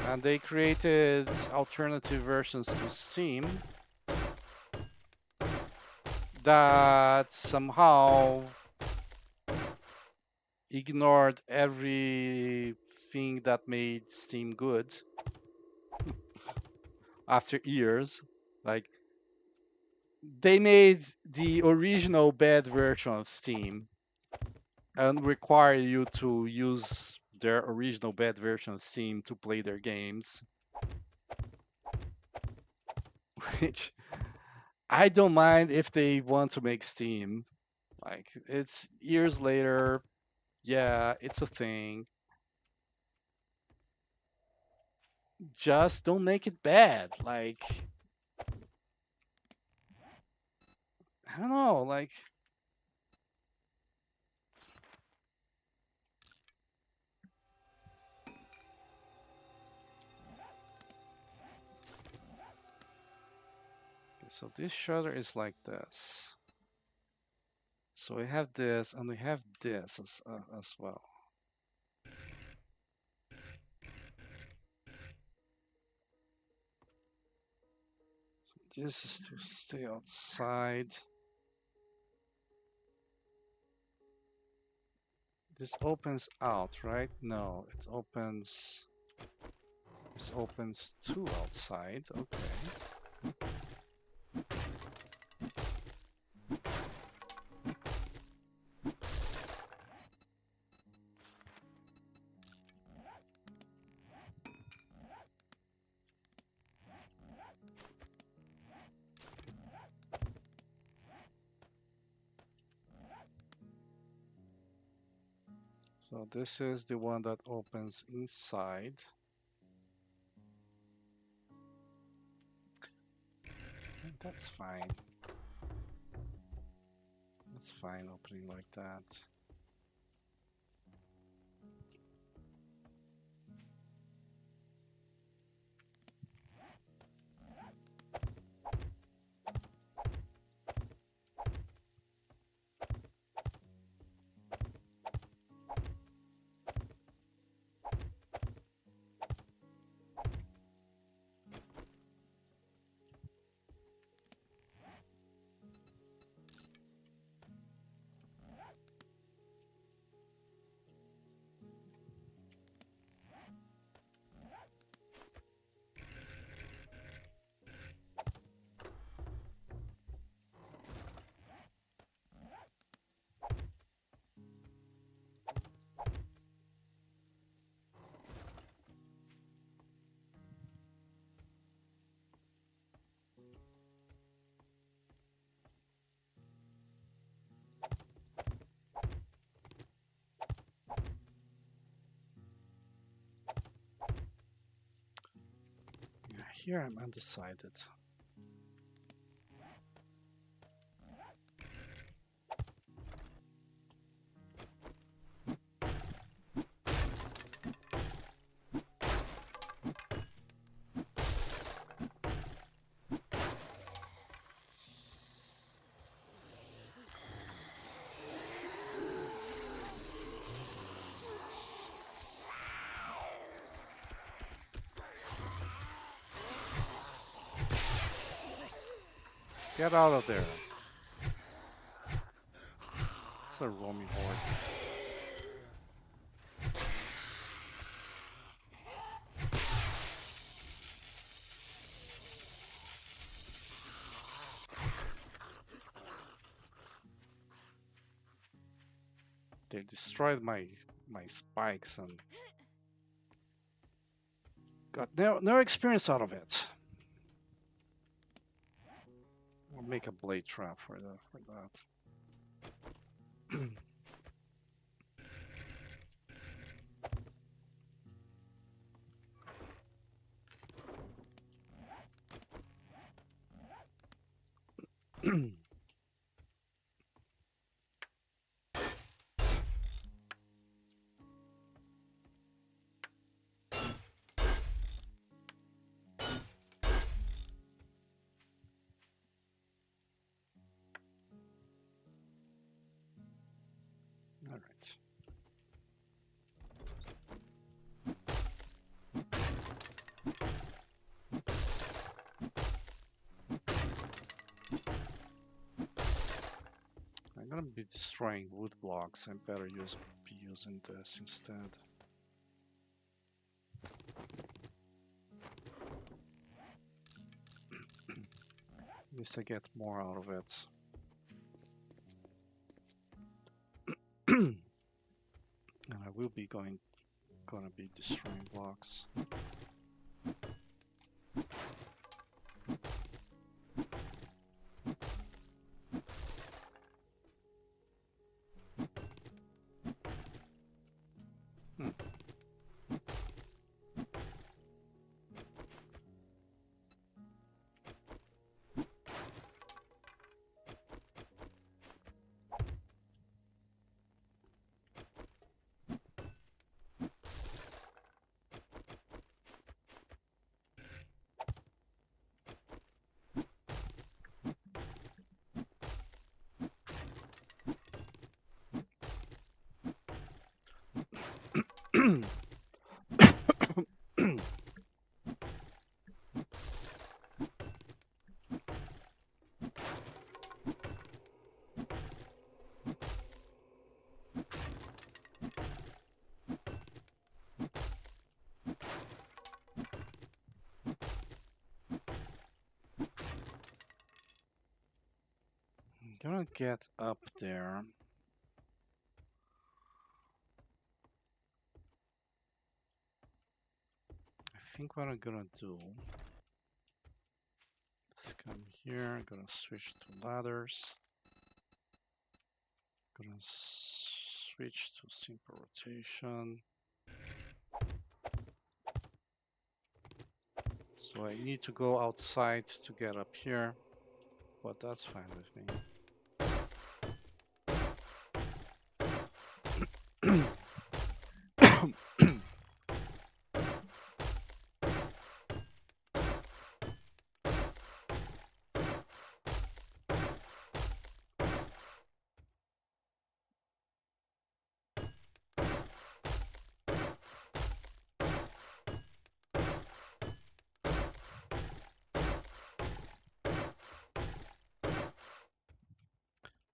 And they created alternative versions to Steam that somehow ignored everything that made Steam good after years. Like they made the original bad version of Steam and require you to use their original bad version of Steam to play their games. Which I don't mind if they want to make Steam. Like it's years later, yeah, it's a thing. Just don't make it bad. Like I don't know, like so this shutter is like this. So we have this and we have this as well. This is to stay outside. This opens out, right? No, it opens. This opens to outside. Okay. So this is the one that opens inside. And that's fine. That's fine opening like that. Yeah, here I'm undecided. Get out of there. It's a roaming horde. They destroyed my spikes and got no experience out of it. I'll make a blade trap for that. All right. I'm gonna be destroying wood blocks. I better be using this instead. At least I get more out of it. And I will be gonna be destroying blocks. Hmm. I'm gonna get up there. I think what I'm gonna do is come here. I'm gonna switch to ladders. Gonna Switch to simple rotation. So I need to go outside to get up here, but that's fine with me.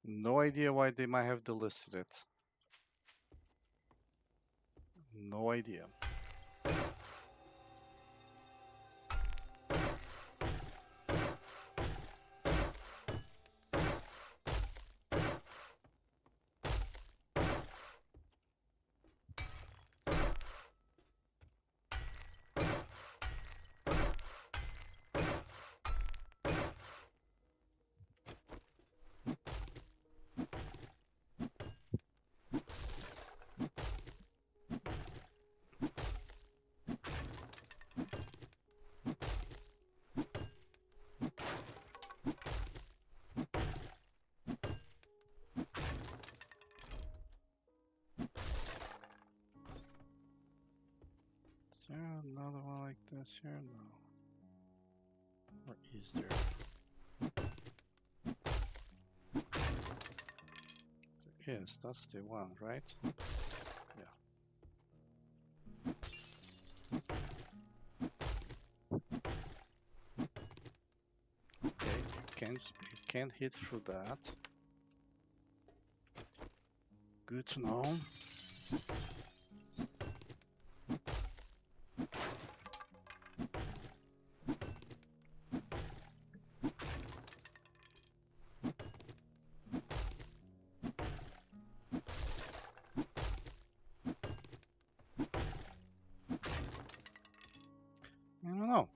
No idea why they might have delisted it. No idea. Is there another one like this here? No. Or is there? There is. That's the one, right? Yeah. Okay. You can't hit through that. Good to know. I don't know.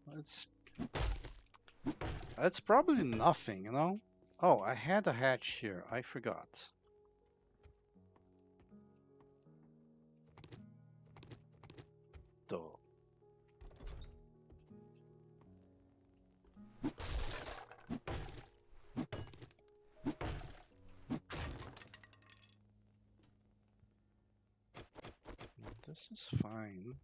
It's probably nothing, you know? Oh, I had a hatch here. I forgot. Duh. This is fine.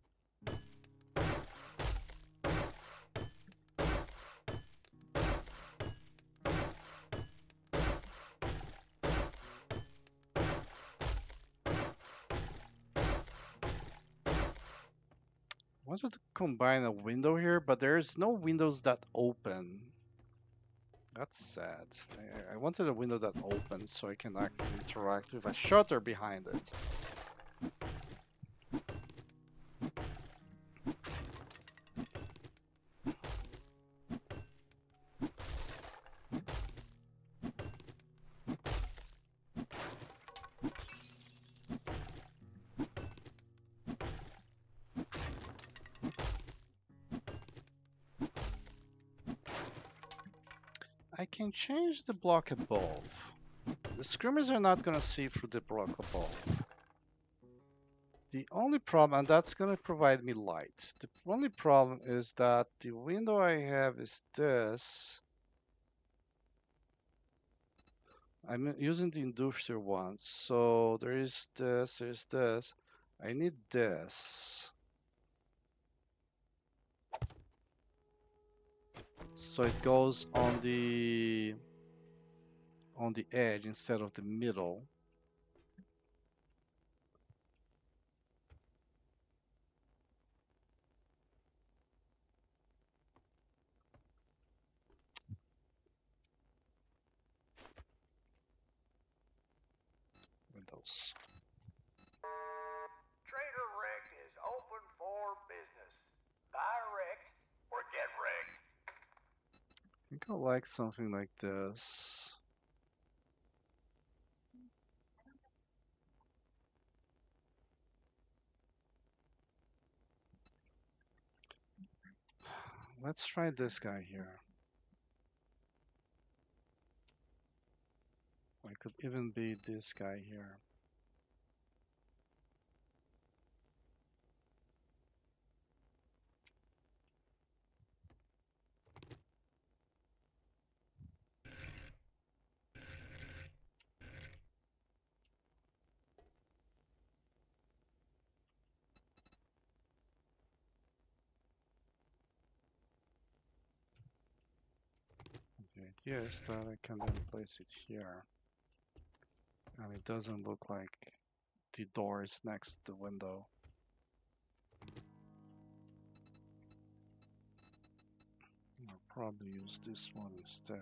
Wanted to combine a window here, but there's no windows that open. That's sad. I wanted a window that opens so I can actually interact with a shutter behind it. I can change the block above. The screamers are not gonna see through the block above. The only problem, and that's gonna provide me light. The only problem is that the window I have is this. I'm using the industrial one, so there is this, there's this. I need this. So it goes on the edge instead of the middle. Windows. Trader Wrecked is open for business. Buy wrecked or get wrecked. I think I like something like this. Let's try this guy here. I could even be this guy here. idea is that I can then place it here. And it doesn't look like the door is next to the window. I'll probably use this one instead.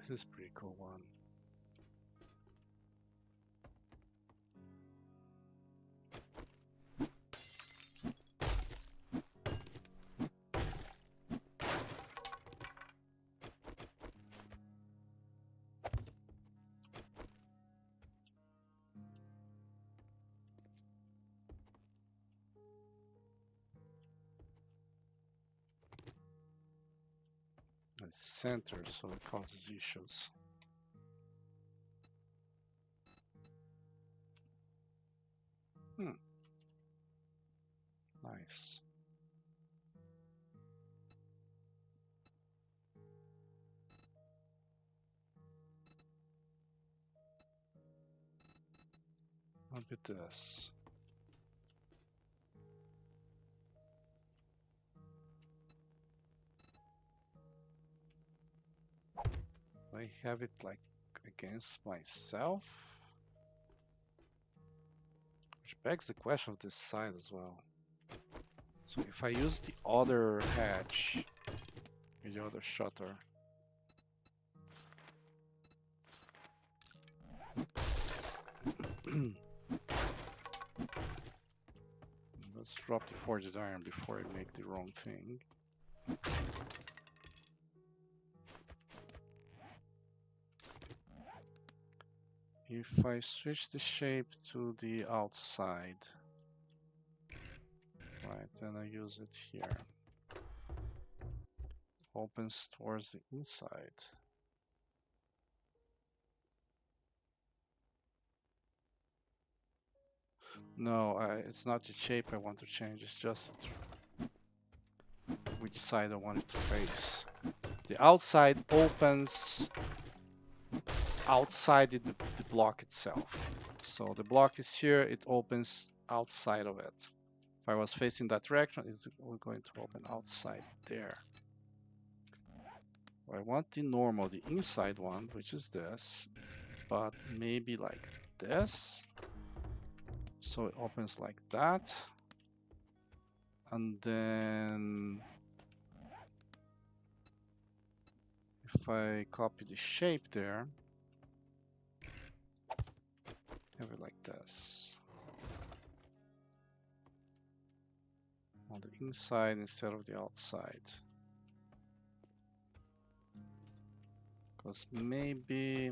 This is a pretty cool one. It's centered, so it causes issues. Nice. What about this? I have it like against myself? Which begs the question of this side as well. So if I use the other hatch, the other shutter, let's drop the forged iron before I make the wrong thing. If I switch the shape to the outside, right, then I use it here. Opens towards the inside. No, it's not the shape I want to change, it's just which side I want it to face. The outside opens outside the block itself. So the block is here, it opens outside of it. If I was facing that direction, it's going to open outside there. I want the normal, the inside one, which is this, but maybe like this. So it opens like that. And then if I copy the shape there, have it like this. On the inside instead of the outside. Because maybe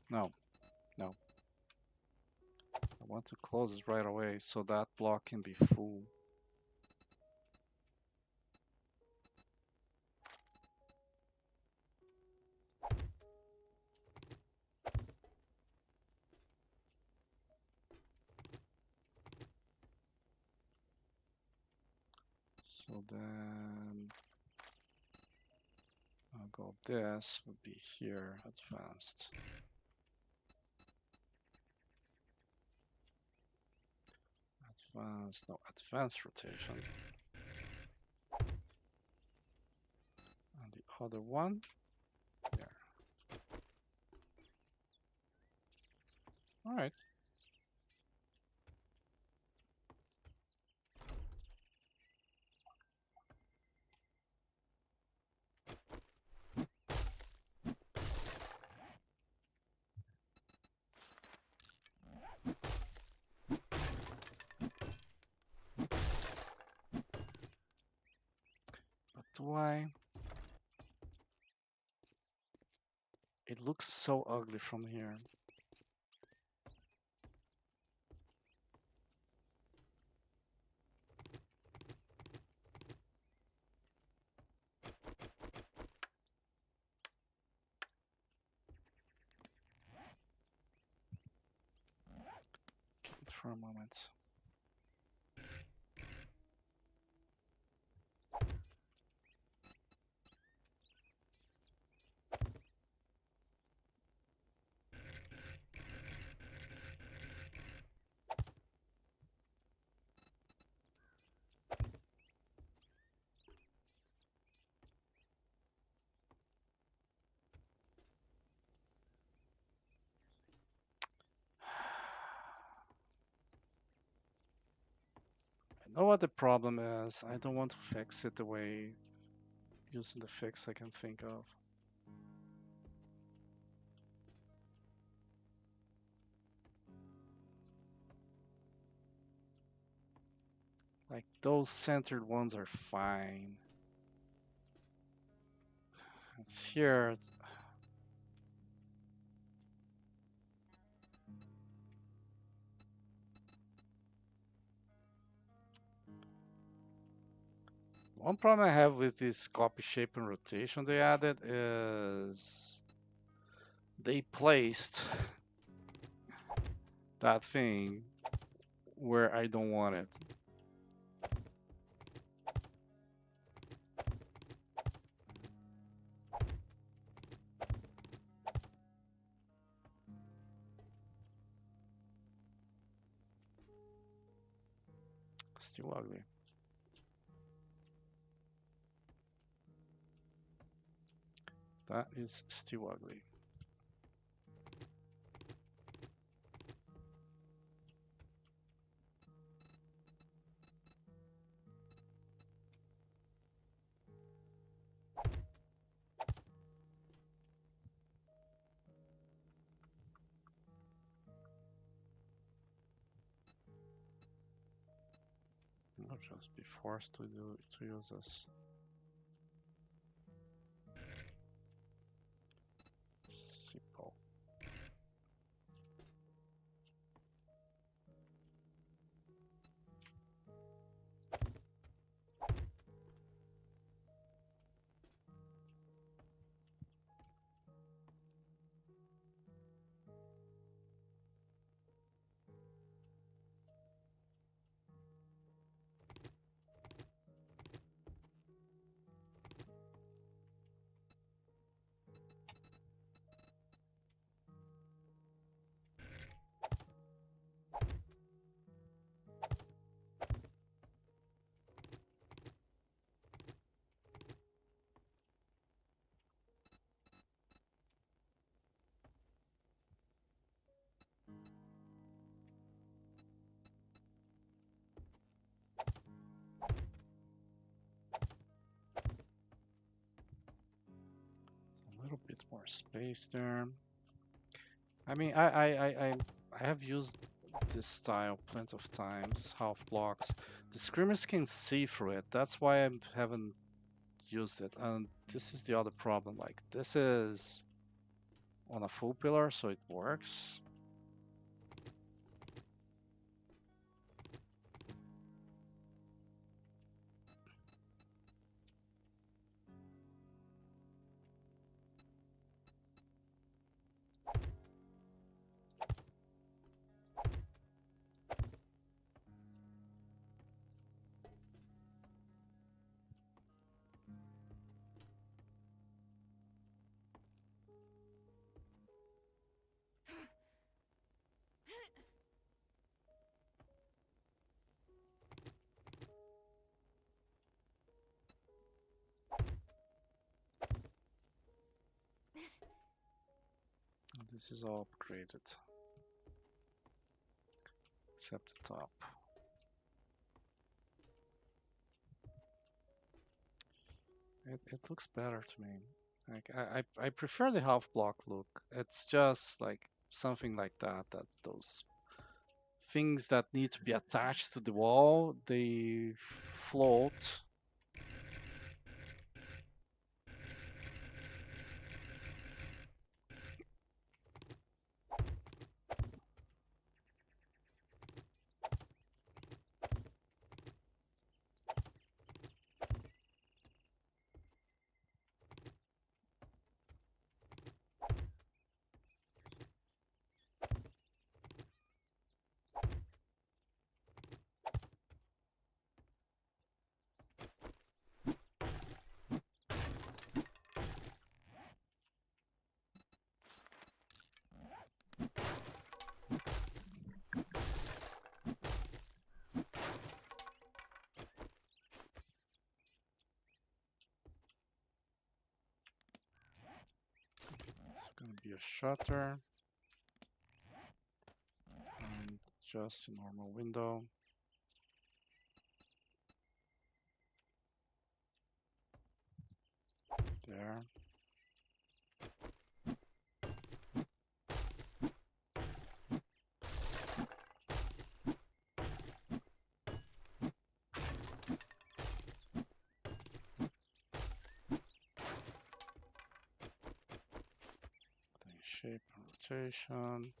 no. I want to close it right away so that block can be full. So then I'll go, this would be here, advanced. Advanced rotation. And the other one, there. All right. do I? It looks so ugly from here. Keep it for a moment. I know what the problem is. I don't want to fix it the way using the fix I can think of. Like those centered ones are fine. It's here. One problem I have with this copy shape and rotation they added is they placed that thing where I don't want it. Still ugly. That is still ugly. I'll just be forced to use this. Simple. A little bit more space there. I mean, I have used this style plenty of times, half blocks. The screamers can see through it. That's why I haven't used it. And this is the other problem. Like this is on a full pillar, so it works. This is all upgraded, except the top. It looks better to me. Like I prefer the half block look. It's just like something like that. That's those things that need to be attached to the wall. They float. Gonna be a shutter and just a normal window. There. Shape and rotation.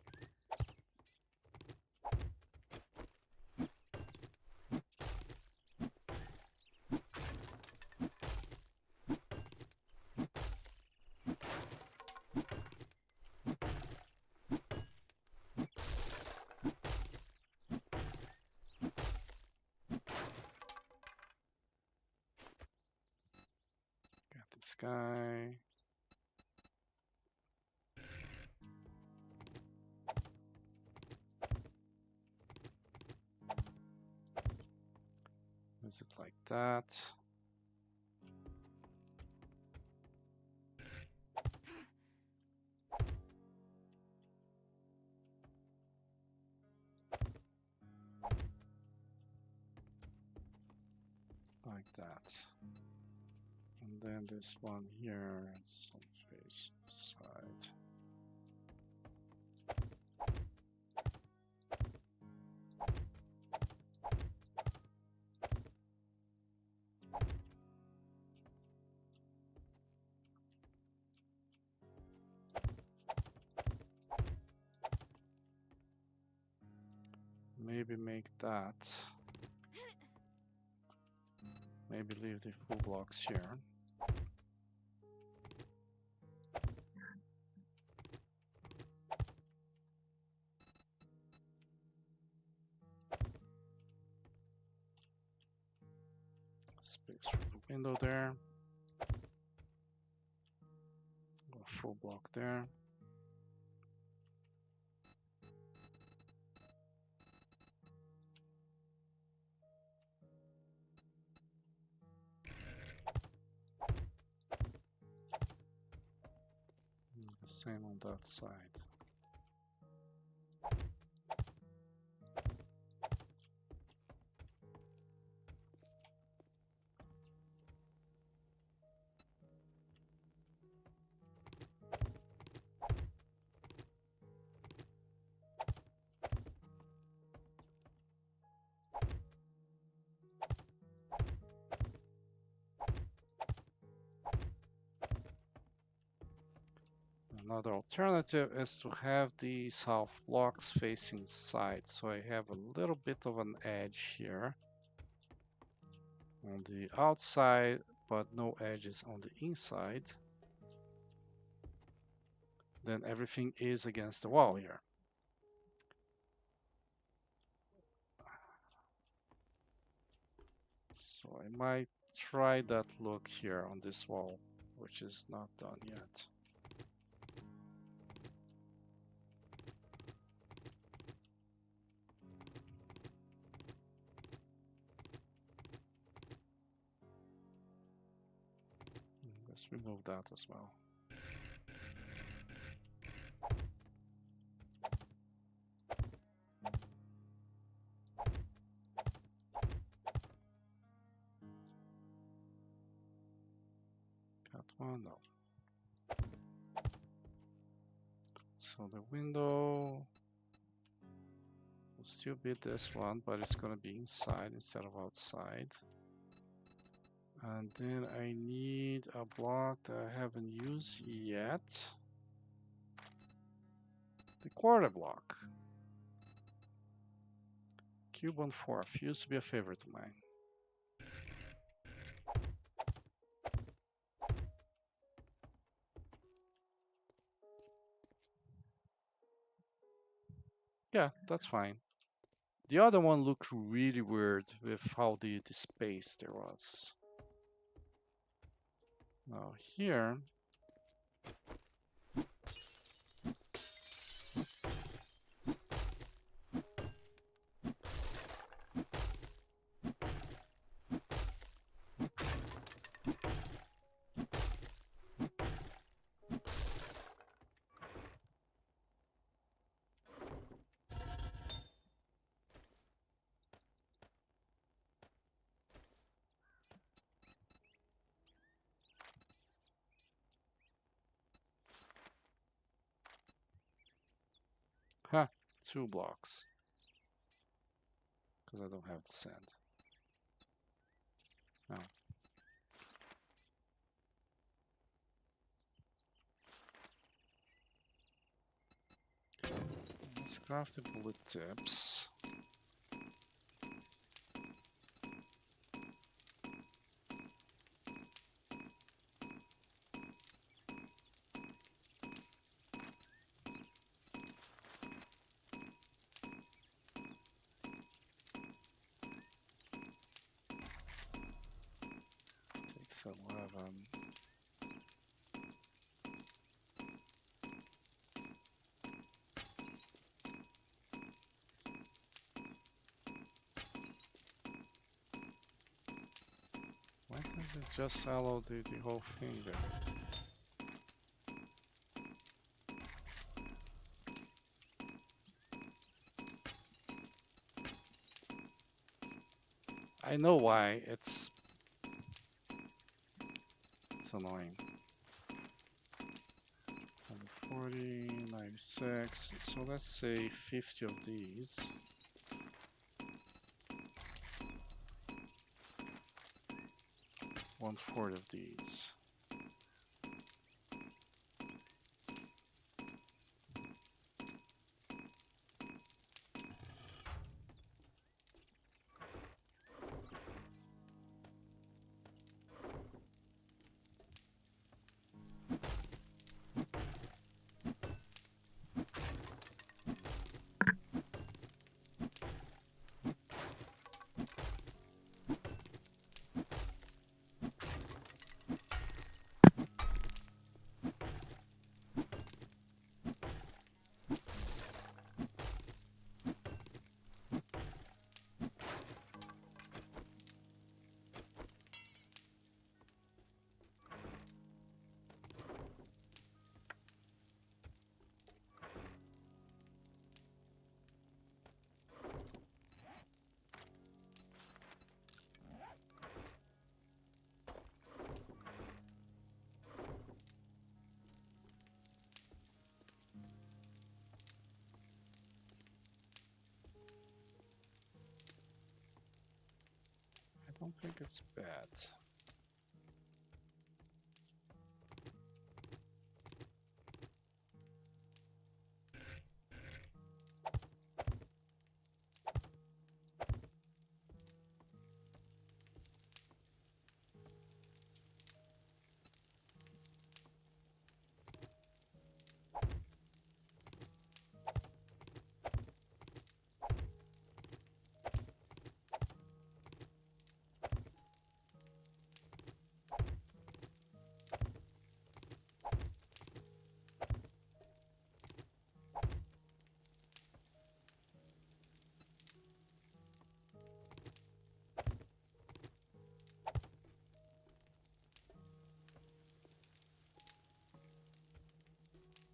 Got this guy. Is it like that? Like that. And then this one here, some face side. Maybe make that. Maybe leave the full blocks here. Space for the window there. A full block there. The same on that side. Another alternative is to have these half blocks facing side, so I have a little bit of an edge here on the outside, but no edges on the inside. Then everything is against the wall here. So I might try that look here on this wall, which is not done yet. Let's remove that as well. That one, no. So the window will still be this one, but it's going to be inside instead of outside. And then I need a block that I haven't used yet. The quarter block. Cube 1/4 used to be a favorite of mine. Yeah, that's fine. The other one looked really weird with how the space there was. Now here, 2 blocks because I don't have the sand. No. Let's craft the bullet tips. Takes 11. Why does it just allow the whole thing there? I know why. It's annoying. 140, 96. So let's say 50 of these. 140 of these. I don't think it's bad.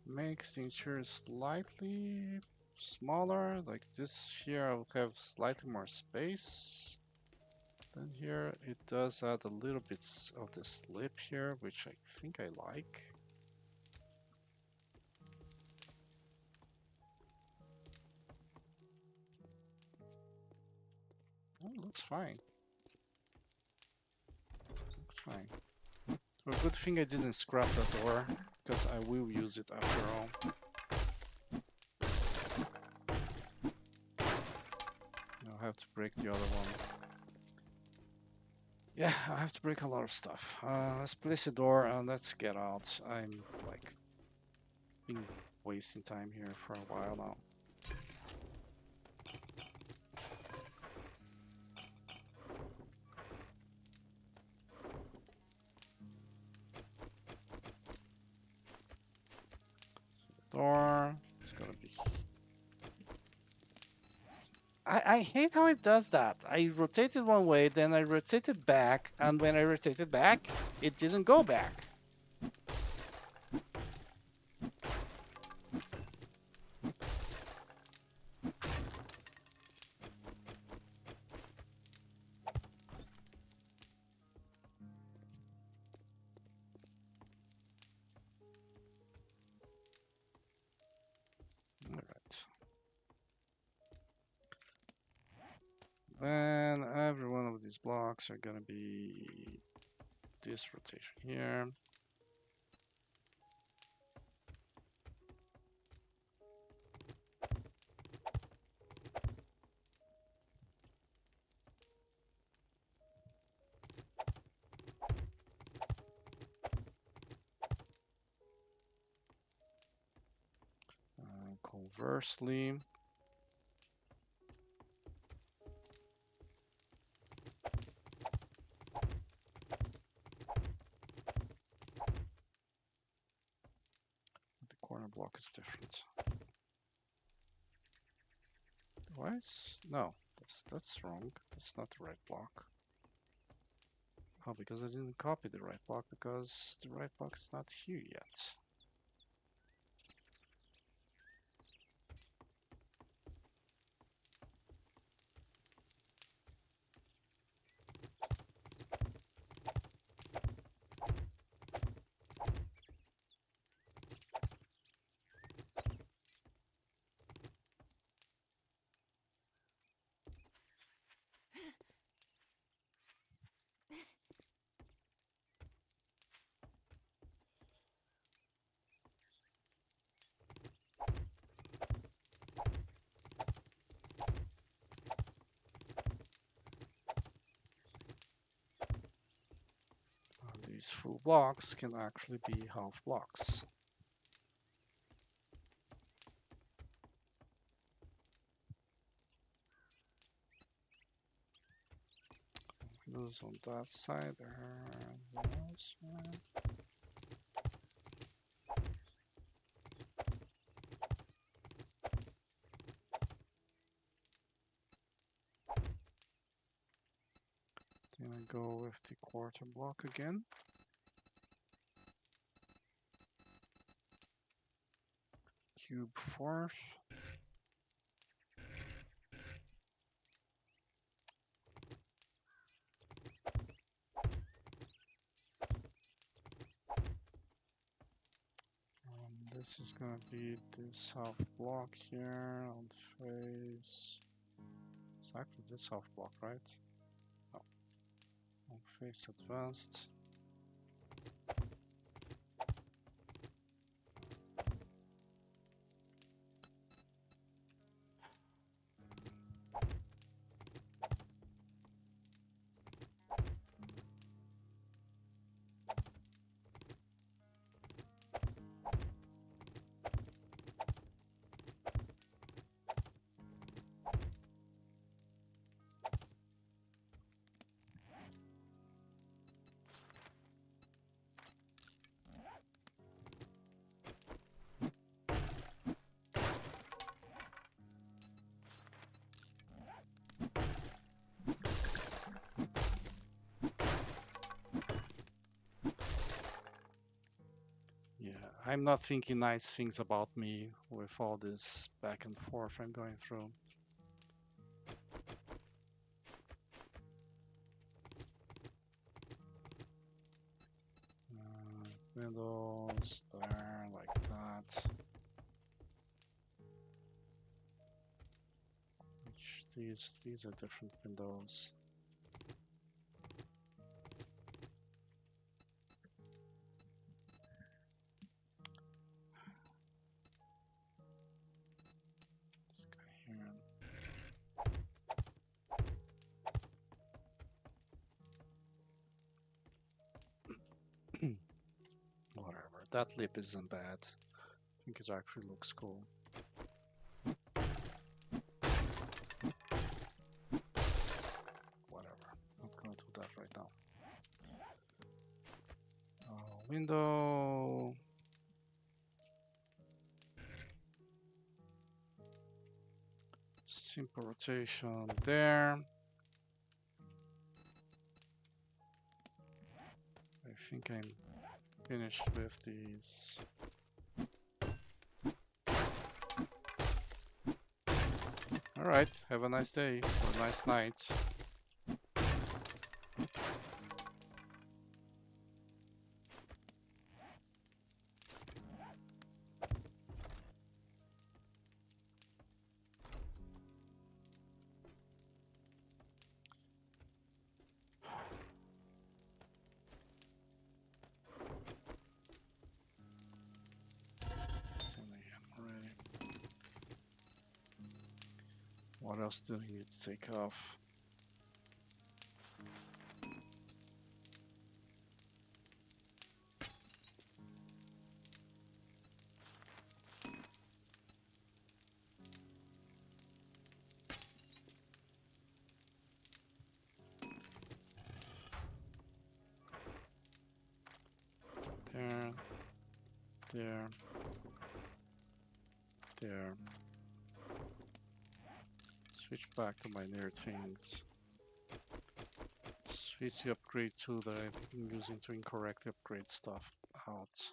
Makes the interior slightly smaller. Like this here, I will have slightly more space. Then here, it does add a little bit of the slip here, which I think I like. Oh, looks fine. Looks fine. So a good thing I didn't scrap that door, because I will use it after all. I'll have to break the other one. Yeah, I have to break a lot of stuff. Let's place a door and let's get out. I'm like been wasting time here for a while now. Door. It's gonna be. I hate how it does that. I rotated one way, then I rotated back, and when I rotated back, it didn't go back. All right. Then every one of these blocks are gonna be this rotation here. Conversely, the corner block is different. Why is no? That's wrong. That's not the right block. Oh, because I didn't copy the right block because the right block is not here yet. These full blocks can actually be half blocks. Those on that side are those, Then I go with the quarter block again. Cube fourth. This is gonna be this half block here on face. It's actually this half block, right? No. On face advanced. Yeah, I'm not thinking nice things about me with all this back and forth I'm going through. Windows there, like that. Which these are different windows. This guy here. Whatever. That lip isn't bad. I think it actually looks cool. Whatever. Not gonna do that right now. Window. Simple rotation there. I think I'm finished with these. Alright, have a nice day or a nice night. What else do we need to take off? There, there, there. Switch back to my near things. Switch the upgrade tool that I've been using to incorrectly upgrade stuff out.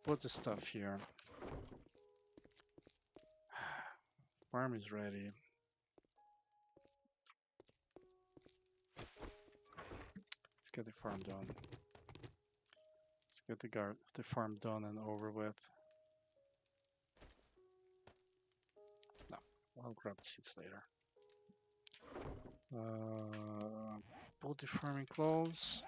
Put the stuff here. Farm is ready. Let's get the farm done. Let's get the farm done and over with. No, I'll grab the seeds later. Put the farming clothes.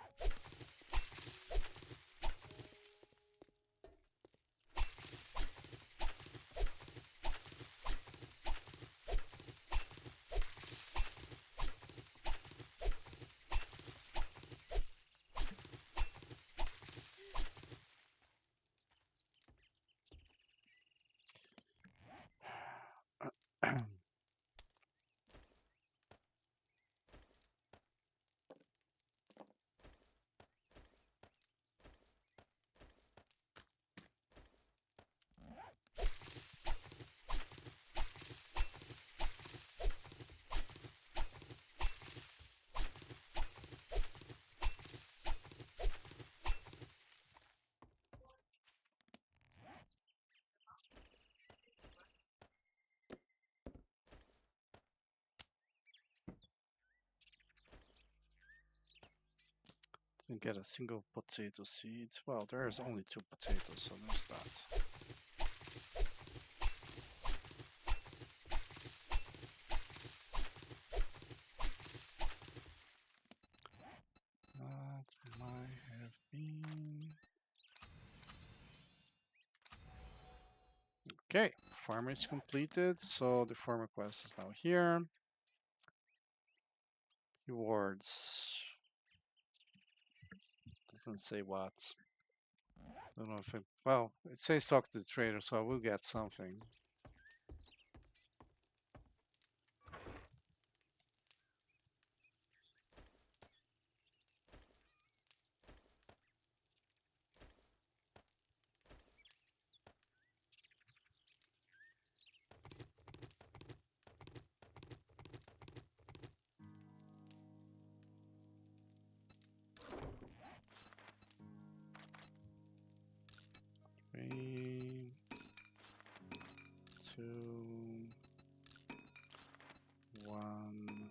Didn't get a single potato seed. Well, there's only 2 potatoes, so there's that. That might have been... Okay, farm is completed, so the farmer quest is now here. Rewards. Doesn't say what. Don't know if it... Well, it says talk to the trader, so I will get something. Three, 2, 1,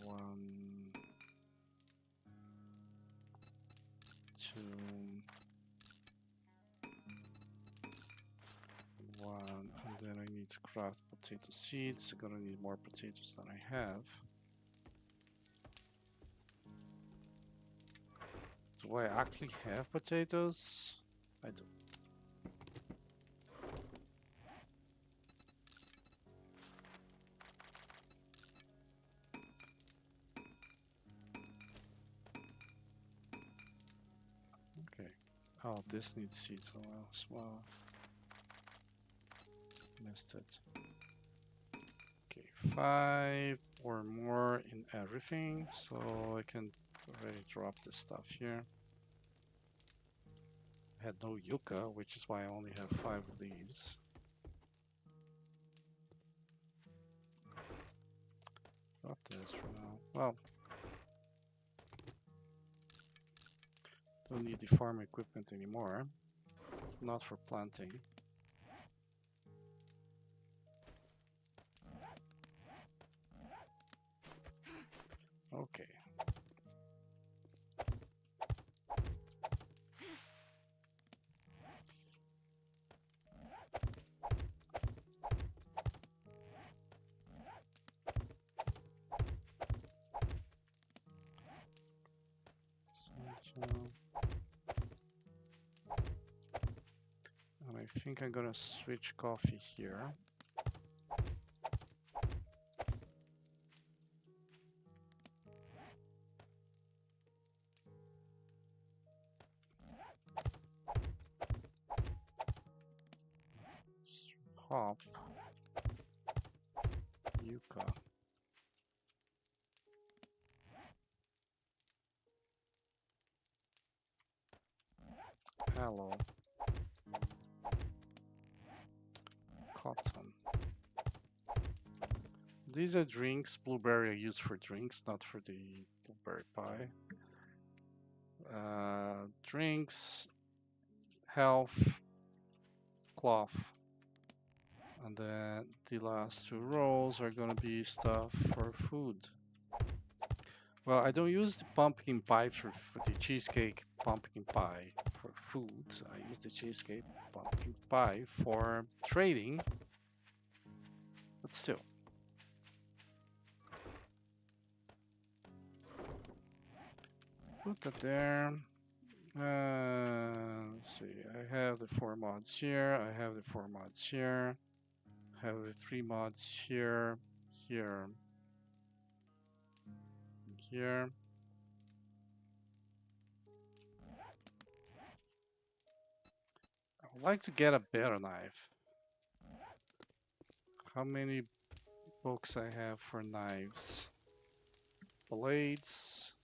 1, 2, 1, and then I need to craft potato seeds. I'm gonna need more potatoes than I have. Do I actually have potatoes? I do. Okay. Oh, this needs seeds as well. Missed it. Okay, 5 or more in everything, so I can already drop this stuff here. I had no yucca, which is why I only have 5 of these. Drop this for now. Well, don't need the farm equipment anymore. Not for planting. Okay. And I think I'm gonna switch coffee here. Pop. Yucca. Aloe. Cotton. These are drinks. Blueberry are used for drinks, not for the blueberry pie. Drinks, health, cloth. And then the last two rows are gonna be stuff for food. Well, I don't use the pumpkin pie for the cheesecake pumpkin pie for food. I use the cheesecake pumpkin pie for trading, but still. Put that there. Let's see, I have the 4 mods here, I have the 4 mods here, I have the 3 mods here, here, here. I would like to get a better knife. How many books I have for knives? Blades.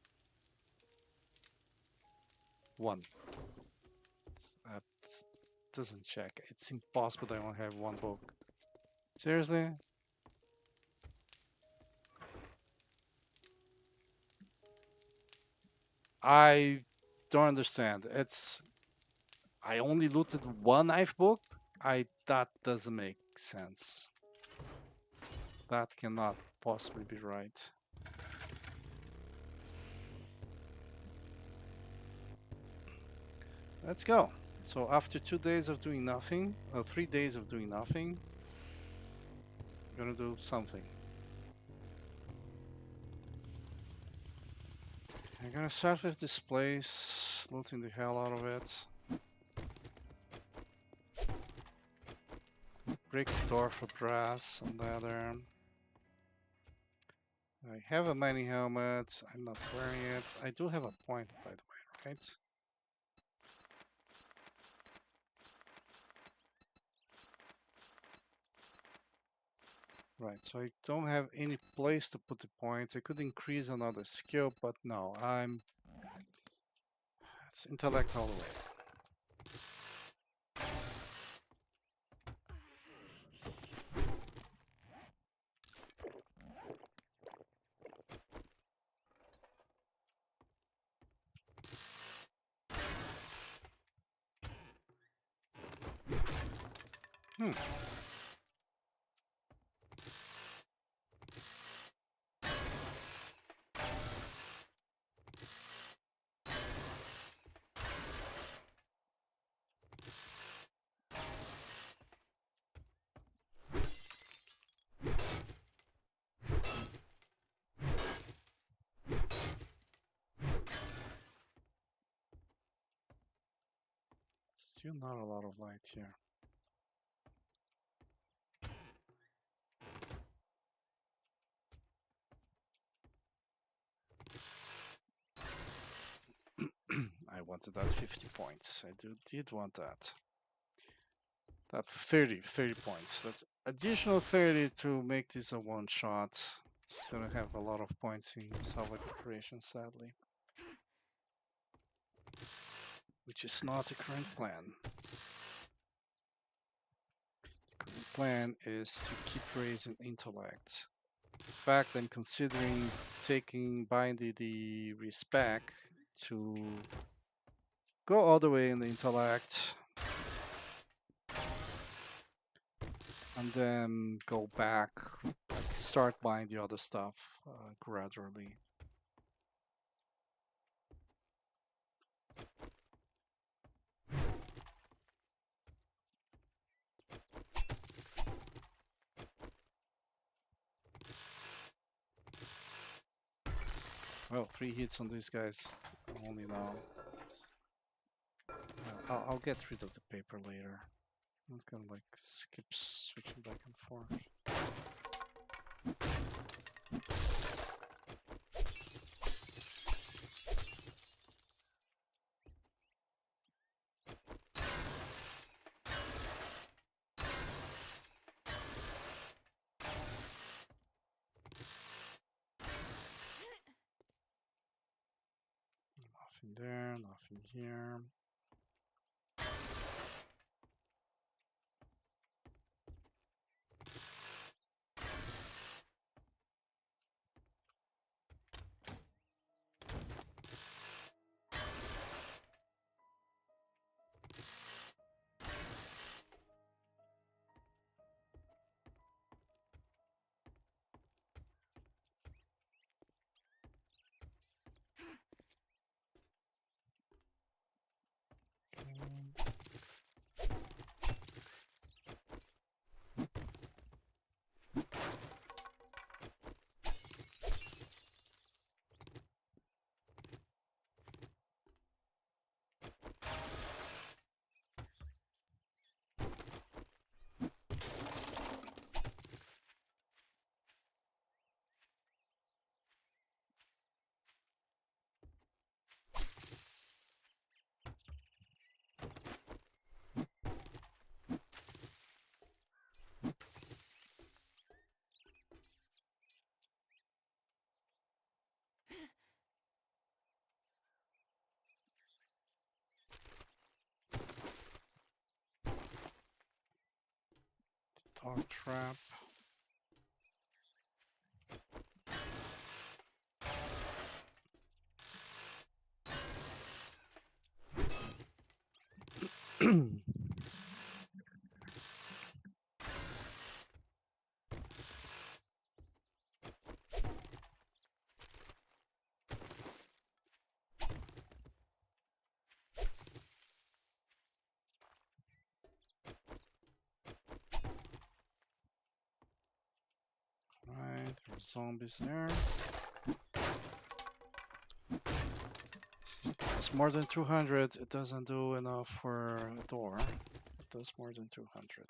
1. That doesn't check. It's impossible that I only have 1 book. Seriously? I don't understand. I only looted 1 knife book? That doesn't make sense. That cannot possibly be right. Let's go. So after 2 days of doing nothing, 3 days of doing nothing, I'm gonna do something. I'm gonna start with this place, looting the hell out of it. Break the door for brass and leather. I have a mining helmet. I'm not wearing it. I do have a point, by the way, right? Right, so I don't have any place to put the points. I could increase another skill, but no, it's intellect all the way. Hmm. Still not a lot of light here. I wanted that 50 points. I did want that. That 30 points. That's additional 30 to make this a one shot. It's gonna have a lot of points in salvage operation, sadly. Which is not the current plan. The current plan is to keep raising intellect. In fact, I'm considering buying the respec to go all the way in the intellect and then go back, start buying the other stuff gradually. Well, 3 hits on these guys only now. I'll get rid of the paper later. I'm gonna like skip switching back and forth. Nothing there, nothing here. Dog trap. Right, there's zombies there. It's more than 200. It doesn't do enough for a door. It does more than 200.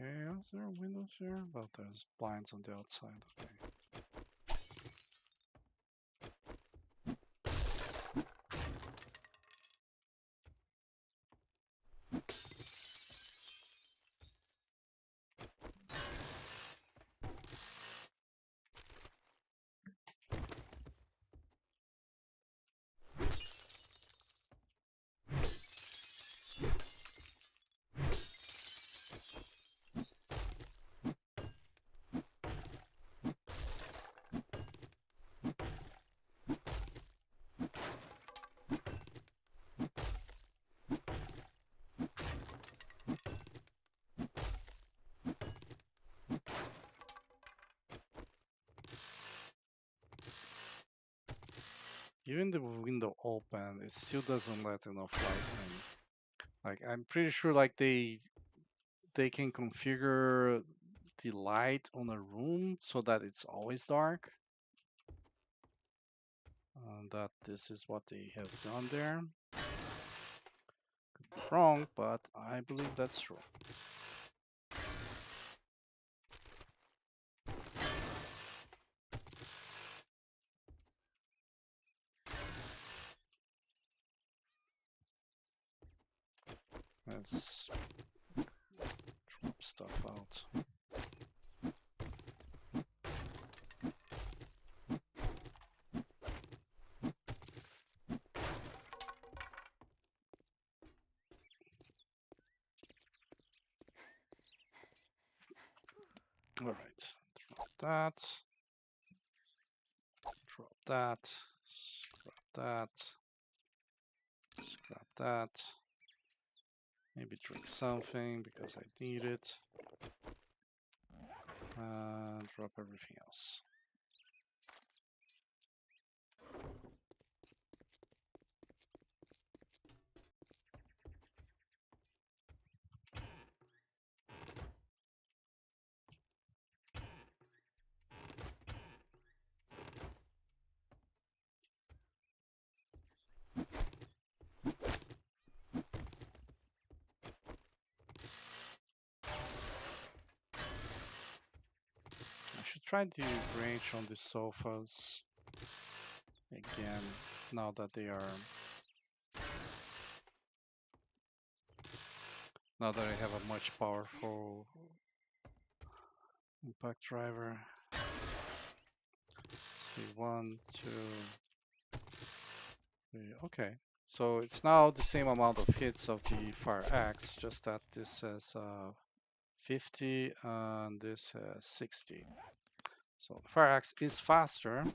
Okay, is there windows here? But there's blinds on the outside. Okay. Even the window open, it still doesn't let enough light in. Like I'm pretty sure like they can configure the light on a room so that it's always dark. That this is what they have done there. Could be wrong, but I believe that's true. Let's drop stuff out. All right, drop that. Drop that. Scrap that. Scrap that. Maybe drink something because I need it. Drop everything else. try the range on the sofas again, now that I have a much powerful impact driver. See, 1, 2, 3. Okay, so it's now the same amount of hits of the fire axe, just that this has 50 and this has 60. So the fire axe is faster,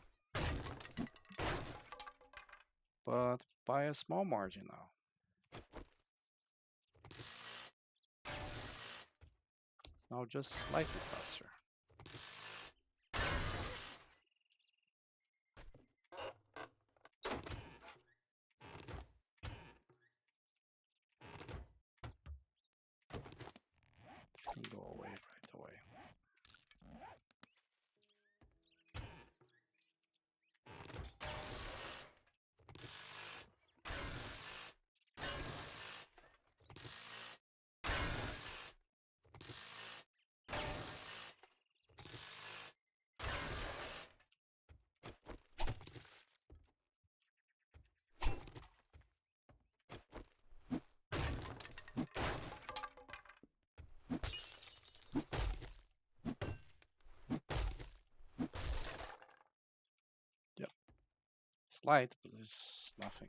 but by a small margin now. It's now just slightly faster. This can go away right away. Yep, slight, but it's nothing.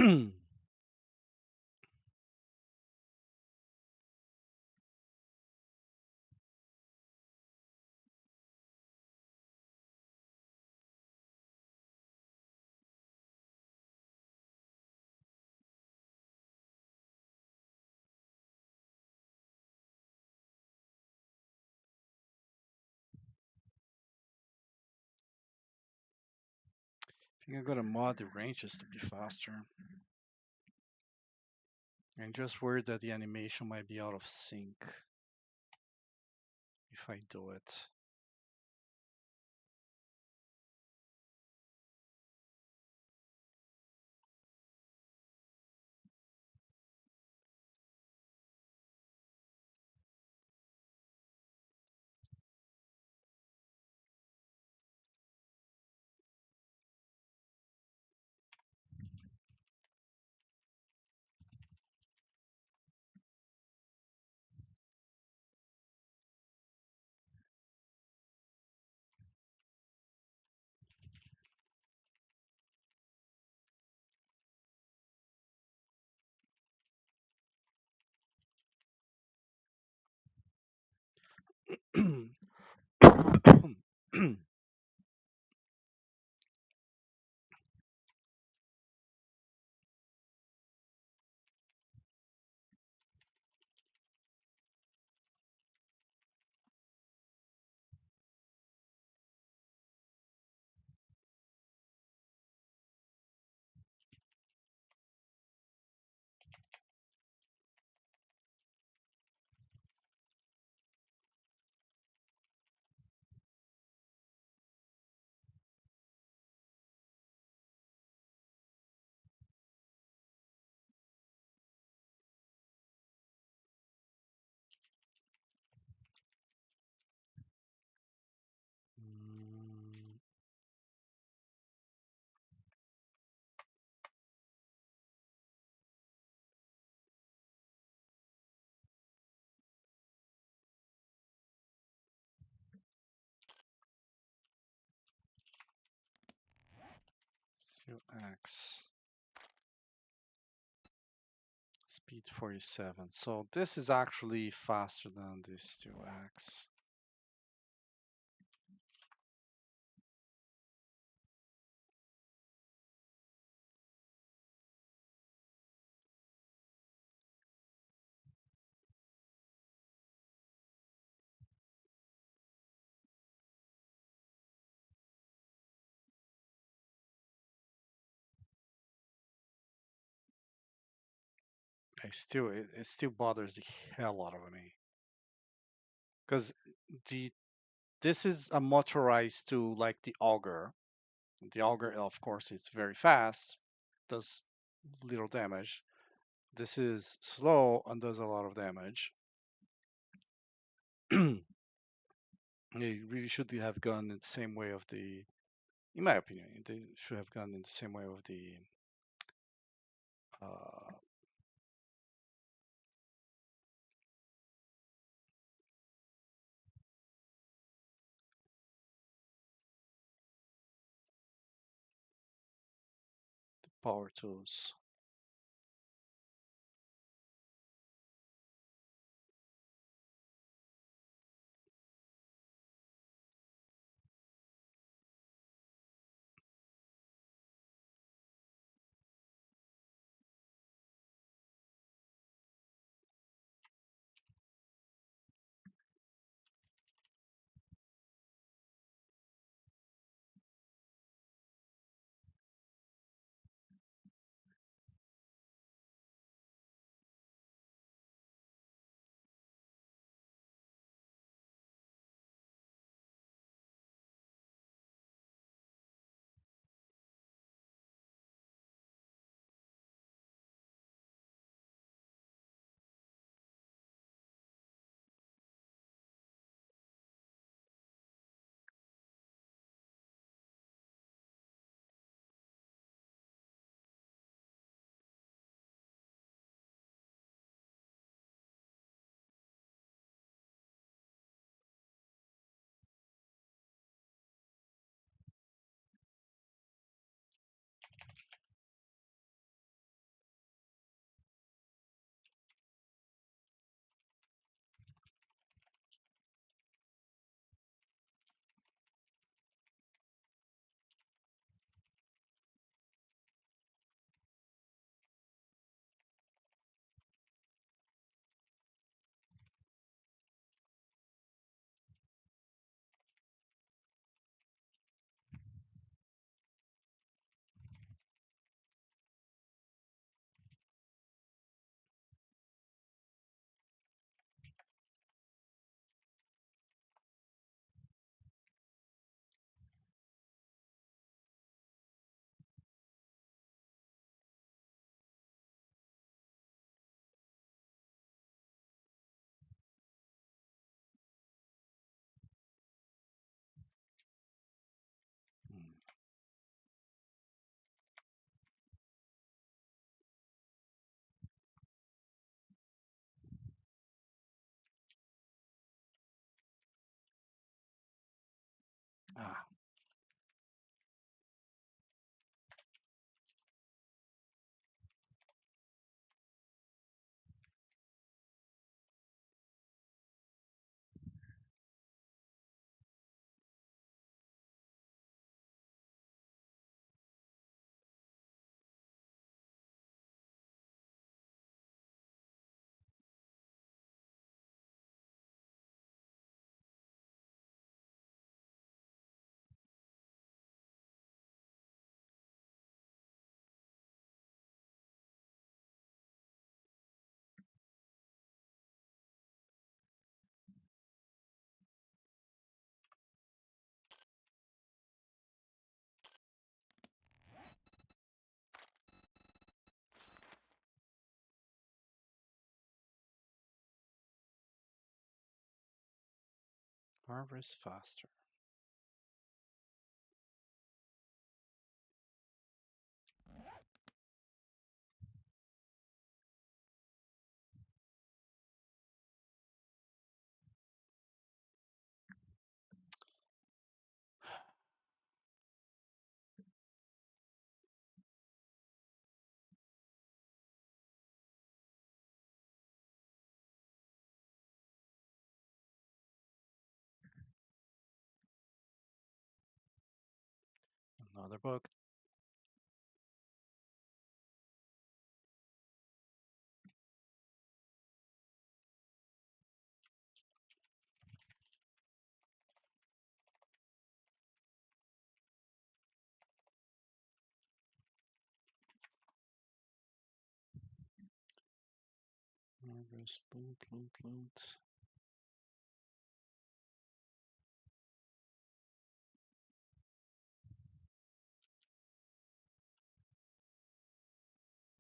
I think I'm gonna mod the ranges to be faster. I'm just worried that the animation might be out of sync if I do it. X speed 47. So this is actually faster than this 2x. it still bothers the hell out of me because the this is a motorized tool like the auger. The auger, of course, is very fast, does little damage. This is slow and does a lot of damage. They really should have gone in the same way of the, in my opinion, they should have gone in the same way of uh, power tools. Hmm. Ah, harvest faster. Another book. Harvest, loot, loot, loot.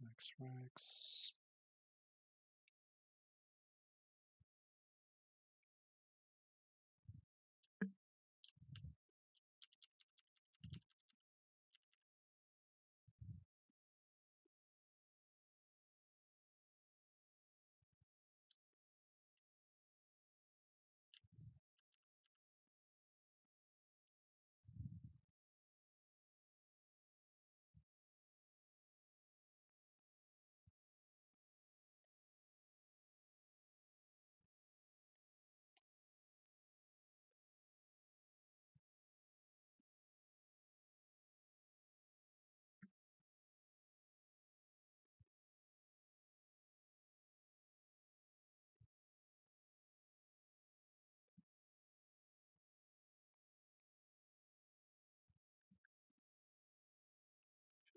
LXIX.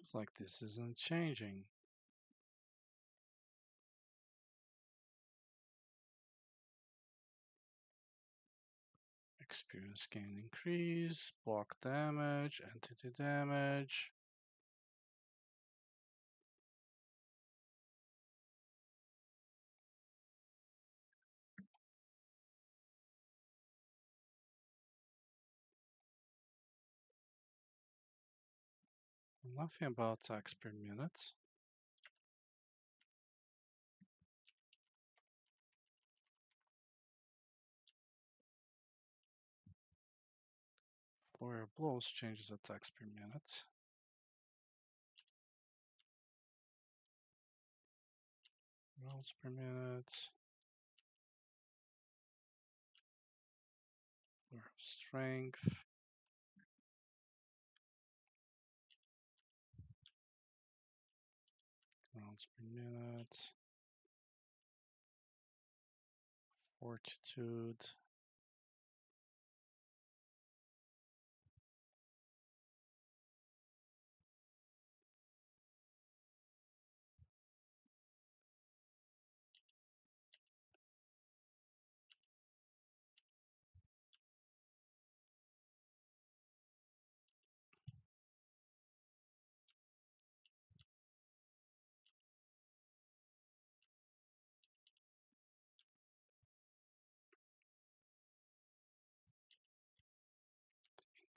Feels like this isn't changing. Experience gain increase, block damage, entity damage. Nothing about attacks per minute. Flurry of blows changes attacks per minute. Rolls per minute. Flurry of strength. Rounds per minute. Fortitude.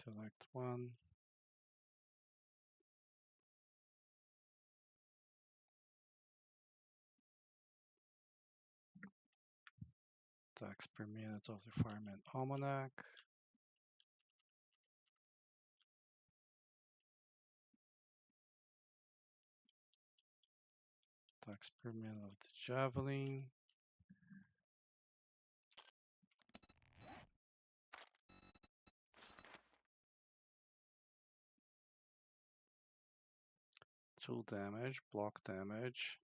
Intellect 1. Attacks per minute of the Fireman Almanac. Attacks per minute of the Javelin. Tool damage, block damage.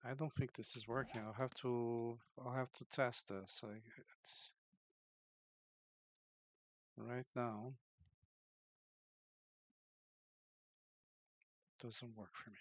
I don't think this is working. I'll have to test this. It's right now doesn't work for me.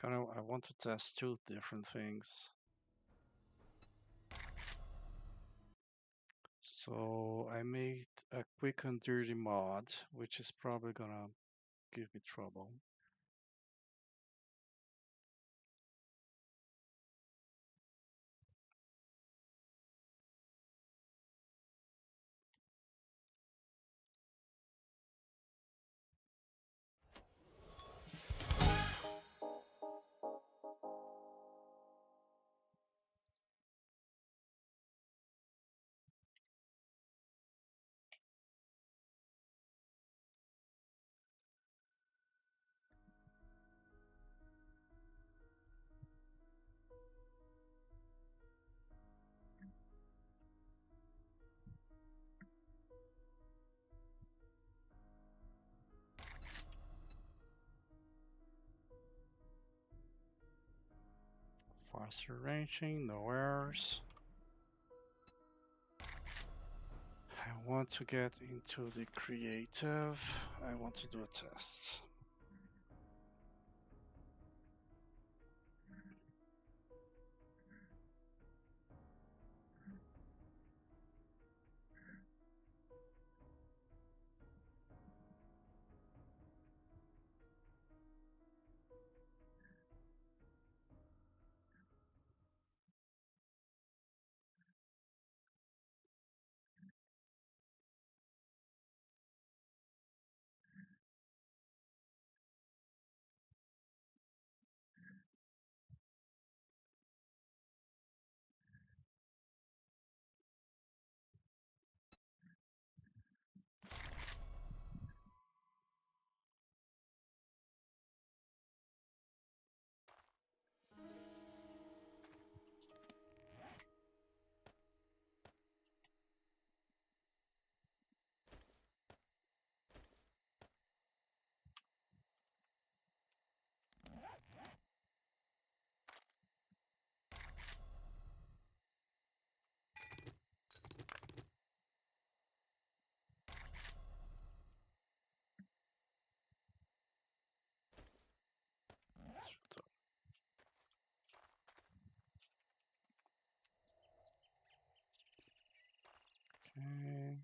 I want to test two different things. So I made a quick and dirty mod, which is probably gonna give me trouble. Faster ranging, no errors. I want to get into the creative. I want to do a test. Okay.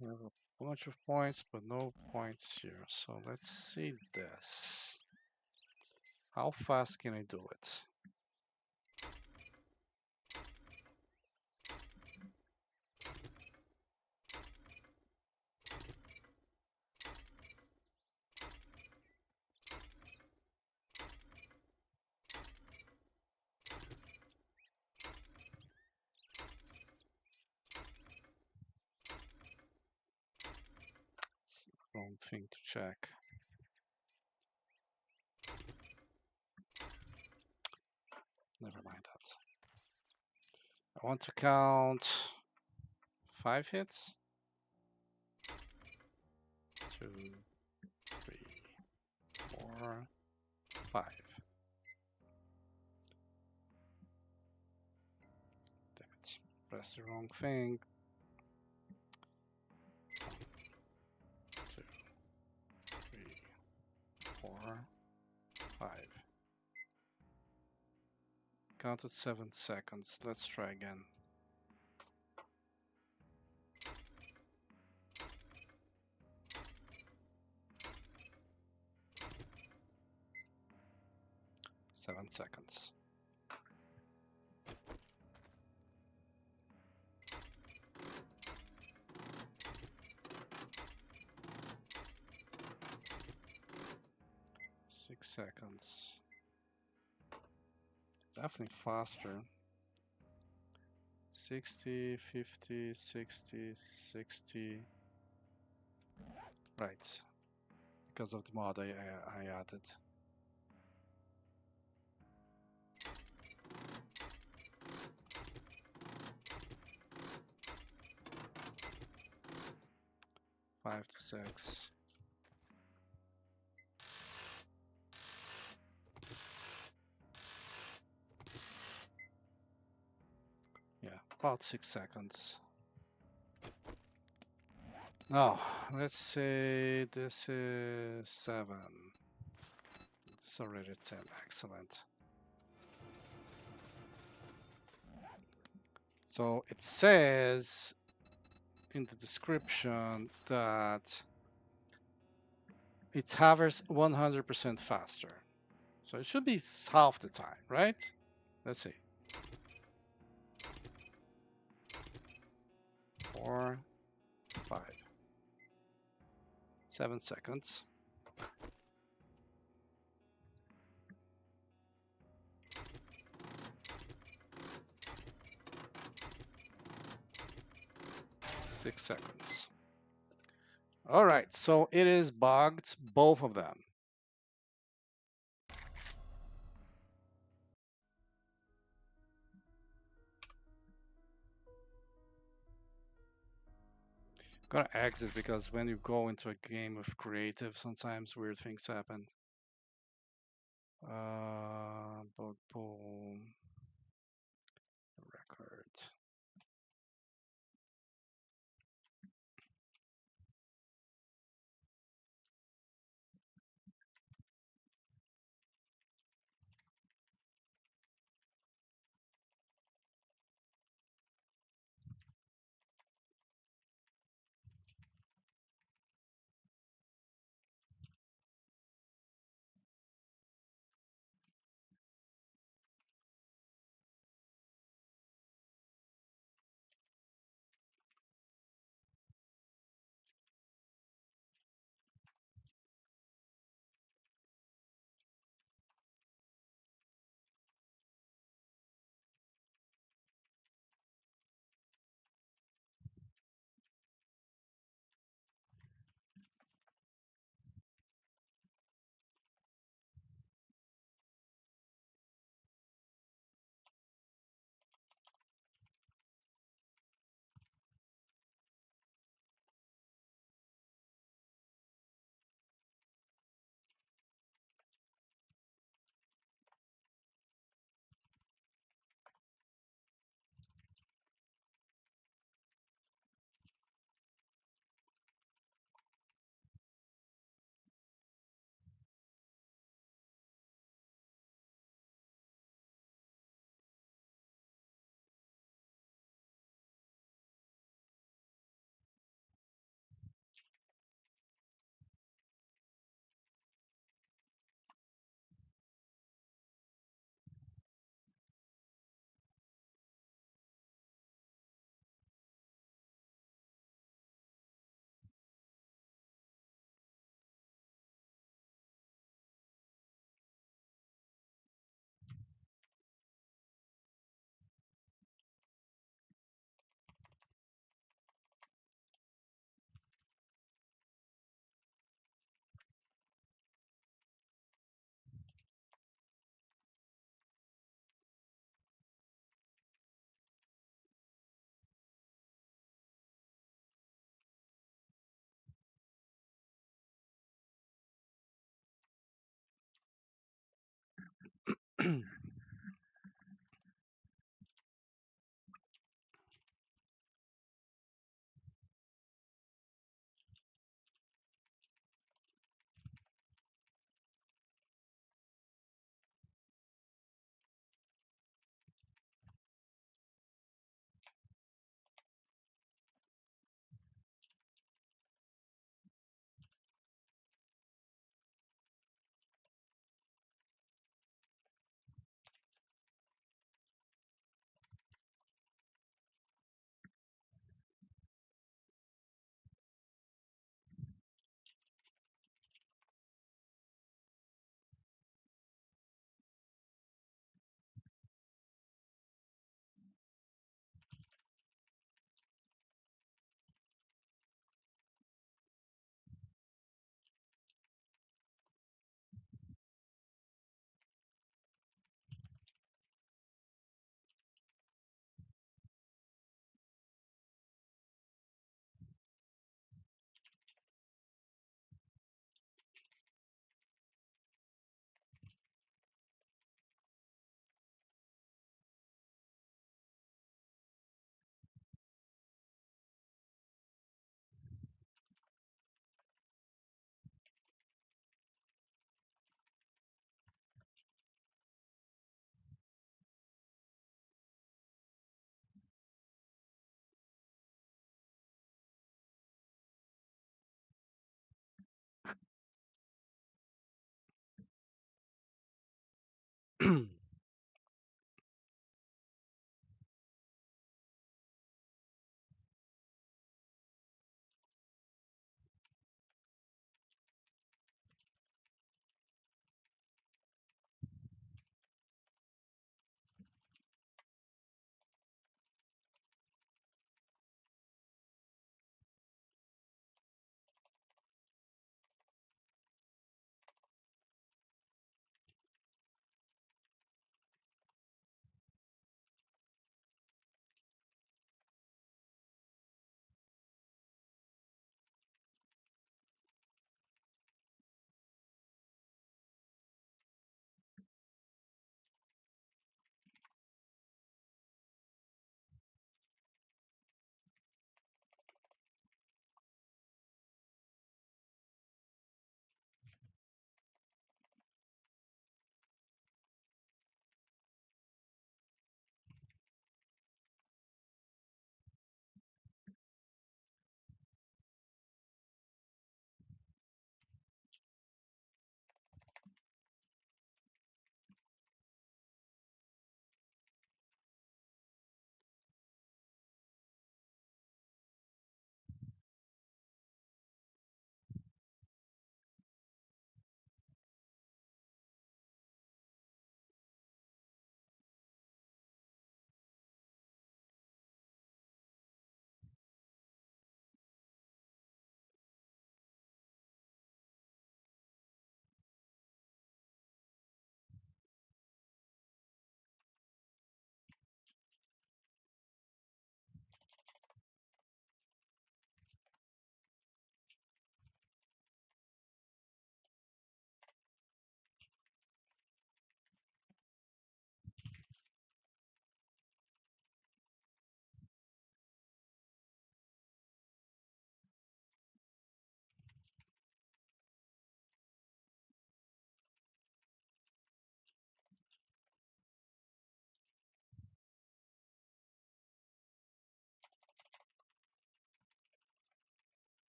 We have a bunch of points, but no points here. So let's see this. How fast can I do it? It's the wrong thing to check. Never mind that. I want to count 5 hits. 2, 3, 4, 5. Damn it. Press the wrong thing. 2, 3, 4, 5. Counted 7 seconds. Let's try again. Seven seconds. Six seconds. Definitely faster. 60, 50, 60, 60. Right. Because of the mod I added. 5 to 6. Yeah, about 6 seconds. Now, let's say this is 7. It's already 10. Excellent. So it says in the description that it hovers 100% faster. So it should be half the time, right? Let's see. 4, 5, 7 seconds. Six seconds. All right, so it is bugged, both of them. I'm gonna exit because when you go into a game of creative, sometimes weird things happen. Boom, record.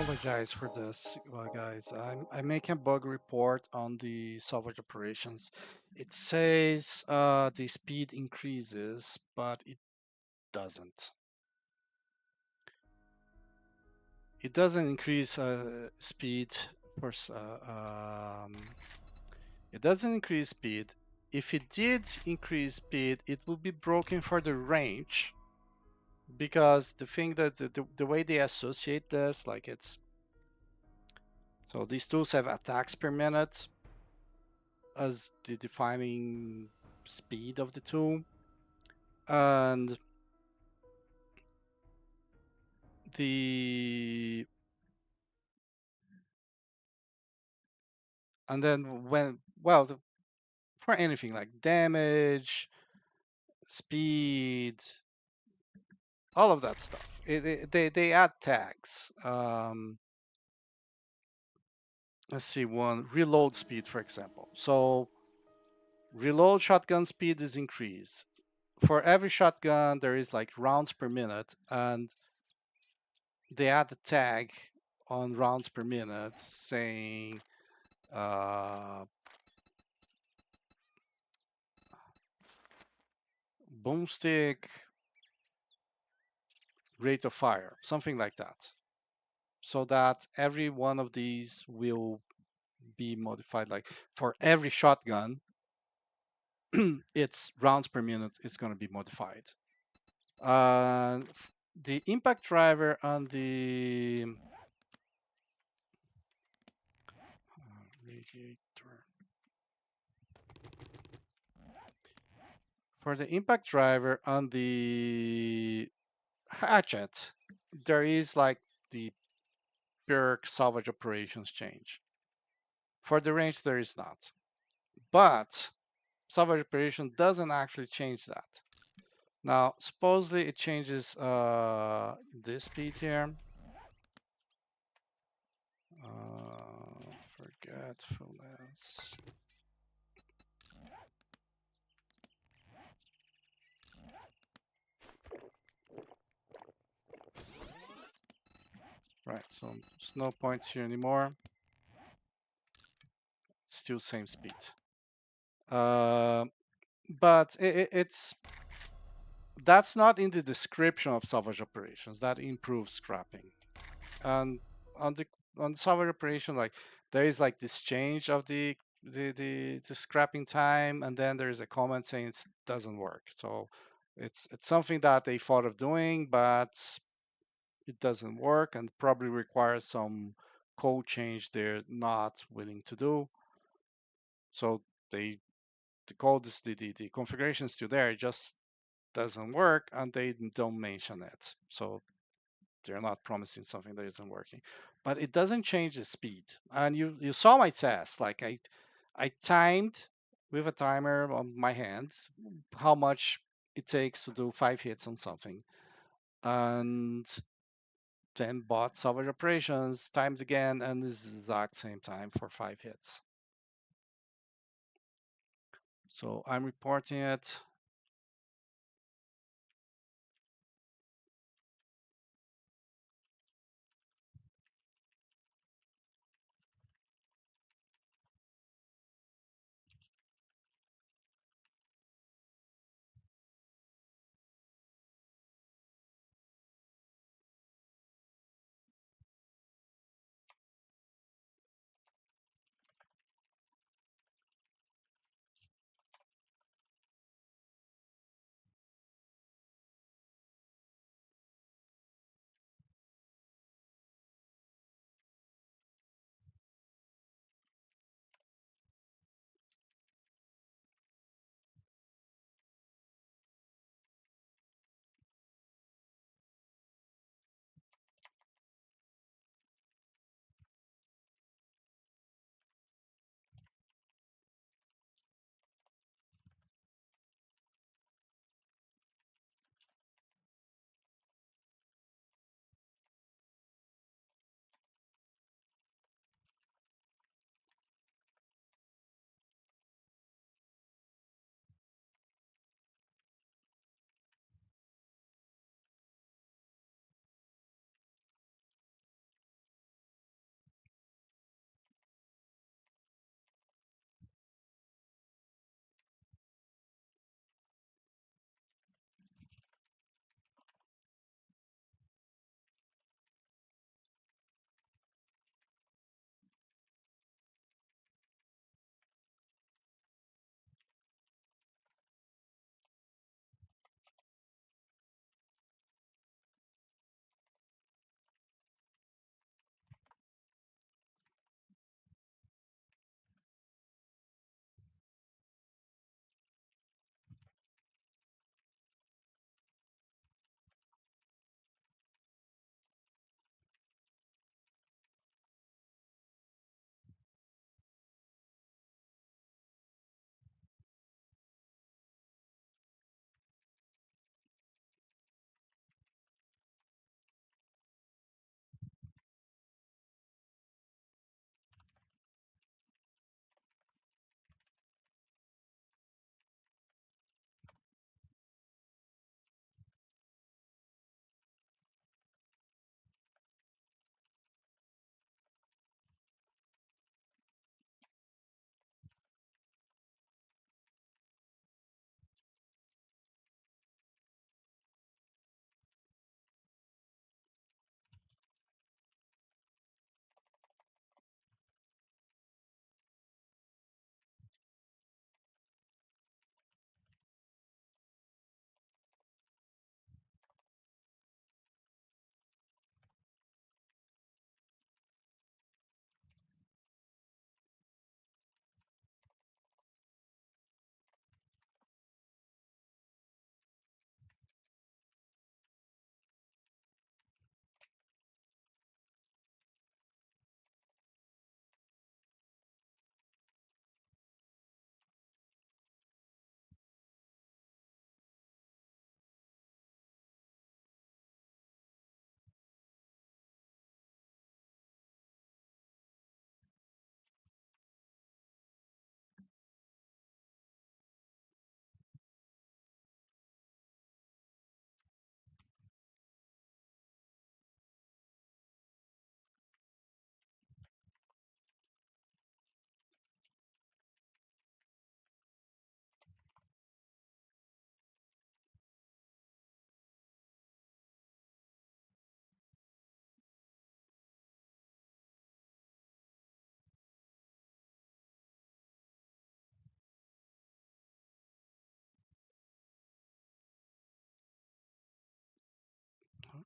apologize for this, guys. I'm making a bug report on the salvage operations. It says the speed increases, but it doesn't. It doesn't increase speed for. It doesn't increase speed. If it did increase speed, it would be broken for the range because the thing that the way they associate this, like it's so these tools have attacks per minute as the defining speed of the tool, and the and then when well for anything like damage, speed, all of that stuff, they add tags. Let's see, one reload speed, for example. So reload shotgun speed is increased. For every shotgun, there is like rounds per minute, and they add a tag on rounds per minute saying uh, boomstick rate of fire, something like that, so that every one of these will be modified. Like for every shotgun, its rounds per minute is going to be modified. Uh, the impact driver on the radiator. For the impact driver on the hatchet, there is like the perk salvage operations change. For the range, there is not. But salvage operation doesn't actually change that. Now, supposedly it changes this speed here. Forgetfulness. Right, so there's no points here anymore. Still same speed. Uh, but it's that's not in the description of salvage operations. That improves scrapping. And on the salvage operation, like there is like this change of the scrapping time, and then there is a comment saying it doesn't work. So it's something that they thought of doing, but it doesn't work, and probably requires some code change they're not willing to do. So they the code is the configuration is still there. It just doesn't work, and they don't mention it. So they're not promising something that isn't working. But it doesn't change the speed. And you saw my test. Like I timed with a timer on my hands how much it takes to do 5 hits on something, and then bought salvage operations, timed again, and this is the exact same time for 5 hits. So I'm reporting it.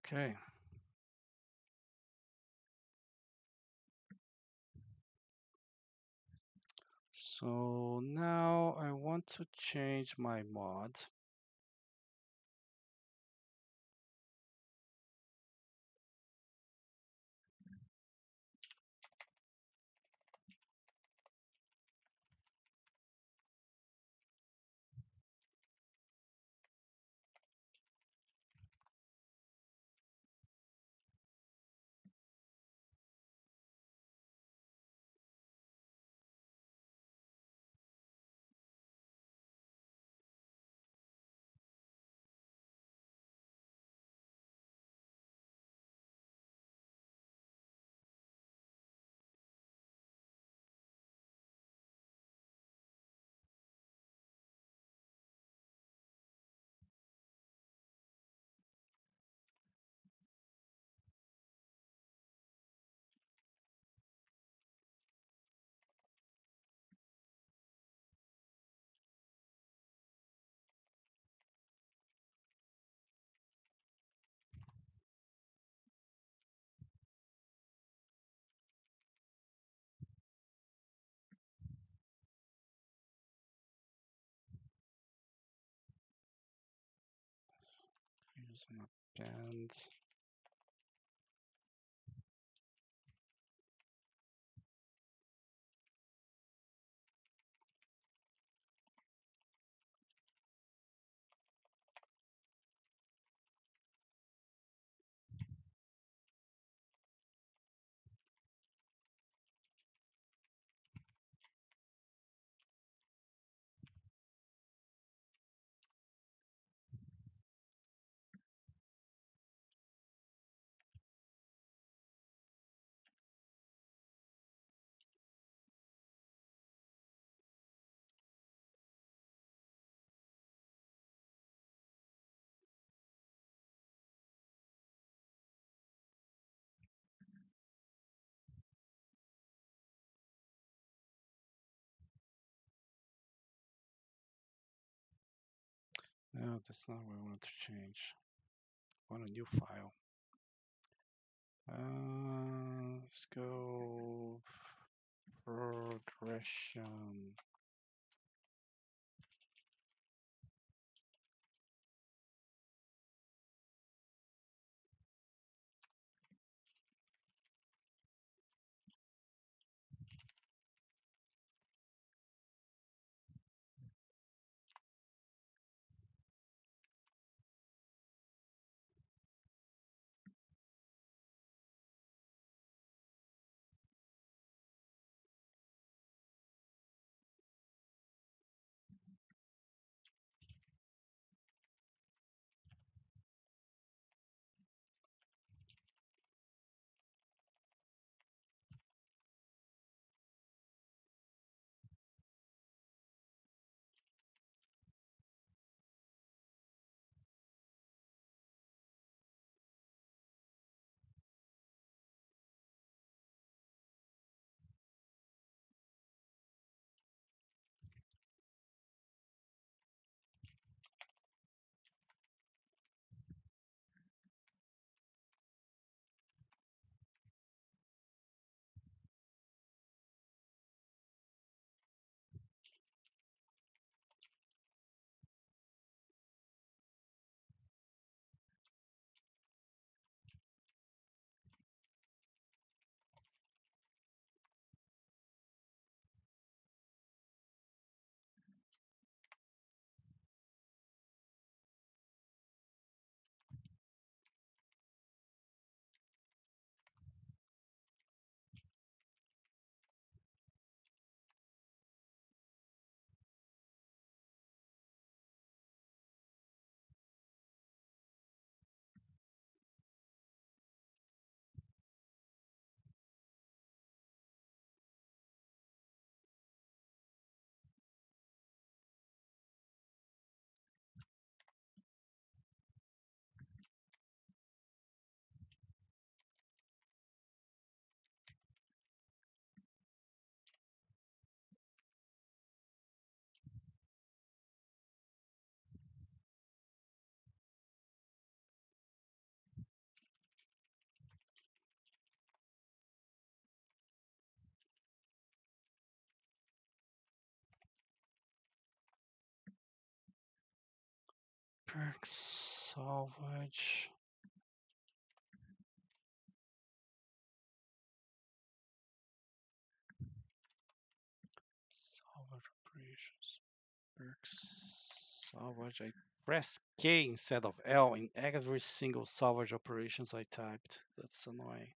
Okay. So now I want to change my mod. Use an append. No, that's not what I want to change. I want a new file. Let's go progression. Perks, salvage. Salvage operations. Perks, salvage. I pressed K instead of L in every single salvage operations I typed. That's annoying.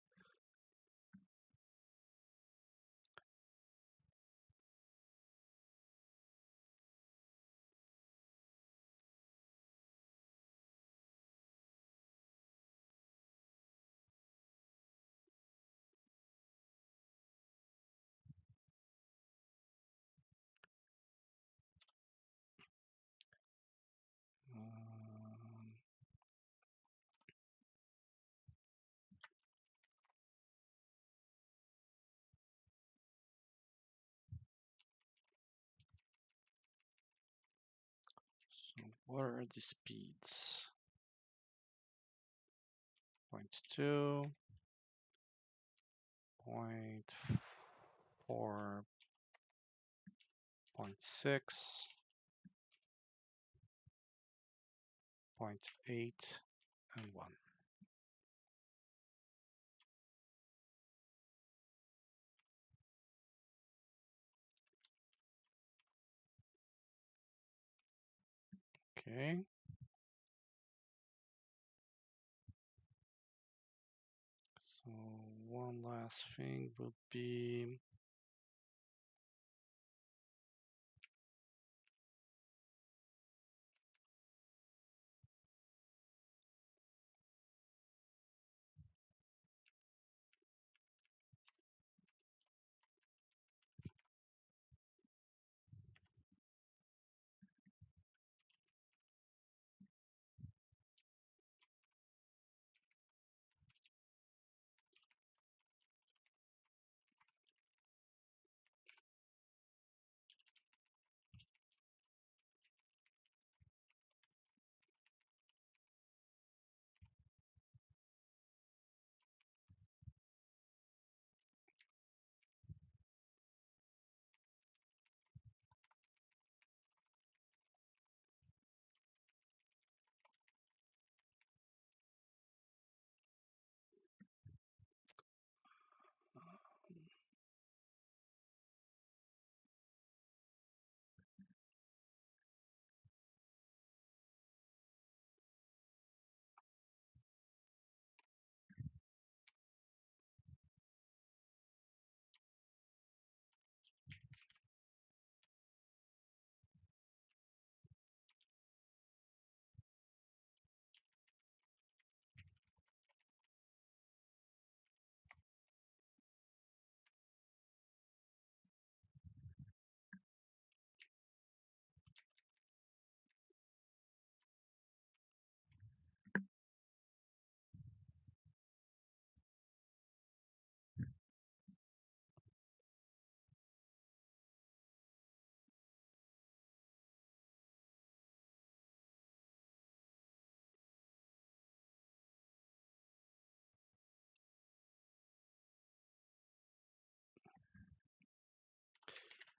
Um, so what are the speeds? 0.2, 0.4, 0.6, 0.8, and 1. Okay. So one last thing would be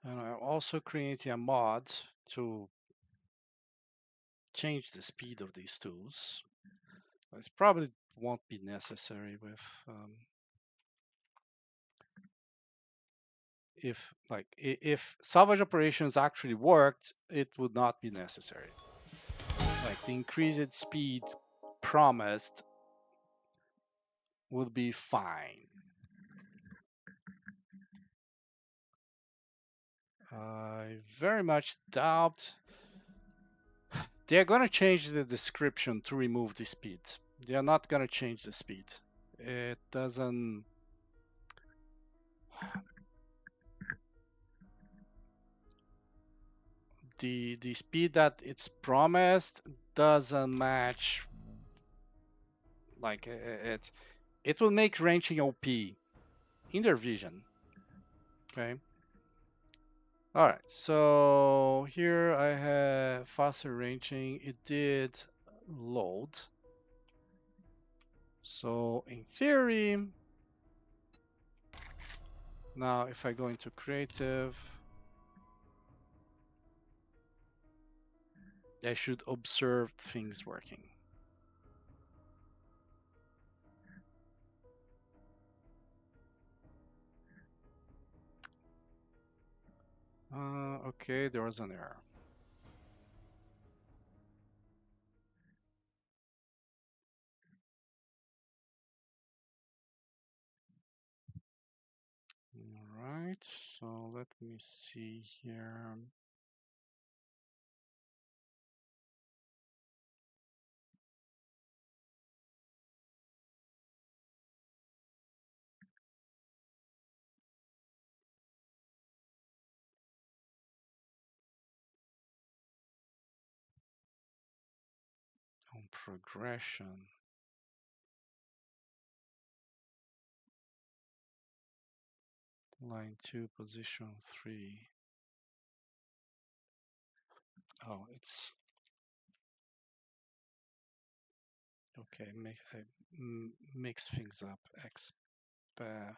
and I'm also creating a mod to change the speed of these tools. This probably won't be necessary with if salvage operations actually worked, it would not be necessary. Like the increased speed promised would be fine. I very much doubt they're going to change the description to remove the speed. They are not going to change the speed. It doesn't. The speed that it's promised doesn't match. Like it will make ranching OP in their vision. Okay. All right. So here I have faster ranching. It did load. So in theory, now if I go into creative, I should observe things working. Okay, there was an error. All right, so let me see here. On progression. Line 2, position 3. Oh, it's okay. Mix things up. XPath.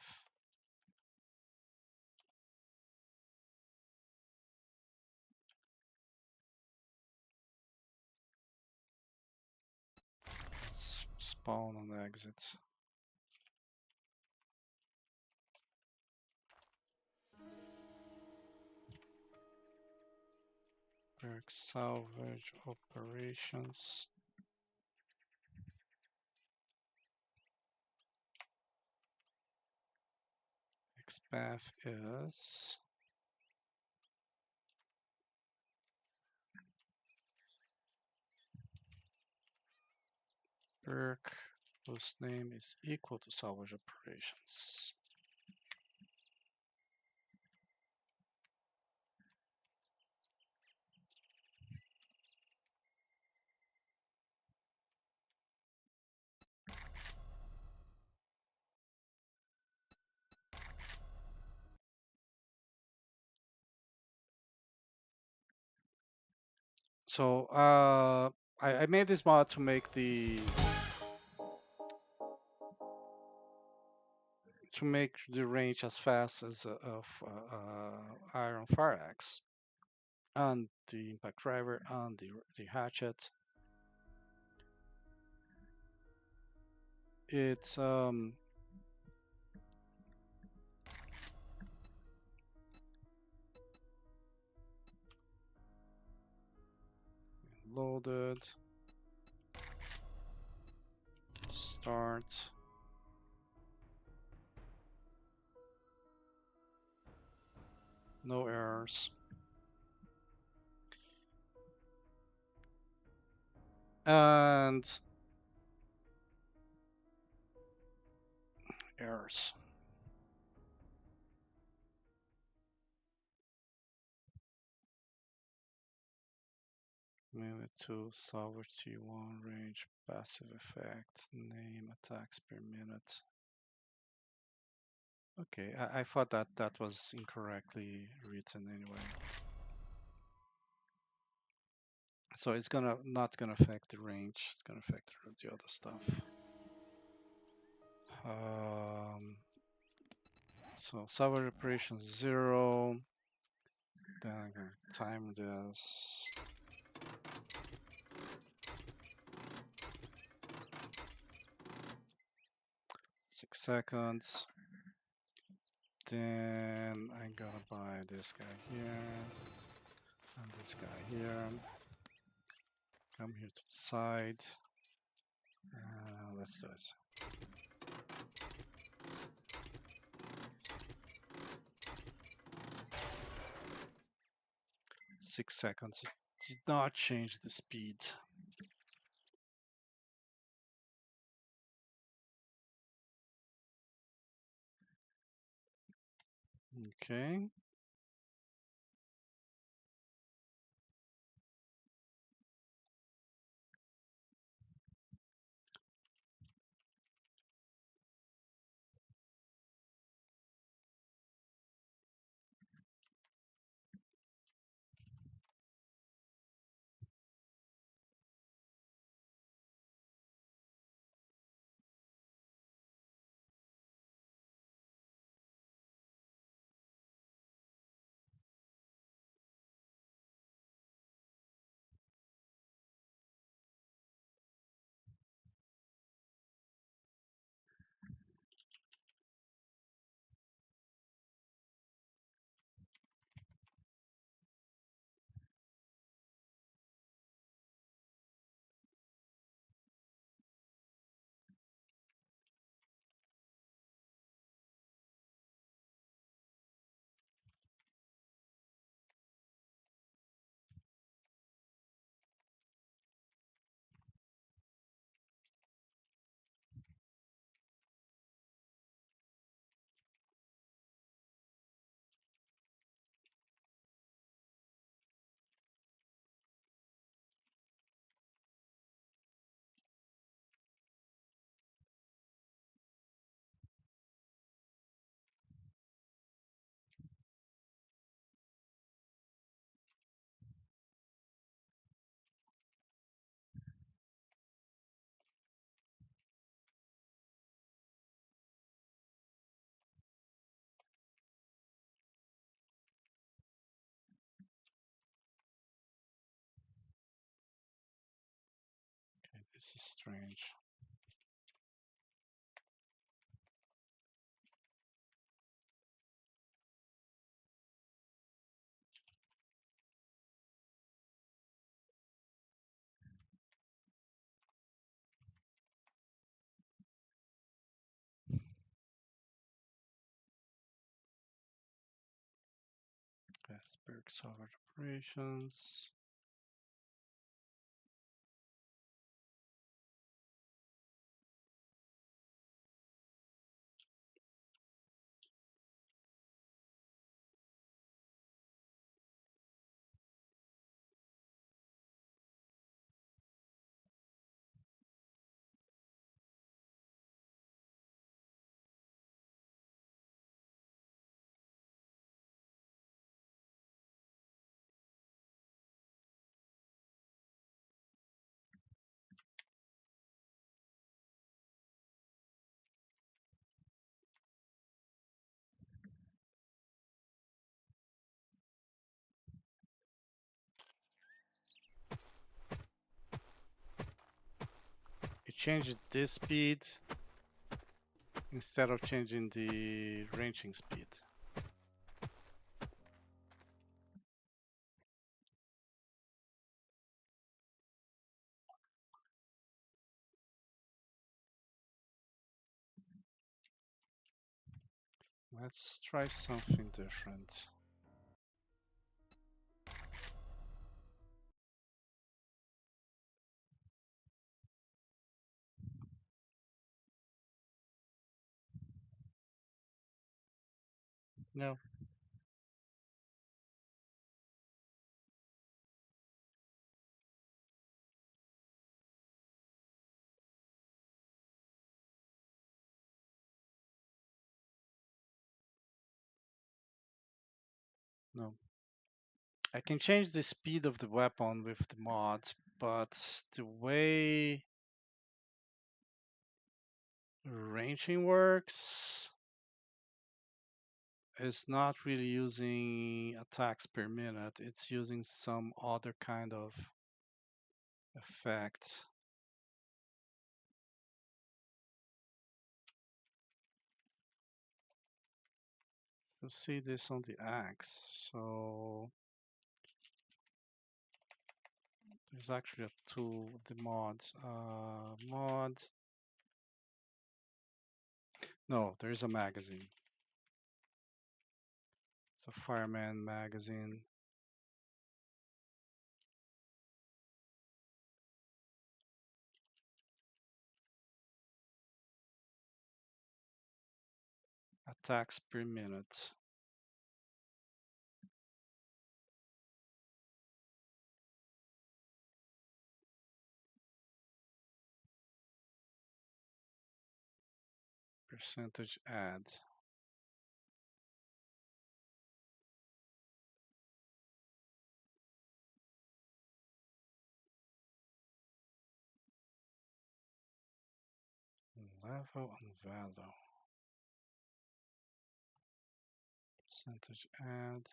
Spawn on exit. Work salvage operations. XPath is work whose name is equal to salvage operations. So I made this mod to make the range as fast as of iron fire axe, and the impact driver, and the hatchet. It's loaded. Start. No errors. And errors. Melee 2, salvage T1, range, passive effect, name, attacks per minute. Okay, I thought that was incorrectly written anyway. So it's not gonna affect the range. It's gonna affect the other stuff. So salvage operation 0. Then I'm gonna time this. 6 seconds. Then I'm gonna buy this guy here and this guy here. Come here to the side. Let's do it. 6 seconds. It did not change the speed. Okay. This is strange. Asperg solver operations. It changes this speed instead of changing the ranging speed. Let's try something different. No, no. I can change the speed of the weapon with the mod, but the way ranging works is not really using attacks per minute. It's using some other kind of effect. You'll see this on the axe. So there's actually a tool, the mod. Mod. No, there's a magazine. It's a fireman magazine. Attacks per minute. Percentage add. Level and value. Percentage add.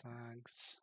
Tags.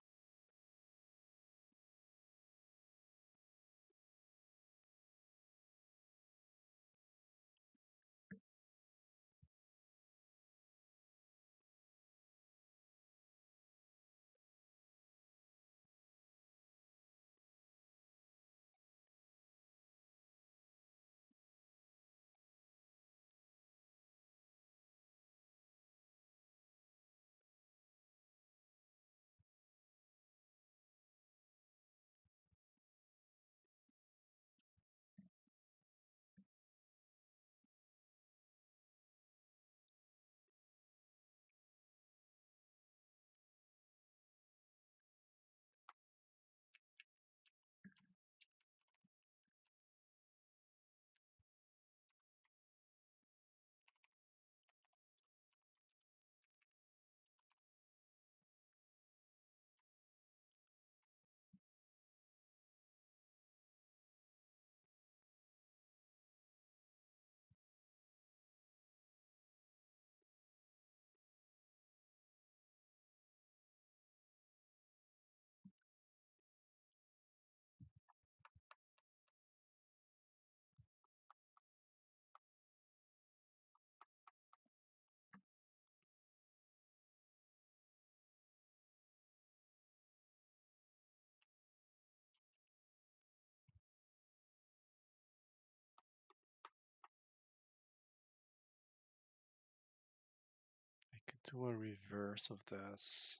Do a reverse of this.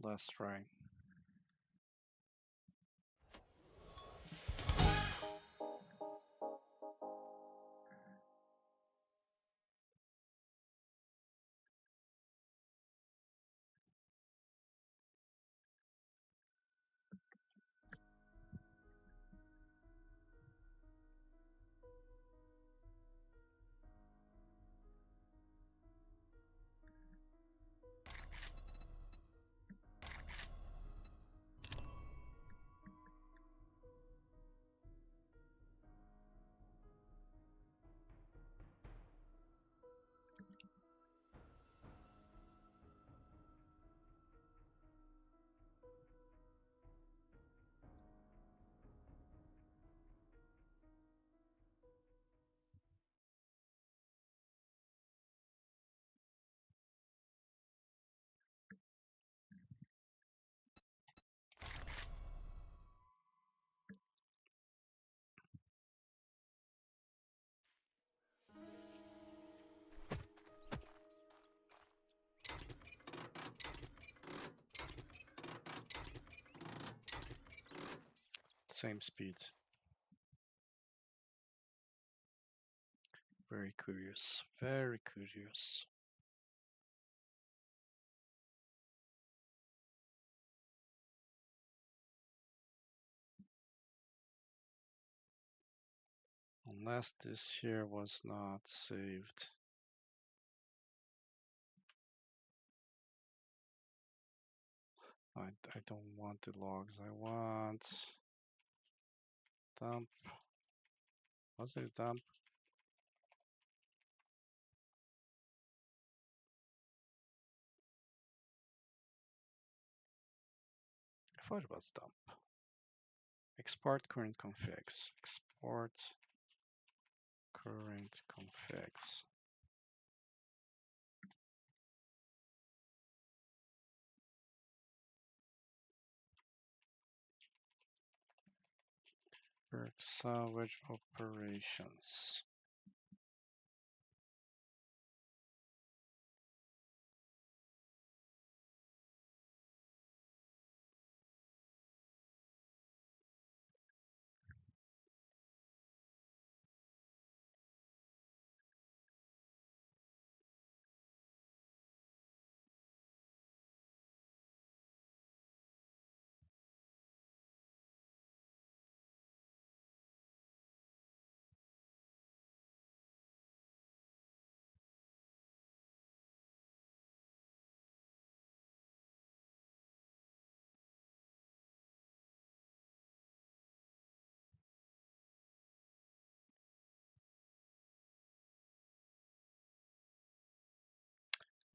Last try. Same speed. Very curious. Very curious. Unless this here was not saved. I don't want the logs. I want dump. Was it dump? I thought it was dump. Export current configs. Export current configs. Work salvage operations.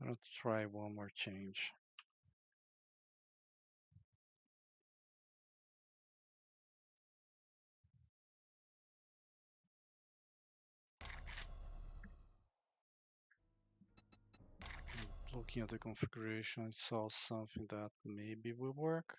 I'm gonna try one more change. Looking at the configuration, I saw something that maybe will work.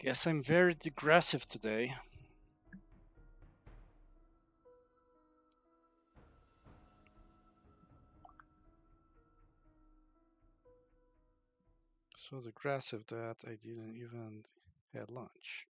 Guess I'm very digressive today. So digressive that I didn't even had lunch.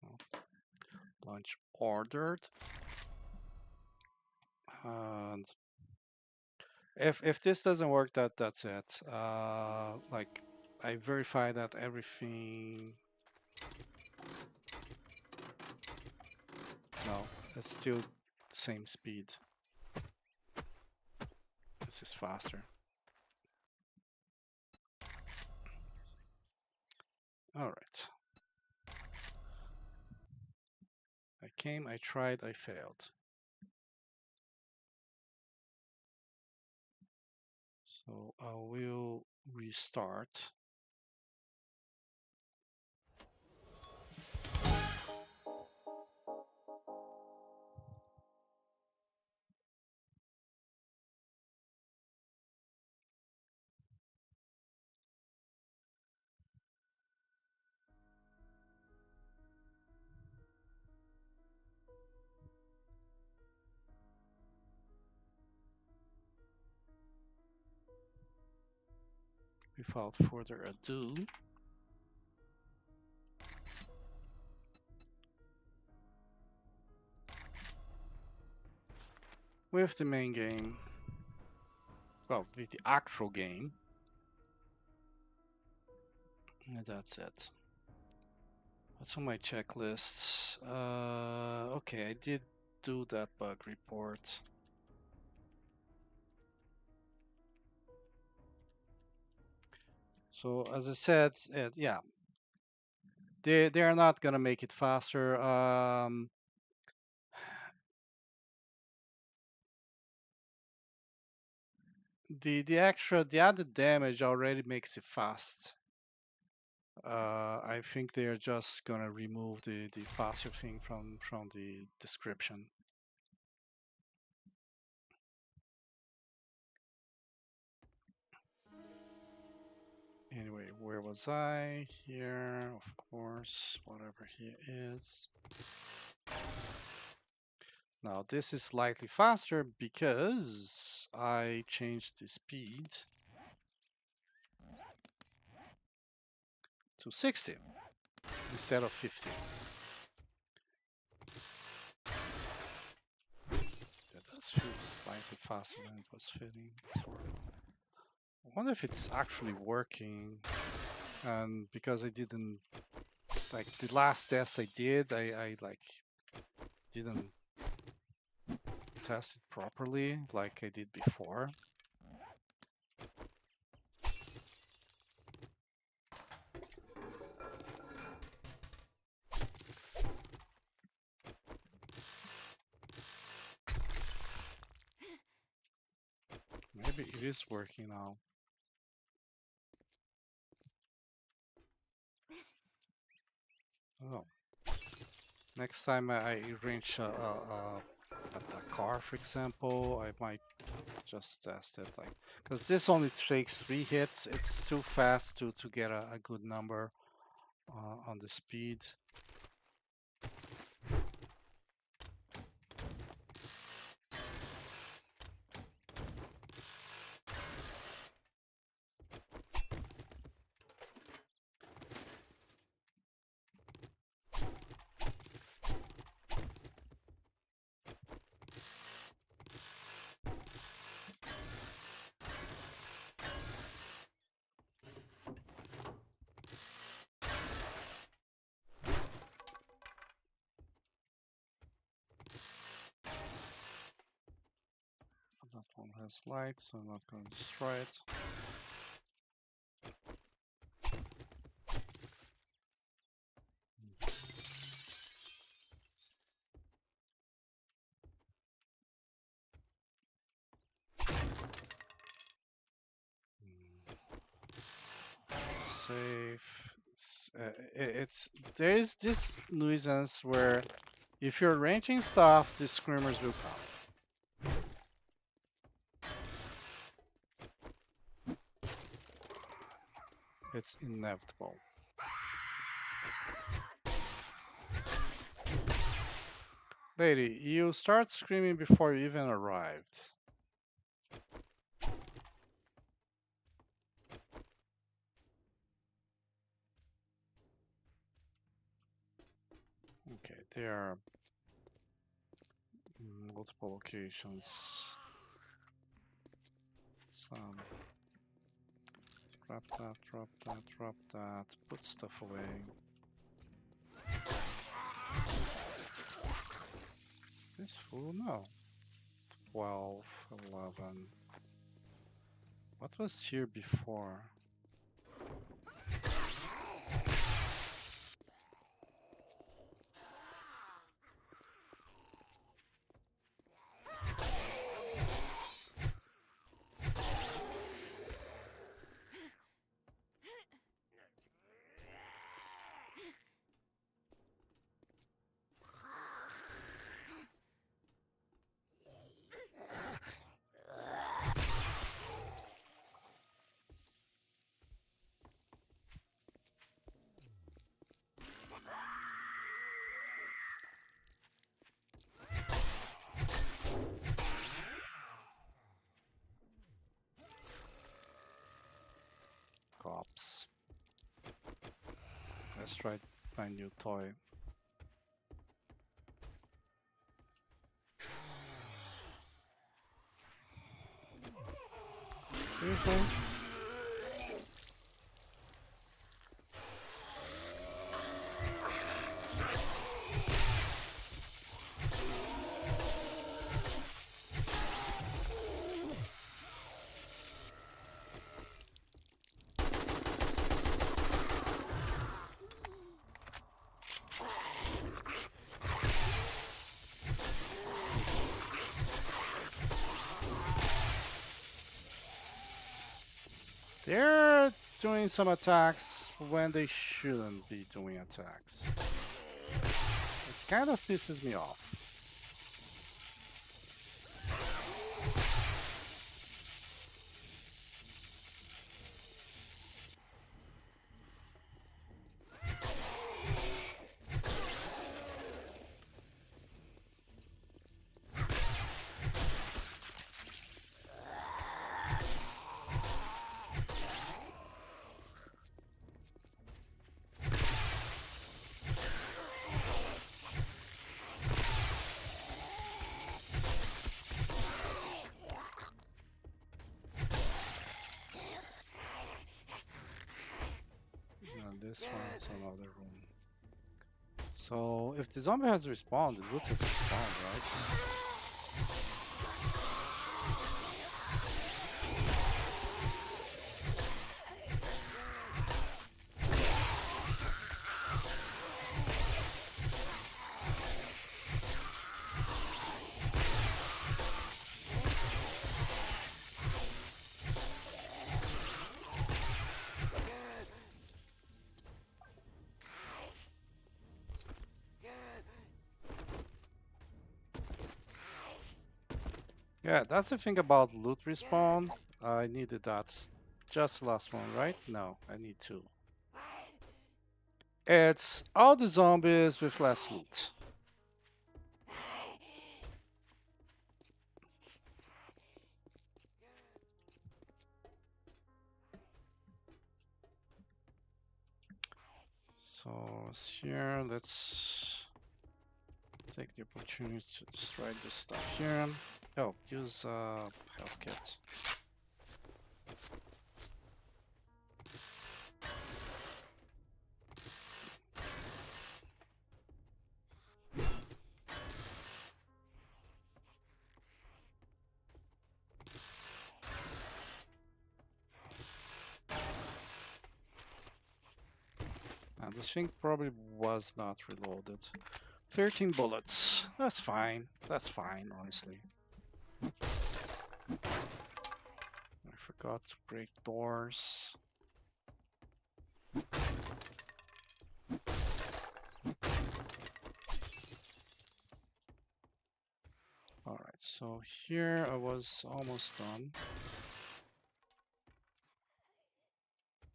Well, lunch ordered. And if this doesn't work, that's it. Like I verify that everything. No, it's still same speed. This is faster. All right. I came, I tried, I failed. So I will restart. Without further ado, with the main game, well, with the actual game, and that's it. What's on my checklist? Okay, I did do that bug report. So as I said, yeah, they are not gonna make it faster. The added damage already makes it fast. I think they are just gonna remove the faster thing from the description. Anyway, where was I? Here, of course, whatever here is. Now this is slightly faster because I changed the speed to 60 instead of 50. That does feel slightly faster than it was feeling before. I wonder if it's actually working. And because I didn't like the last test I did, I like didn't test it properly like I did before. Maybe it is working now. Oh, next time I arrange a car, for example, I might just test it like because this only takes 3 hits. It's too fast to get a good number on the speed. has light, so I'm not going to destroy it. Safe. There's this nuisance where if you're ranging stuff, the screamers will come. It's inevitable. Lady, you start screaming before you even arrived. Okay, there are multiple locations. Some drop that, drop that, drop that, put stuff away. Is this full? No. 12, 11. What was here before? Cops. Let's try my new toy. Seriously? They're doing some attacks when they shouldn't be doing attacks. It kind of pisses me off. And this one's another room. So if the zombie has respawned, the loot has respawned, right? Yeah, that's the thing about loot respawn. I needed that. Just the last one, right? No, I need two. It's all the zombies with less loot. So here, let's take the opportunity to destroy this stuff here. Oh, use health kit. this thing probably was not reloaded. 13 bullets. That's fine. That's fine, honestly. I forgot to break doors. Alright, so here I was almost done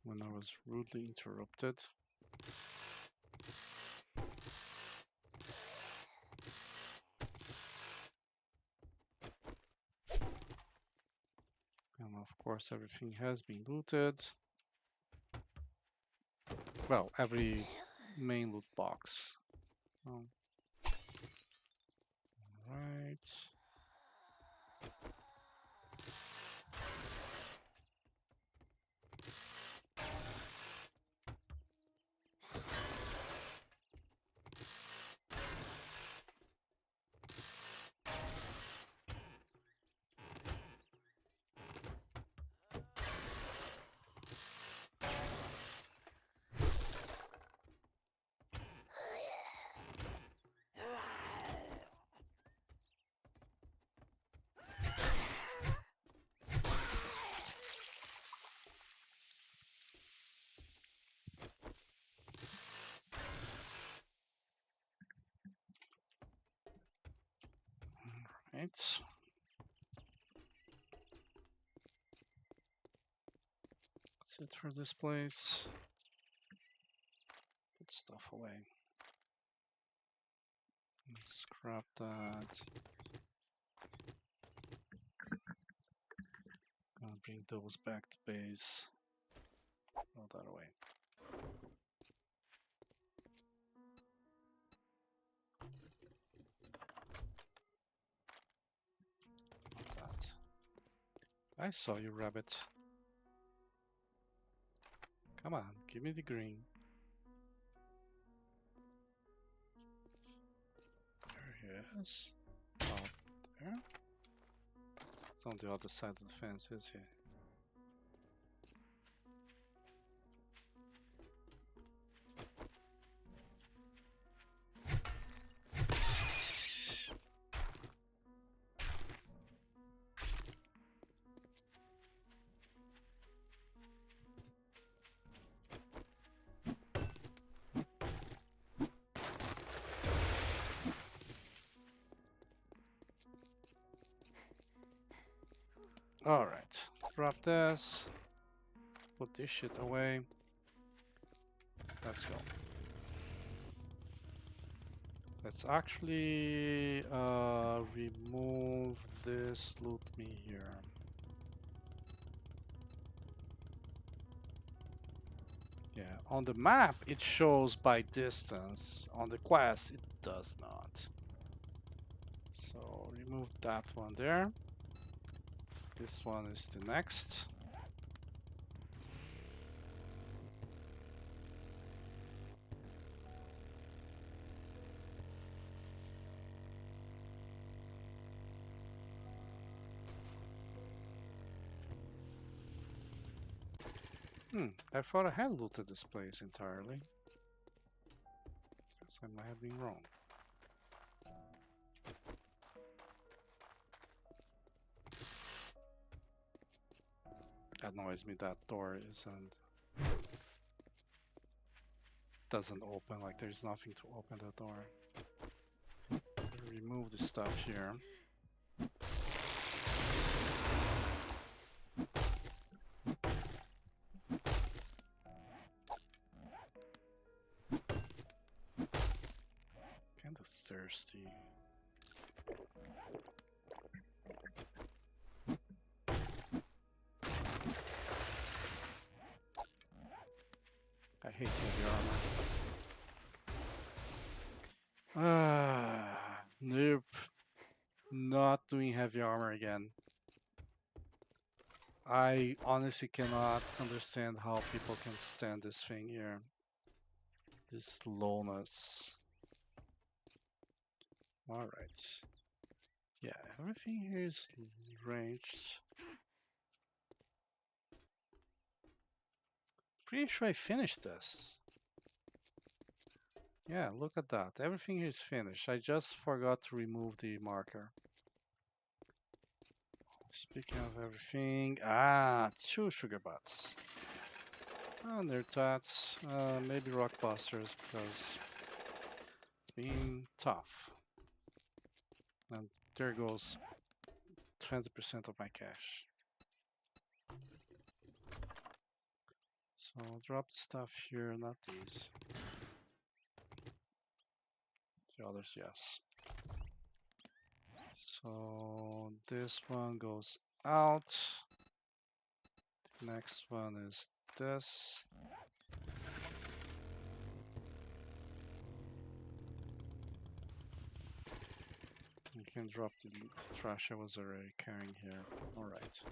when I was rudely interrupted. And of course everything has been looted. Well, every main loot box. Oh. Alright. Right. That's it for this place. Put stuff away. Let's scrap that. Gonna bring those back to base. Throw that away. Not that. I saw you, rabbit. Come on, give me the green. There he is. Out there. It's on the other side of the fence, is he? Alright, drop this. Put this shit away. Let's go. Let's actually remove this loot me here. Yeah, on the map it shows by distance. On the quest it does not. So remove that one there. This one is the next. I thought I had looted this place entirely. Guess I might have been wrong. Annoys me that door doesn't open, like there's nothing to open the door. Remove the stuff here. Kinda thirsty. I hate heavy armor. Nope. Not doing heavy armor again. I honestly cannot understand how people can stand this thing here. This slowness. Alright. Yeah, everything here is ranged. Pretty sure I finished this. Yeah, look at that. Everything is finished. I just forgot to remove the marker. Speaking of everything, two sugar butts. Nertats, maybe rockbusters because it's been tough. And there goes 20% of my cash. So I'll drop the stuff here, not these. The others, yes. So this one goes out. The next one is this. You can drop the trash I was already carrying here. Alright.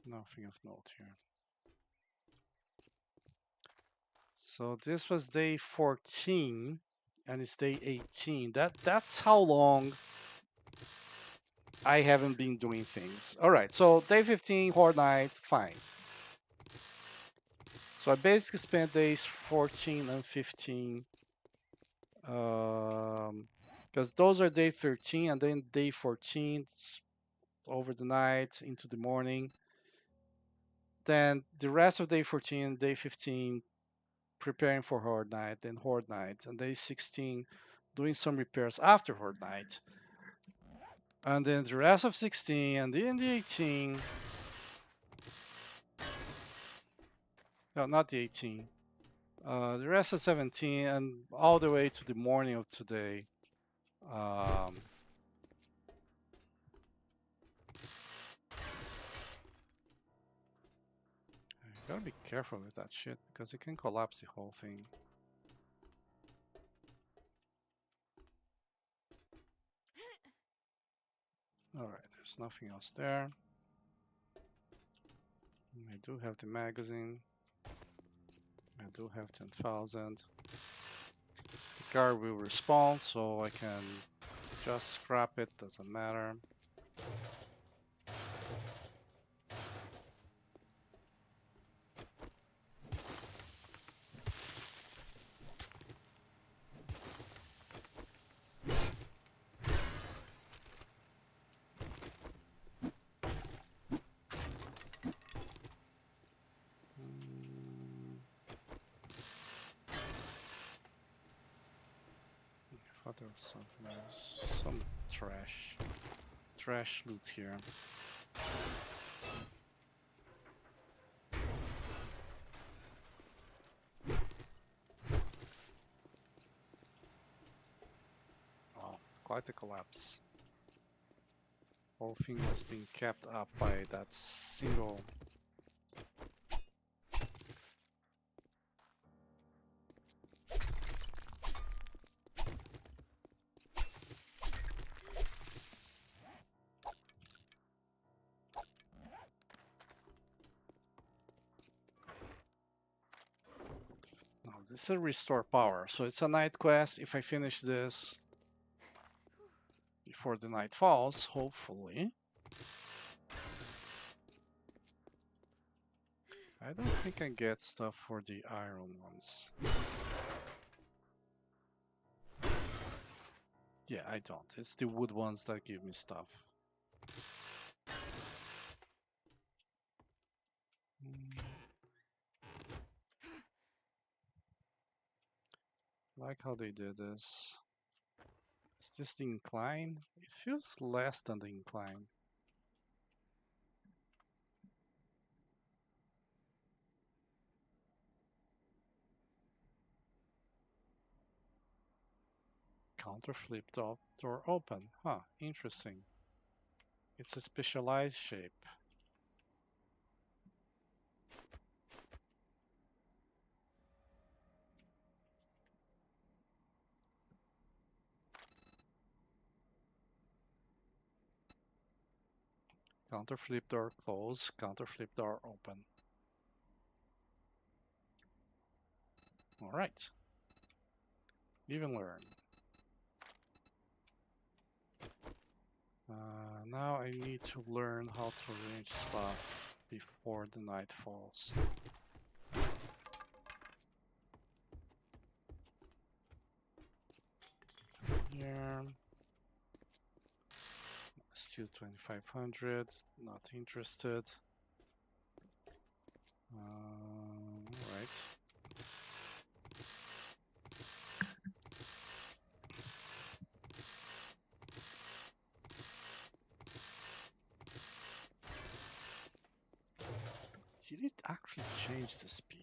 Nothing of note here. So this was day 14 and it's day 18. That's how long I haven't been doing things. Alright, so day 15, horde night, fine. So I basically spent days 14 and 15 because those are day 13 and then day 14 over the night into the morning. Then the rest of day 14, day 15 preparing for horde night, then horde night, and day 16 doing some repairs after horde night. And then the rest of 16 and then the 18. No, not the 18. The rest of 17 and all the way to the morning of today. You gotta be careful with that shit because it can collapse the whole thing. Alright, there's nothing else there. I do have the magazine. I do have 10,000. The car will respawn, so I can just scrap it, doesn't matter. I thought there was something else. Some trash loot here. Wow, quite a collapse. Whole thing was being kept up by that single. No, this is a restore power, so it's a night quest. If I finish this before the night falls, hopefully. I don't think I get stuff for the iron ones. Yeah, I don't. It's the wood ones that give me stuff. Like how they did this. Is this the incline? It feels less than the incline. Counter flip door open. Huh, interesting. It's a specialized shape. Counter flip door close, counter flip door open. Alright. Live and learn. Now I need to learn how to arrange stuff. before the night falls. Here. Still 2500. Not interested. Right. Did it actually change the speed?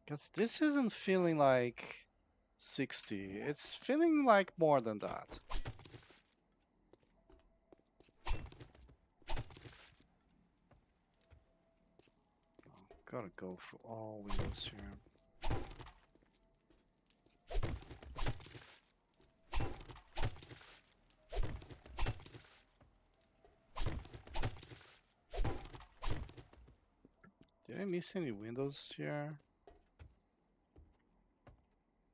Because this isn't feeling like 60. It's feeling like more than that. Oh, gotta go through all windows here. Did I miss any windows here?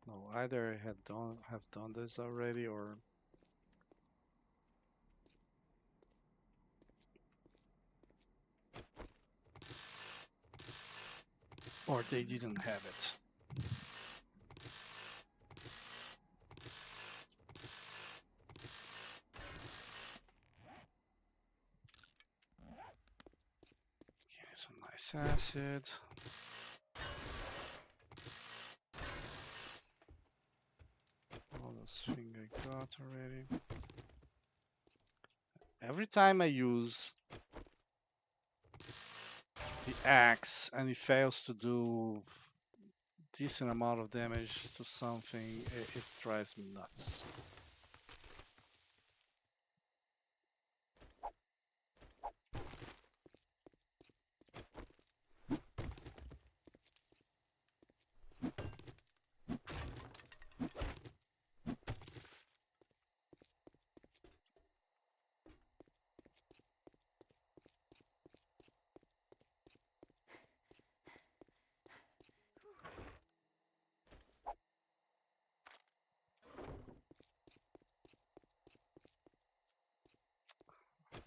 No, either I have done this already or they didn't have it. Okay, some nice acid. All those things I got already. Every time I use the axe and it fails to do decent amount of damage to something, it drives me nuts.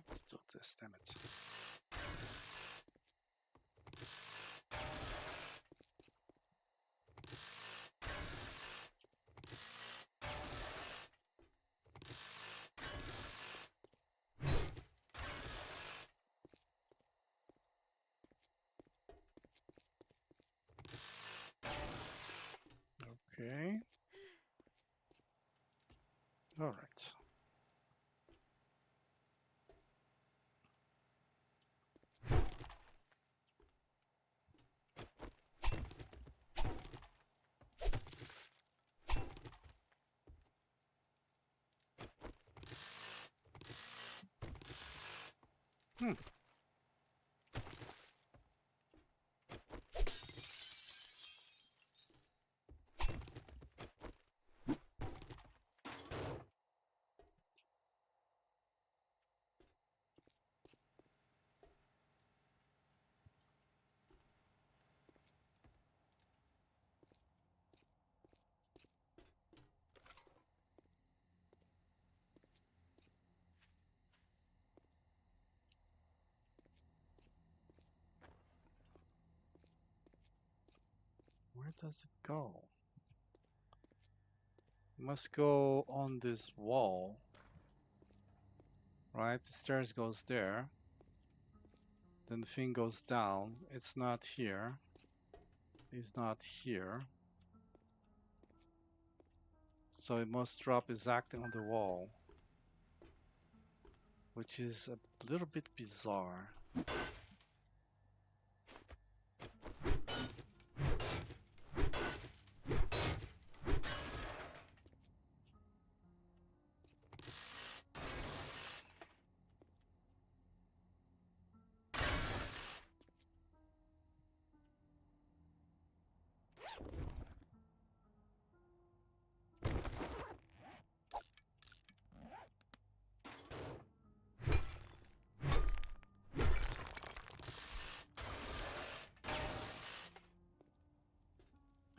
Let's do this, damn it. Okay. All right. Hmm. Where does it go? It must go on this wall, right? The stairs goes there. Then the thing goes down. It's not here. It's not here. So it must drop exactly on the wall, which is a little bit bizarre.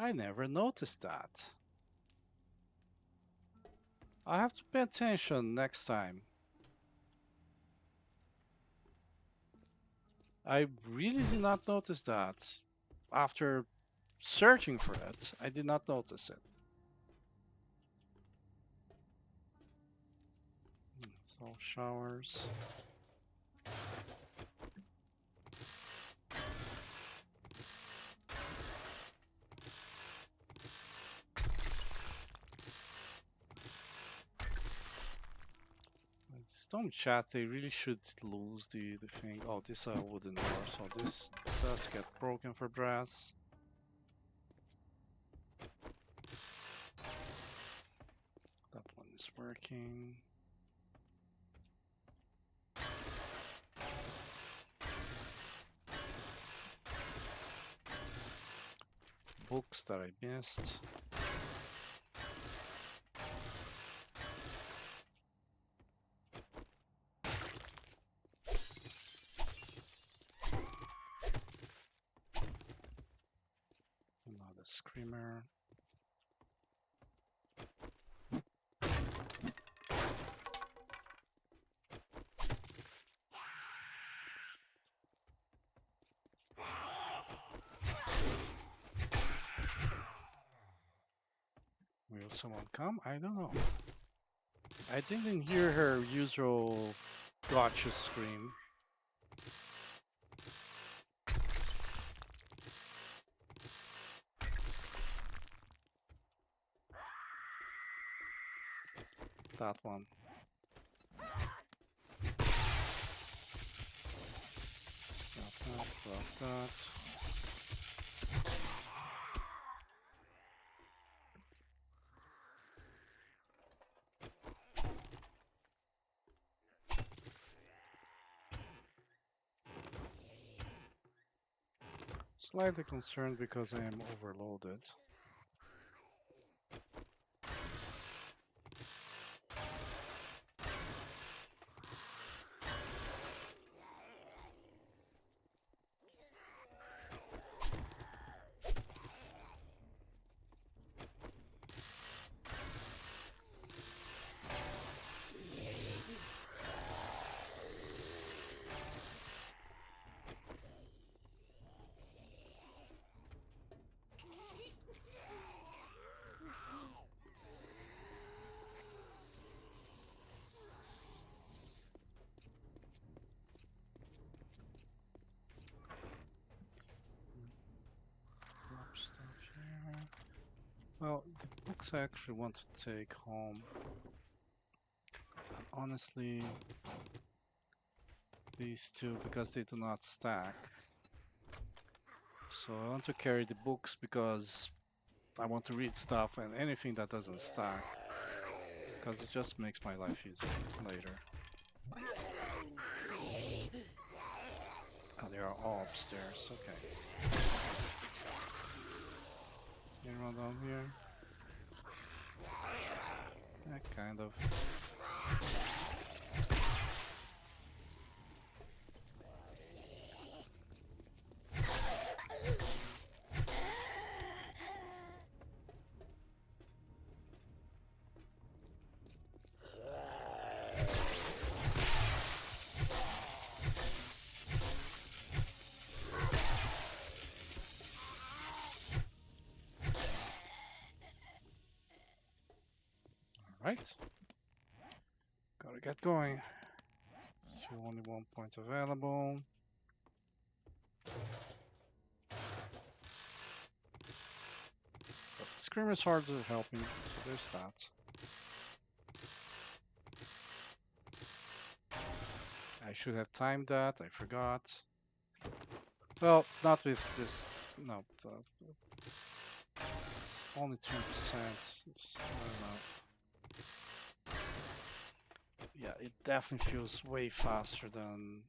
I never noticed that. I have to pay attention next time. I really did not notice that. After searching for it, I did not notice it. So showers. Stone chat, they really should lose the thing. Oh, this is a wooden door, so this does get broken for brass. That one is working. Books that I missed. Another screamer. Will someone come? I don't know. I didn't hear her usual gotcha scream. That one. Got that. Slightly concerned because I am overloaded. Drop stuff here. Well, the books I actually want to take home. And honestly, these two, because they do not stack. So I want to carry the books because I want to read stuff, and anything that doesn't stack, because it just makes my life easier later. Oh, they are all upstairs. Okay. You run down here? Yeah, kind of. Alright. Gotta get going. Still only 1 point available. But Screamer's Hearts are helping, so there's that. I should have timed that, I forgot. Well, not with this. No, it's only 10%. I don't know. Yeah, it definitely feels way faster than.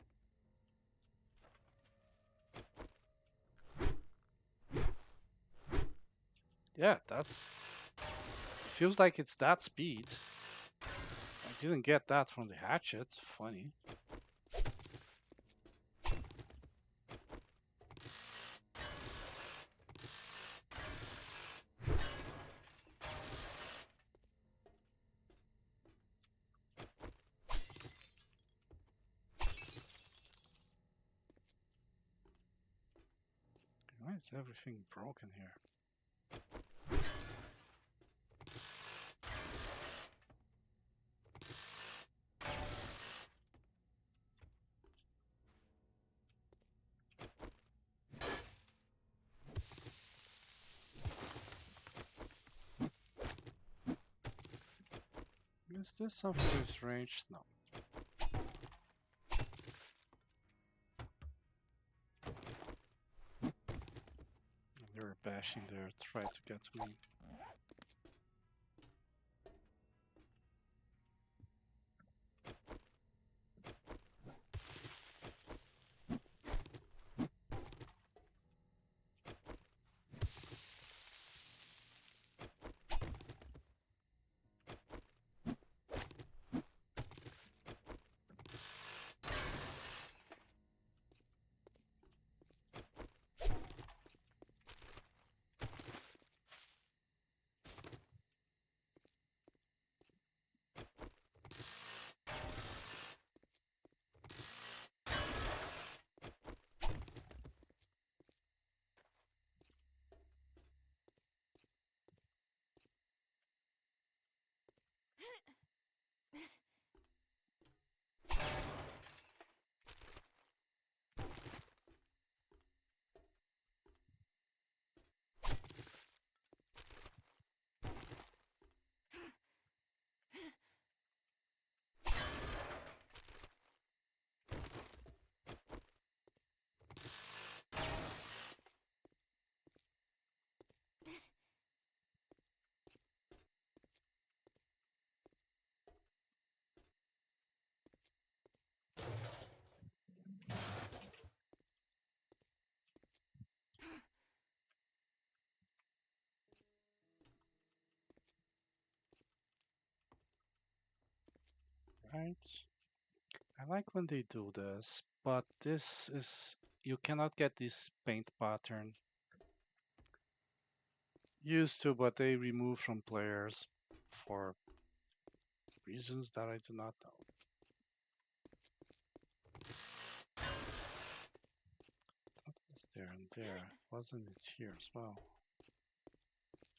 Yeah, that's. It feels like it's that speed. I didn't get that from the hatchet. Funny. is everything broken here? Is this something that's ranged? No. They're bashing there, try to get to me. Right? I like when they do this, but this is, you cannot get this paint pattern. Used to, but they remove from players for reasons that I do not know. That was there and there, wasn't it here as well?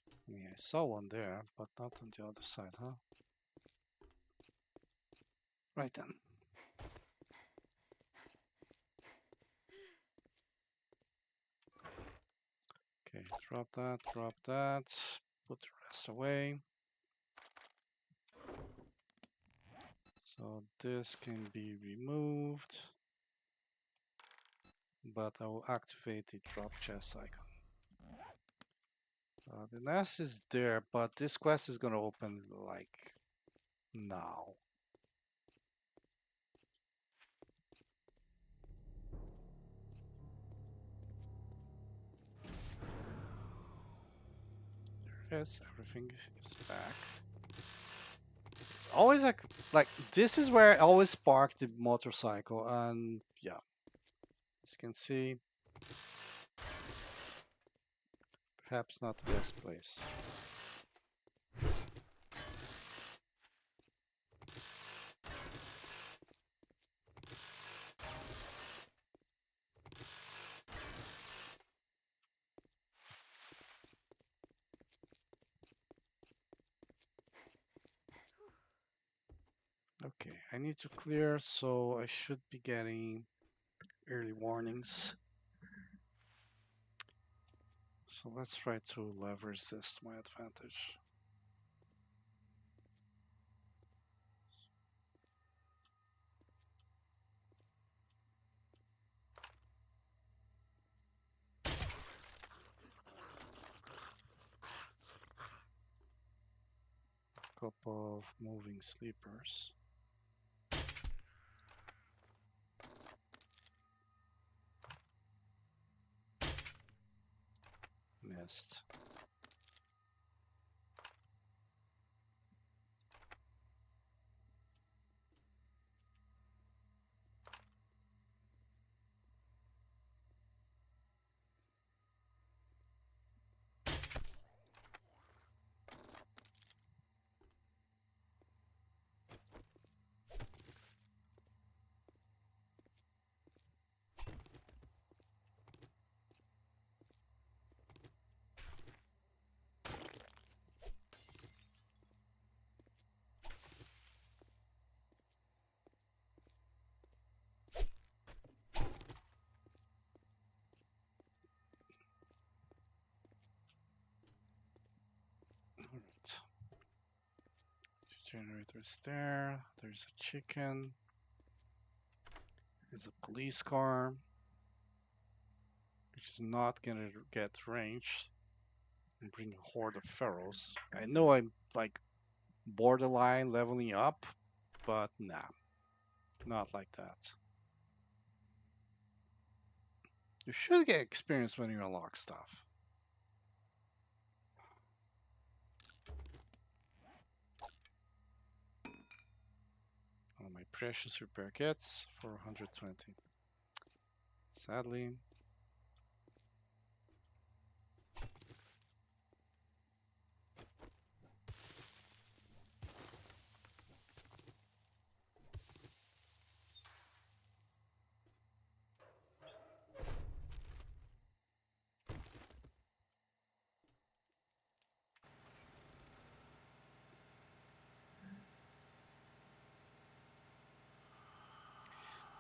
I mean, I saw one there, but not on the other side, huh? Right then. Okay, drop that, put the rest away. So this can be removed, but I will activate the drop chest icon. The nest is there, but this quest is gonna open like now. There it is, everything is back. It's always like this is where I always park the motorcycle, and yeah, as you can see, perhaps not the best place. Okay, I need to clear, so I should be getting early warnings. So let's try to leverage this to my advantage. Couple of moving sleepers. Missed. Generator's there. There's a chicken. There's a police car, which is not gonna get ranged and bring a horde of ferals. I know I'm like borderline leveling up, but nah, not like that. You should get experience when you unlock stuff. All my precious repair kits for 120. Sadly.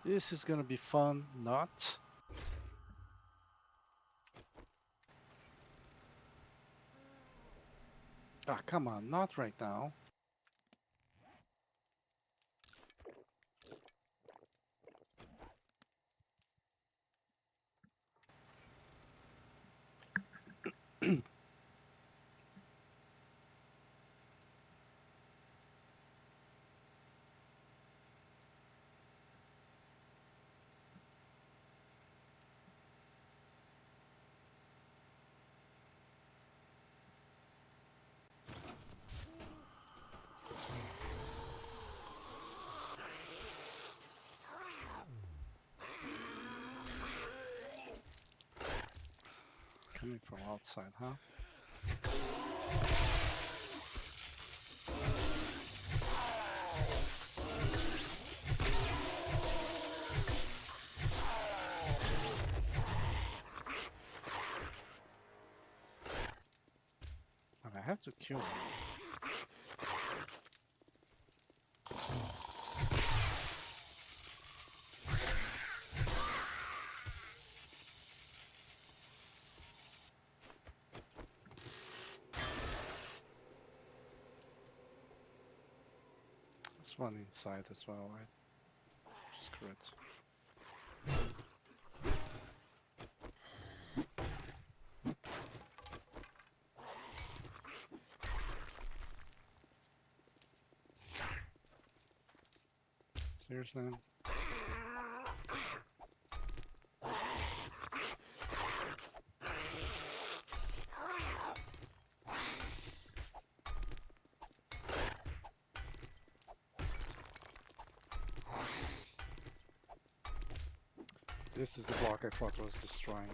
This is gonna be fun, not. Ah, come on, not right now. Coming from outside, huh? And I have to kill him. There's one inside as well, right? Screw it. Seriously? This is the block I thought was destroying.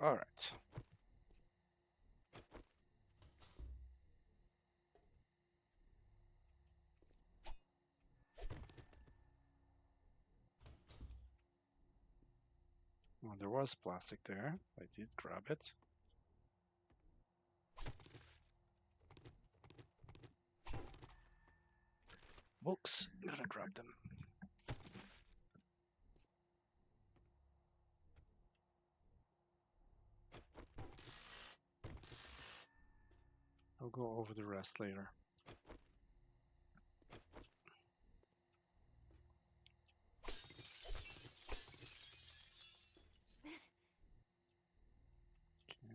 Alright. Well, there was plastic there. I did grab it. Books, gotta grab them. I'll go over the rest later. Okay.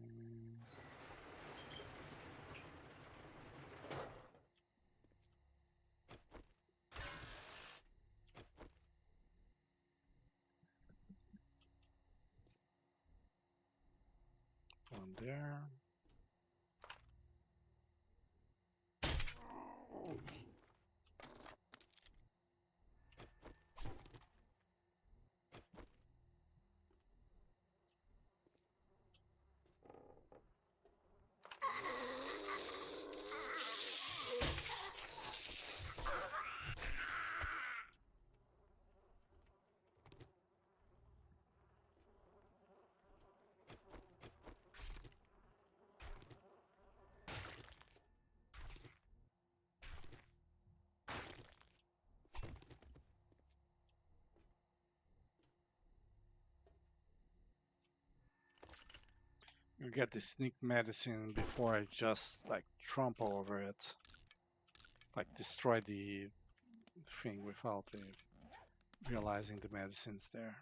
One there. You get the sneak medicine before I just like trample over it, like destroy the thing without realizing the medicine's there.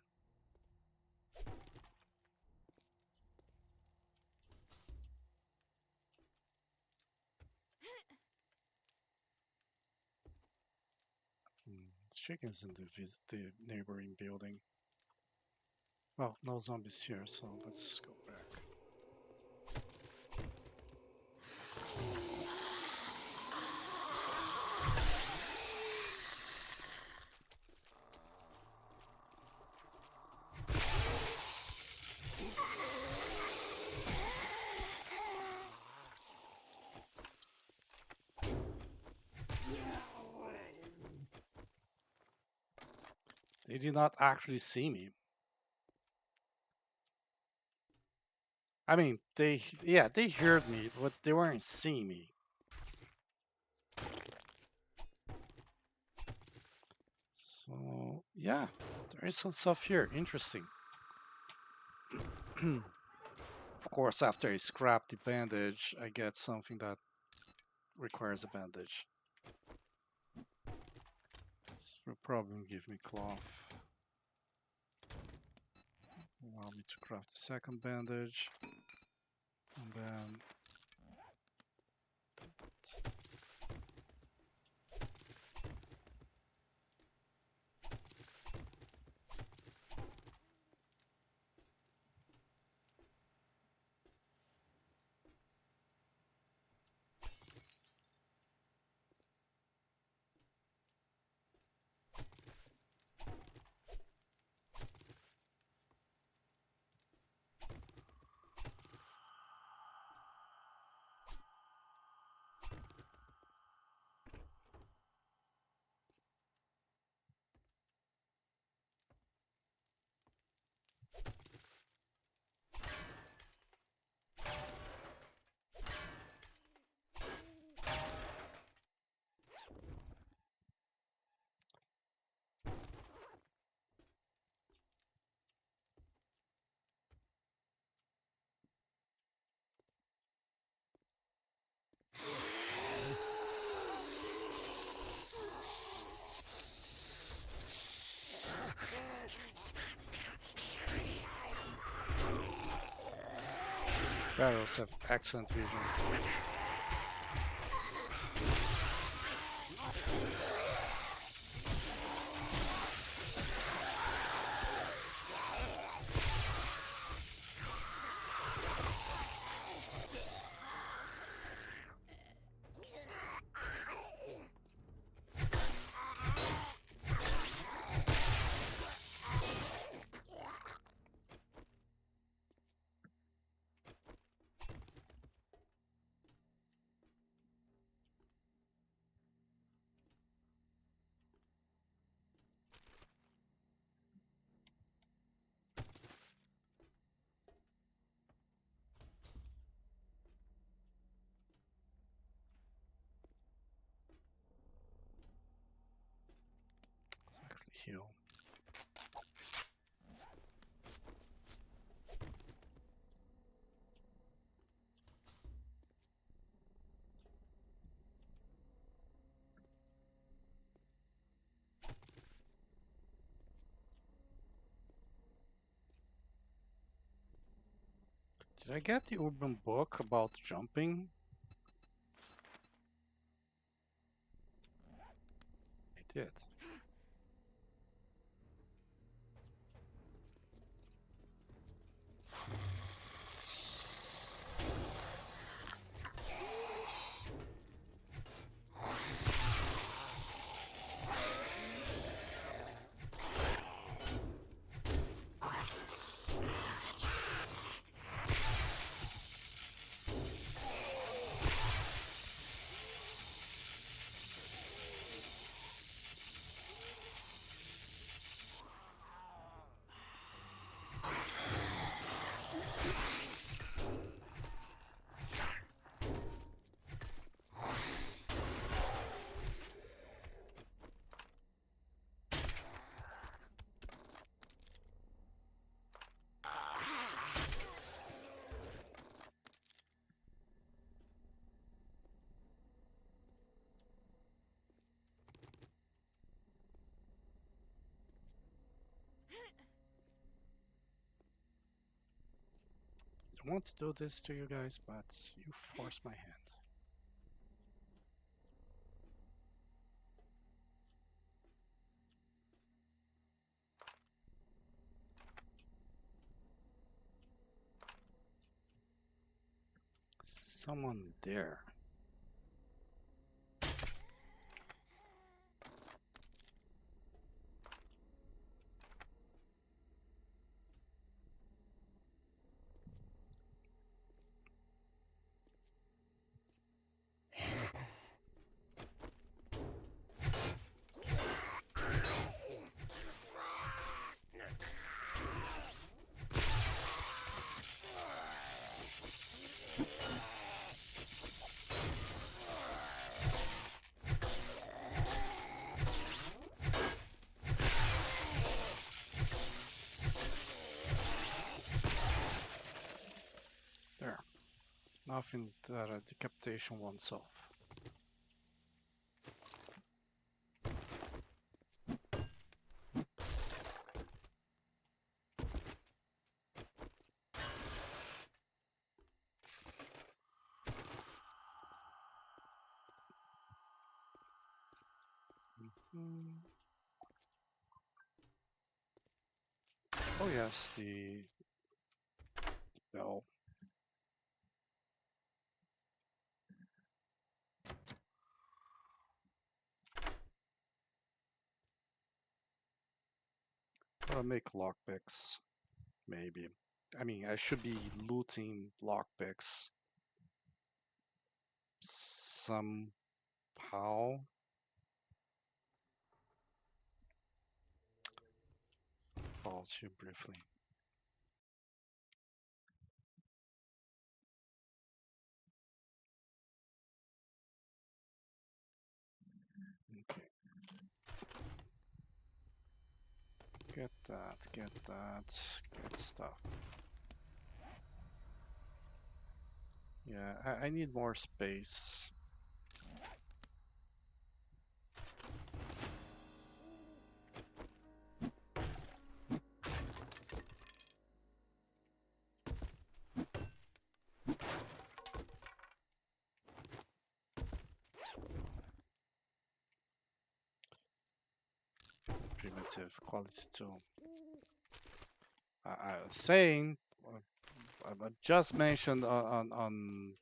Chickens in the neighboring building. Well, no zombies here, so let's go back. They did not actually see me. I mean, they heard me, but they weren't seeing me. So yeah, there is some stuff here. Interesting. Of course, after I scrap the bandage, I get something that requires a bandage. This will probably give me cloth. Allow me to craft the second bandage. And then pharaohs have excellent vision. Let's actually heal. Did I get the urban book about jumping? I did. want to do this to you guys, but you force my hand. Someone there. There. Nothing that a decapitation won't solve. Hmm. Oh yes, the bell. I'll make lockpicks, maybe. I mean, I should be looting lockpicks somehow. Pause you briefly. Okay. Get that, get stuff. Yeah, I need more space. Primitive quality 2. I was saying, I just mentioned on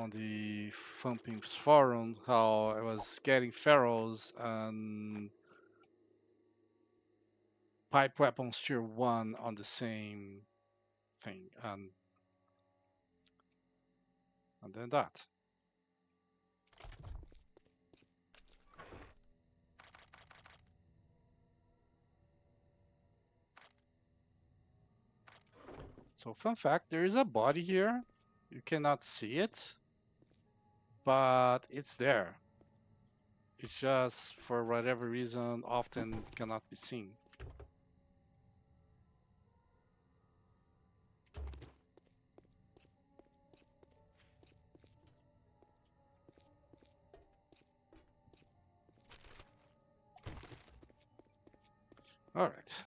the Thumping forum how I was getting ferals and pipe weapons tier 1 on the same thing, and then that. So fun fact, there is a body here. You cannot see it, but it's there. It's just, for whatever reason, often cannot be seen. All right.